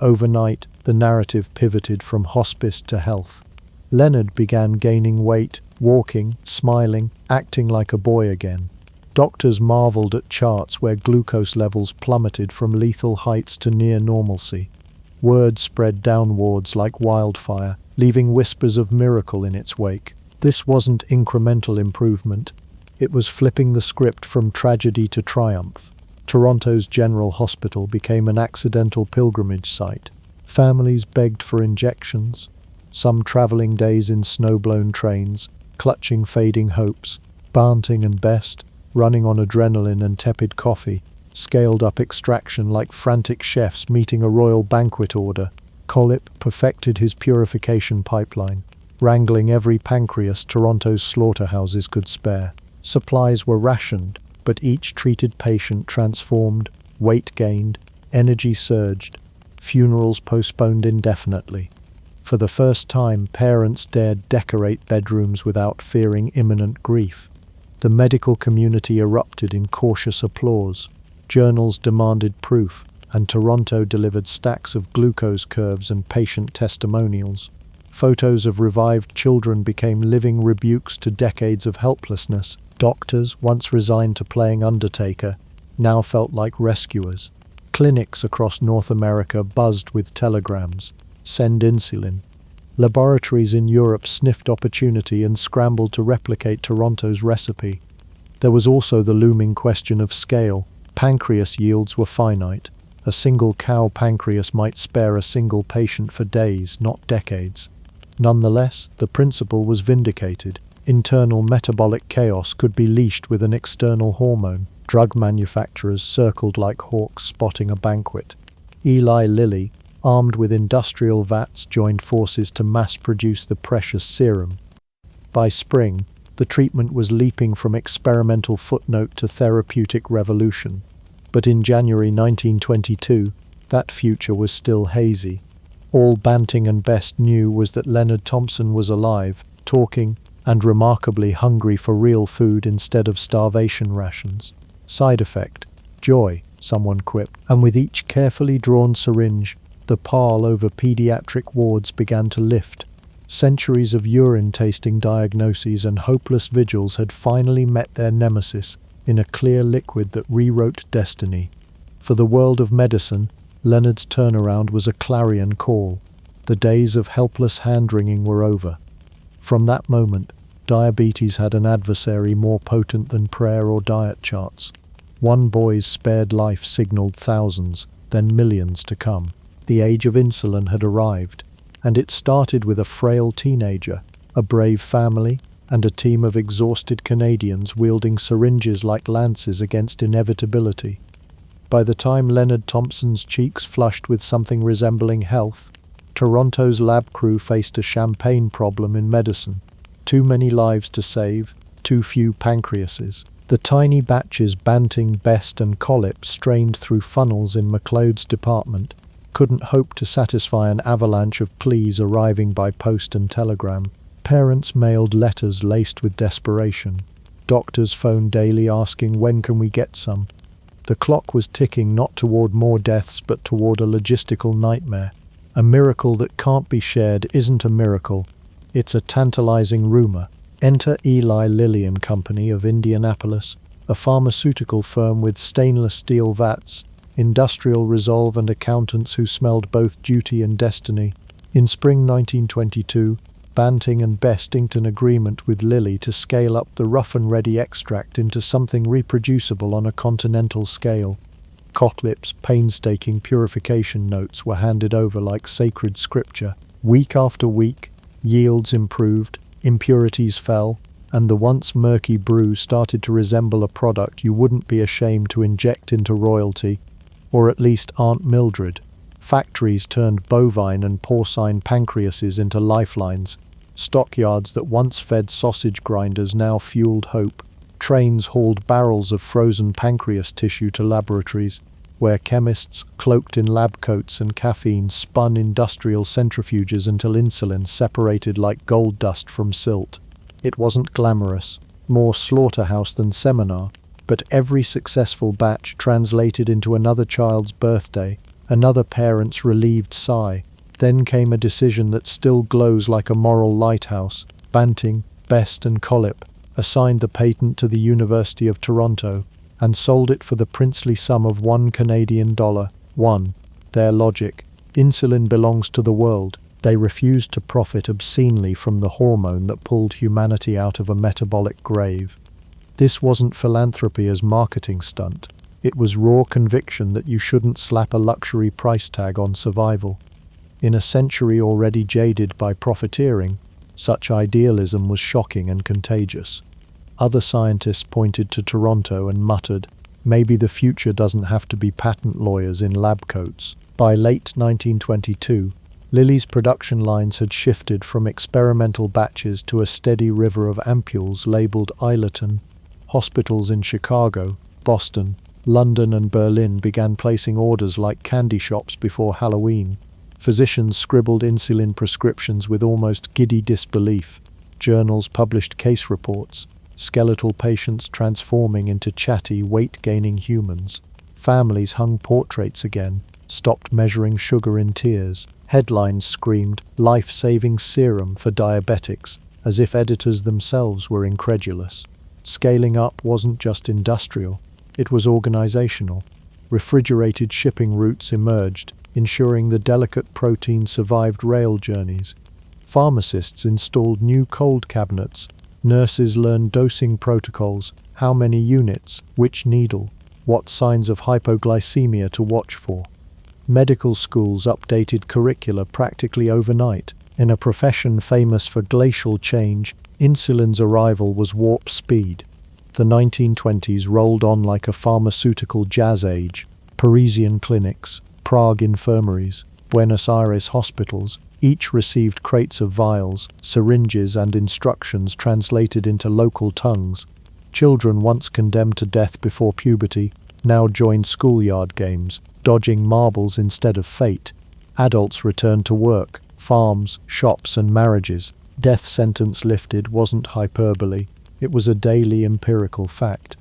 Overnight, the narrative pivoted from hospice to health. Leonard began gaining weight, walking, smiling, acting like a boy again. Doctors marveled at charts where glucose levels plummeted from lethal heights to near normalcy. Word spread downwards like wildfire, leaving whispers of miracle in its wake. This wasn't incremental improvement. It was flipping the script from tragedy to triumph. Toronto's General Hospital became an accidental pilgrimage site. Families begged for injections. Some travelling days in snow-blown trains, clutching fading hopes. Banting and Best, running on adrenaline and tepid coffee, scaled up extraction like frantic chefs meeting a royal banquet order. Collip perfected his purification pipeline, wrangling every pancreas Toronto's slaughterhouses could spare. Supplies were rationed, but each treated patient transformed, weight gained, energy surged, funerals postponed indefinitely. For the first time, parents dared decorate bedrooms without fearing imminent grief. The medical community erupted in cautious applause. Journals demanded proof, and Toronto delivered stacks of glucose curves and patient testimonials. Photos of revived children became living rebukes to decades of helplessness. Doctors, once resigned to playing undertaker, now felt like rescuers. Clinics across North America buzzed with telegrams. Send insulin. Laboratories in Europe sniffed opportunity and scrambled to replicate Toronto's recipe. There was also the looming question of scale. Pancreas yields were finite. A single cow pancreas might spare a single patient for days, not decades. Nonetheless, the principle was vindicated. Internal metabolic chaos could be leashed with an external hormone. Drug manufacturers circled like hawks spotting a banquet. Eli Lilly, armed with industrial vats, joined forces to mass-produce the precious serum. By spring, the treatment was leaping from experimental footnote to therapeutic revolution. But in January 1922, that future was still hazy. All Banting and Best knew was that Leonard Thompson was alive, talking, and remarkably hungry for real food instead of starvation rations. Side effect: joy, someone quipped, and with each carefully drawn syringe, the pall over pediatric wards began to lift. Centuries of urine-tasting diagnoses and hopeless vigils had finally met their nemesis in a clear liquid that rewrote destiny. For the world of medicine, Leonard's turnaround was a clarion call. The days of helpless hand-wringing were over. From that moment, diabetes had an adversary more potent than prayer or diet charts. One boy's spared life signaled thousands, then millions to come. The age of insulin had arrived, and it started with a frail teenager, a brave family, and a team of exhausted Canadians wielding syringes like lances against inevitability. By the time Leonard Thompson's cheeks flushed with something resembling health, Toronto's lab crew faced a champagne problem in medicine. Too many lives to save, too few pancreases. The tiny batches Banting, Best and Collip strained through funnels in McLeod's department couldn't hope to satisfy an avalanche of pleas arriving by post and telegram. Parents mailed letters laced with desperation. Doctors phoned daily asking, "When can we get some?" The clock was ticking not toward more deaths but toward a logistical nightmare. A miracle that can't be shared isn't a miracle. It's a tantalizing rumor. Enter Eli Lilly and Company of Indianapolis, a pharmaceutical firm with stainless steel vats, industrial resolve and accountants who smelled both duty and destiny. In spring 1922, Banting and Best inked an agreement with Lilly to scale up the rough-and-ready extract into something reproducible on a continental scale. Collip's painstaking purification notes were handed over like sacred scripture. Week after week, yields improved, impurities fell, and the once murky brew started to resemble a product you wouldn't be ashamed to inject into royalty, or at least Aunt Mildred. Factories turned bovine and porcine pancreases into lifelines. Stockyards that once fed sausage grinders now fueled hope. Trains hauled barrels of frozen pancreas tissue to laboratories, where chemists, cloaked in lab coats and caffeine, spun industrial centrifuges until insulin separated like gold dust from silt. It wasn't glamorous, more slaughterhouse than seminar, but every successful batch translated into another child's birthday, another parent's relieved sigh. Then came a decision that still glows like a moral lighthouse. Banting, Best and Collip assigned the patent to the University of Toronto and sold it for the princely sum of $1 Canadian. Their logic: insulin belongs to the world. They refused to profit obscenely from the hormone that pulled humanity out of a metabolic grave. This wasn't philanthropy as marketing stunt. It was raw conviction that you shouldn't slap a luxury price tag on survival. In a century already jaded by profiteering, such idealism was shocking and contagious. Other scientists pointed to Toronto and muttered, Maybe the future doesn't have to be patent lawyers in lab coats. By late 1922, Lilly's production lines had shifted from experimental batches to a steady river of ampules labeled Ileton. Hospitals in Chicago, Boston, London and Berlin began placing orders like candy shops before Halloween. Physicians scribbled insulin prescriptions with almost giddy disbelief. Journals published case reports, skeletal patients transforming into chatty, weight-gaining humans. Families hung portraits again, stopped measuring sugar in tears. Headlines screamed, "Life-saving serum for diabetics," as if editors themselves were incredulous. Scaling up wasn't just industrial, it was organizational. Refrigerated shipping routes emerged, ensuring the delicate protein survived rail journeys. Pharmacists installed new cold cabinets. Nurses learned dosing protocols, how many units, which needle, what signs of hypoglycemia to watch for. Medical schools updated curricula practically overnight. In a profession famous for glacial change, insulin's arrival was warp speed. The 1920s rolled on like a pharmaceutical jazz age. Parisian clinics, Prague infirmaries, Buenos Aires hospitals, each received crates of vials, syringes and instructions translated into local tongues. Children once condemned to death before puberty now joined schoolyard games, dodging marbles instead of fate. Adults returned to work, farms, shops and marriages. Death sentence lifted wasn't hyperbole, it was a daily empirical fact.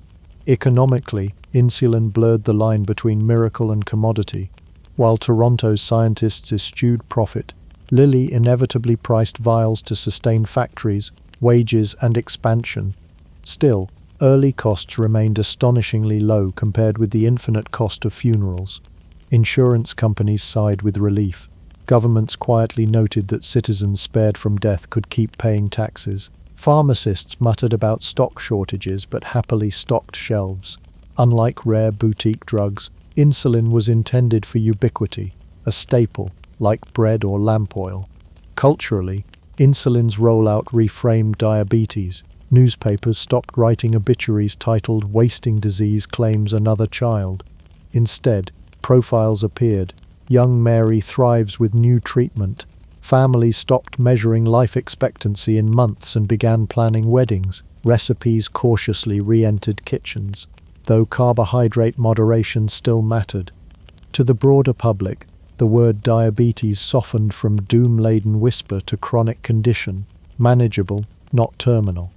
Economically, insulin blurred the line between miracle and commodity. While Toronto's scientists eschewed profit, Lilly inevitably priced vials to sustain factories, wages and expansion. Still, early costs remained astonishingly low compared with the infinite cost of funerals. Insurance companies sighed with relief. Governments quietly noted that citizens spared from death could keep paying taxes. Pharmacists muttered about stock shortages but happily stocked shelves. Unlike rare boutique drugs, insulin was intended for ubiquity, a staple, like bread or lamp oil. Culturally, insulin's rollout reframed diabetes. Newspapers stopped writing obituaries titled "Wasting Disease Claims Another Child." Instead, profiles appeared. Young Mary thrives with new treatment. Families stopped measuring life expectancy in months and began planning weddings. Recipes cautiously re-entered kitchens, though carbohydrate moderation still mattered. To the broader public, the word diabetes softened from doom-laden whisper to chronic condition, manageable, not terminal.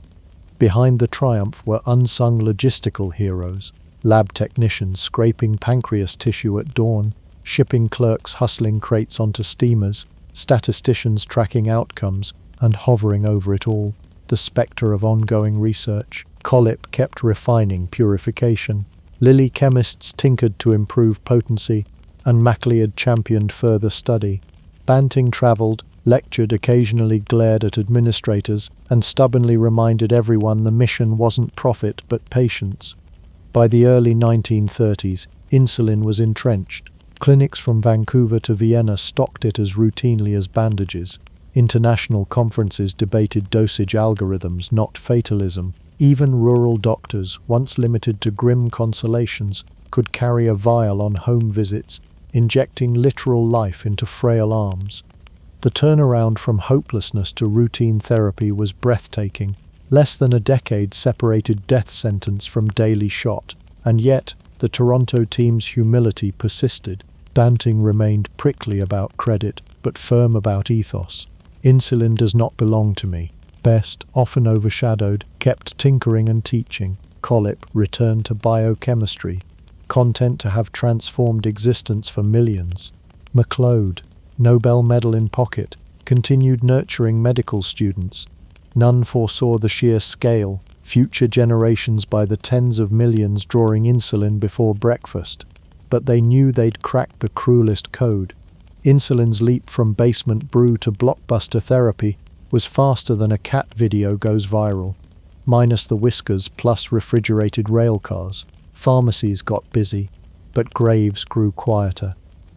Behind the triumph were unsung logistical heroes, lab technicians scraping pancreas tissue at dawn, shipping clerks hustling crates onto steamers, statisticians tracking outcomes and hovering over it all, the spectre of ongoing research. Collip kept refining purification. Lilly chemists tinkered to improve potency, and MacLeod championed further study. Banting travelled, lectured, occasionally glared at administrators, and stubbornly reminded everyone the mission wasn't profit but patience. By the early 1930s, insulin was entrenched. Clinics from Vancouver to Vienna stocked it as routinely as bandages. International conferences debated dosage algorithms, not fatalism. Even rural doctors, once limited to grim consolations, could carry a vial on home visits, injecting literal life into frail arms. The turnaround from hopelessness to routine therapy was breathtaking. Less than a decade separated death sentence from daily shot, and yet the Toronto team's humility persisted. Banting remained prickly about credit, but firm about ethos. Insulin does not belong to me. Best, often overshadowed, kept tinkering and teaching. Collip returned to biochemistry, content to have transformed existence for millions. MacLeod, Nobel medal in pocket, continued nurturing medical students. None foresaw the sheer scale, future generations by the tens of millions drawing insulin before breakfast. But they knew they'd cracked the cruelest code. Insulin's leap from basement brew to blockbuster therapy was faster than a cat video goes viral. Minus the whiskers plus refrigerated railcars, pharmacies got busy, but graves grew quieter.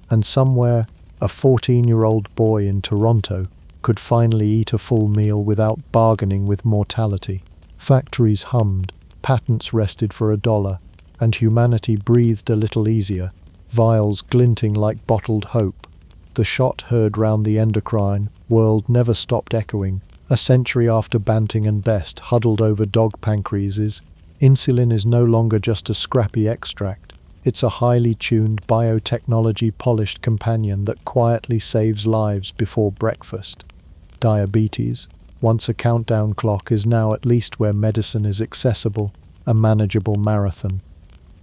And somewhere, a 14-year-old boy in Toronto could finally eat a full meal without bargaining with mortality. Factories hummed, patents rested for $1, and humanity breathed a little easier, vials glinting like bottled hope. The shot heard round the endocrine world never stopped echoing. A century after Banting and Best huddled over dog pancreases, insulin is no longer just a scrappy extract. It's a highly tuned biotechnology-polished companion that quietly saves lives before breakfast. Diabetes, once a countdown clock, is now at least where medicine is accessible, a manageable marathon.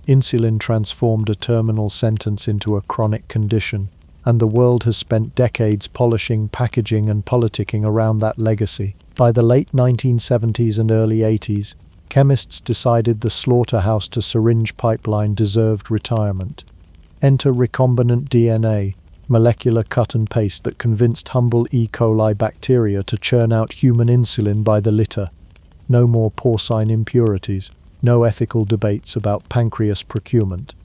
Insulin transformed a terminal sentence into a chronic condition, and the world has spent decades polishing, packaging, and politicking around that legacy. By the late 1970s and early 80s, chemists decided the slaughterhouse-to-syringe pipeline deserved retirement. Enter recombinant DNA, molecular cut and paste that convinced humble E. coli bacteria to churn out human insulin by the litter. No more porcine impurities, no ethical debates about pancreas procurement.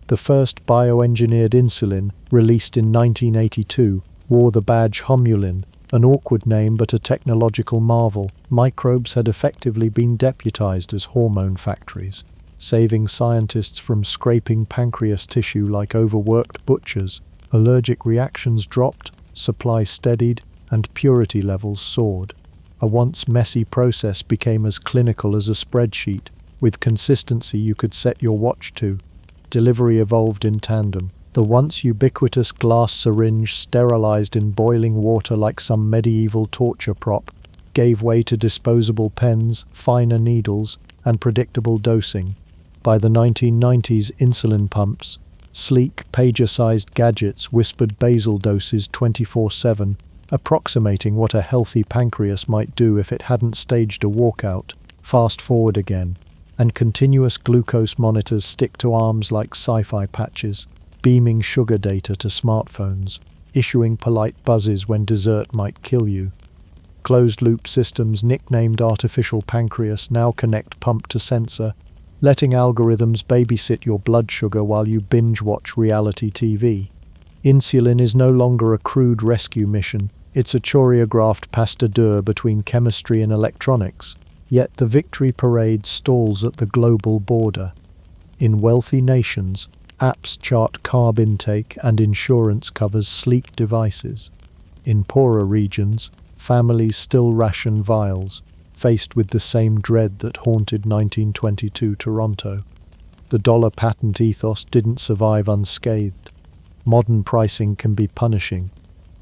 The first bioengineered insulin, released in 1982, wore the badge Homulin, an awkward name but a technological marvel. Microbes had effectively been deputized as hormone factories, saving scientists from scraping pancreas tissue like overworked butchers. Allergic reactions dropped, supply steadied, and purity levels soared. A once messy process became as clinical as a spreadsheet, with consistency you could set your watch to. Delivery evolved in tandem. The once ubiquitous glass syringe, sterilized in boiling water like some medieval torture prop, gave way to disposable pens, finer needles, and predictable dosing. By the 1990s, insulin pumps, sleek, pager-sized gadgets, whispered basal doses 24/7, approximating what a healthy pancreas might do if it hadn't staged a walkout. Fast forward again, and continuous glucose monitors stick to arms like sci-fi patches, beaming sugar data to smartphones, issuing polite buzzes when dessert might kill you. Closed-loop systems nicknamed artificial pancreas now connect pump to sensor, letting algorithms babysit your blood sugar while you binge-watch reality TV. Insulin is no longer a crude rescue mission, it's a choreographed pas de deux between chemistry and electronics. Yet the victory parade stalls at the global border. In wealthy nations, apps chart carb intake and insurance covers sleek devices. In poorer regions, families still ration vials, faced with the same dread that haunted 1922 Toronto. The dollar patent ethos didn't survive unscathed. Modern pricing can be punishing,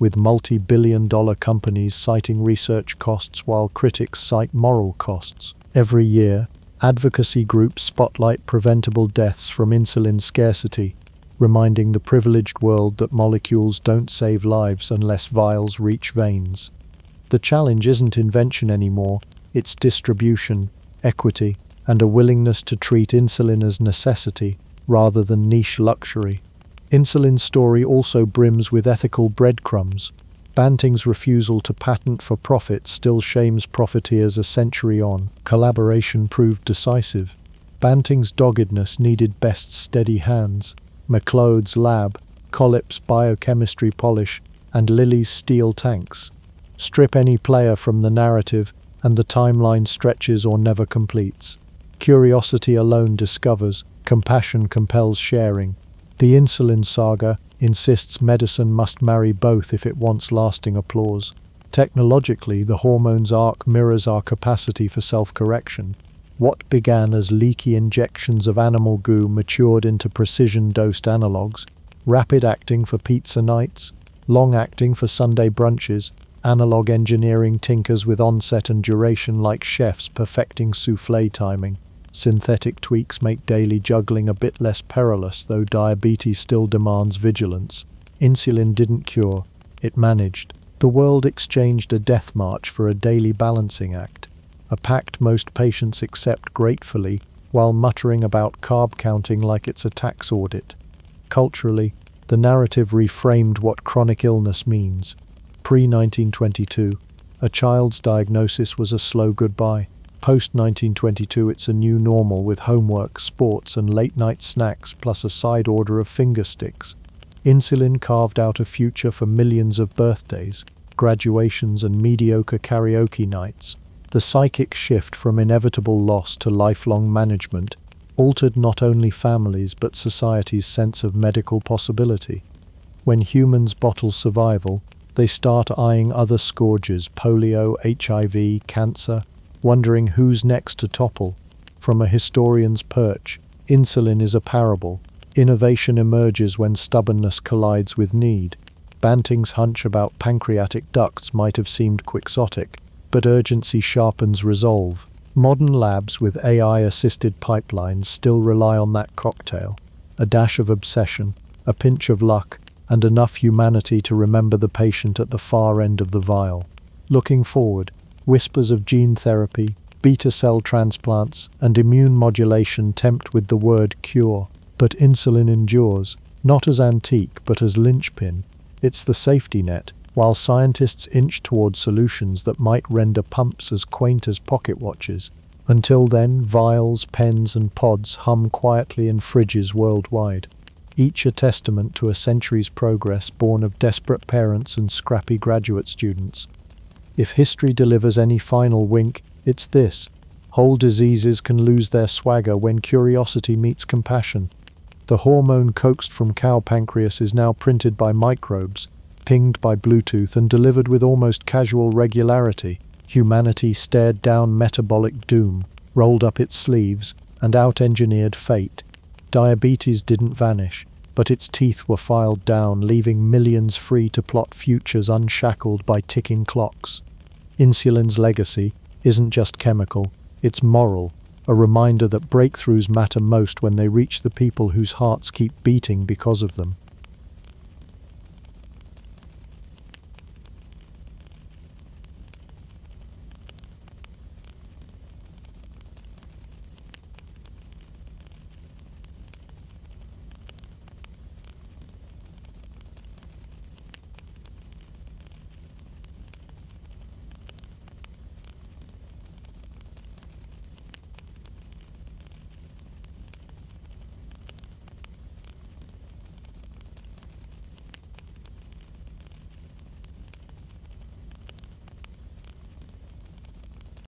with multi-billion-dollar companies citing research costs while critics cite moral costs. Every year, advocacy groups spotlight preventable deaths from insulin scarcity, reminding the privileged world that molecules don't save lives unless vials reach veins. The challenge isn't invention anymore, it's distribution, equity, and a willingness to treat insulin as necessity rather than niche luxury. Insulin's story also brims with ethical breadcrumbs. Banting's refusal to patent for profit still shames profiteers a century on. Collaboration proved decisive. Banting's doggedness needed Best's steady hands. McLeod's lab, Collip's biochemistry polish, and Lilly's steel tanks. Strip any player from the narrative, and the timeline stretches or never completes. Curiosity alone discovers, compassion compels sharing. The insulin saga insists medicine must marry both if it wants lasting applause. Technologically, the hormones arc mirrors our capacity for self-correction. What began as leaky injections of animal goo matured into precision-dosed analogues, rapid-acting for pizza nights, long-acting for Sunday brunches, analog engineering tinkers with onset and duration like chefs perfecting soufflé timing. Synthetic tweaks make daily juggling a bit less perilous, though diabetes still demands vigilance. Insulin didn't cure, it managed. The world exchanged a death march for a daily balancing act, a pact most patients accept gratefully while muttering about carb counting like it's a tax audit. Culturally, the narrative reframed what chronic illness means. Pre-1922, a child's diagnosis was a slow goodbye. Post-1922, it's a new normal with homework, sports, and late-night snacks, plus a side order of finger sticks. Insulin carved out a future for millions of birthdays, graduations, and mediocre karaoke nights. The psychic shift from inevitable loss to lifelong management altered not only families but society's sense of medical possibility. When humans bottle survival, they start eyeing other scourges, polio, HIV, cancer, wondering who's next to topple. From a historian's perch, insulin is a parable. Innovation emerges when stubbornness collides with need. Banting's hunch about pancreatic ducts might have seemed quixotic, but urgency sharpens resolve. Modern labs with AI-assisted pipelines still rely on that cocktail: a dash of obsession, a pinch of luck, and enough humanity to remember the patient at the far end of the vial. Looking forward, whispers of gene therapy, beta cell transplants, and immune modulation tempt with the word cure. But insulin endures, not as antique but as linchpin. It's the safety net, while scientists inch toward solutions that might render pumps as quaint as pocket watches. Until then, vials, pens, and pods hum quietly in fridges worldwide, each a testament to a century's progress born of desperate parents and scrappy graduate students. If history delivers any final wink, it's this: whole diseases can lose their swagger when curiosity meets compassion. The hormone coaxed from cow pancreas is now printed by microbes, pinged by Bluetooth, and delivered with almost casual regularity. Humanity stared down metabolic doom, rolled up its sleeves, and out-engineered fate. Diabetes didn't vanish, but its teeth were filed down, leaving millions free to plot futures unshackled by ticking clocks. Insulin's legacy isn't just chemical, it's moral, a reminder that breakthroughs matter most when they reach the people whose hearts keep beating because of them.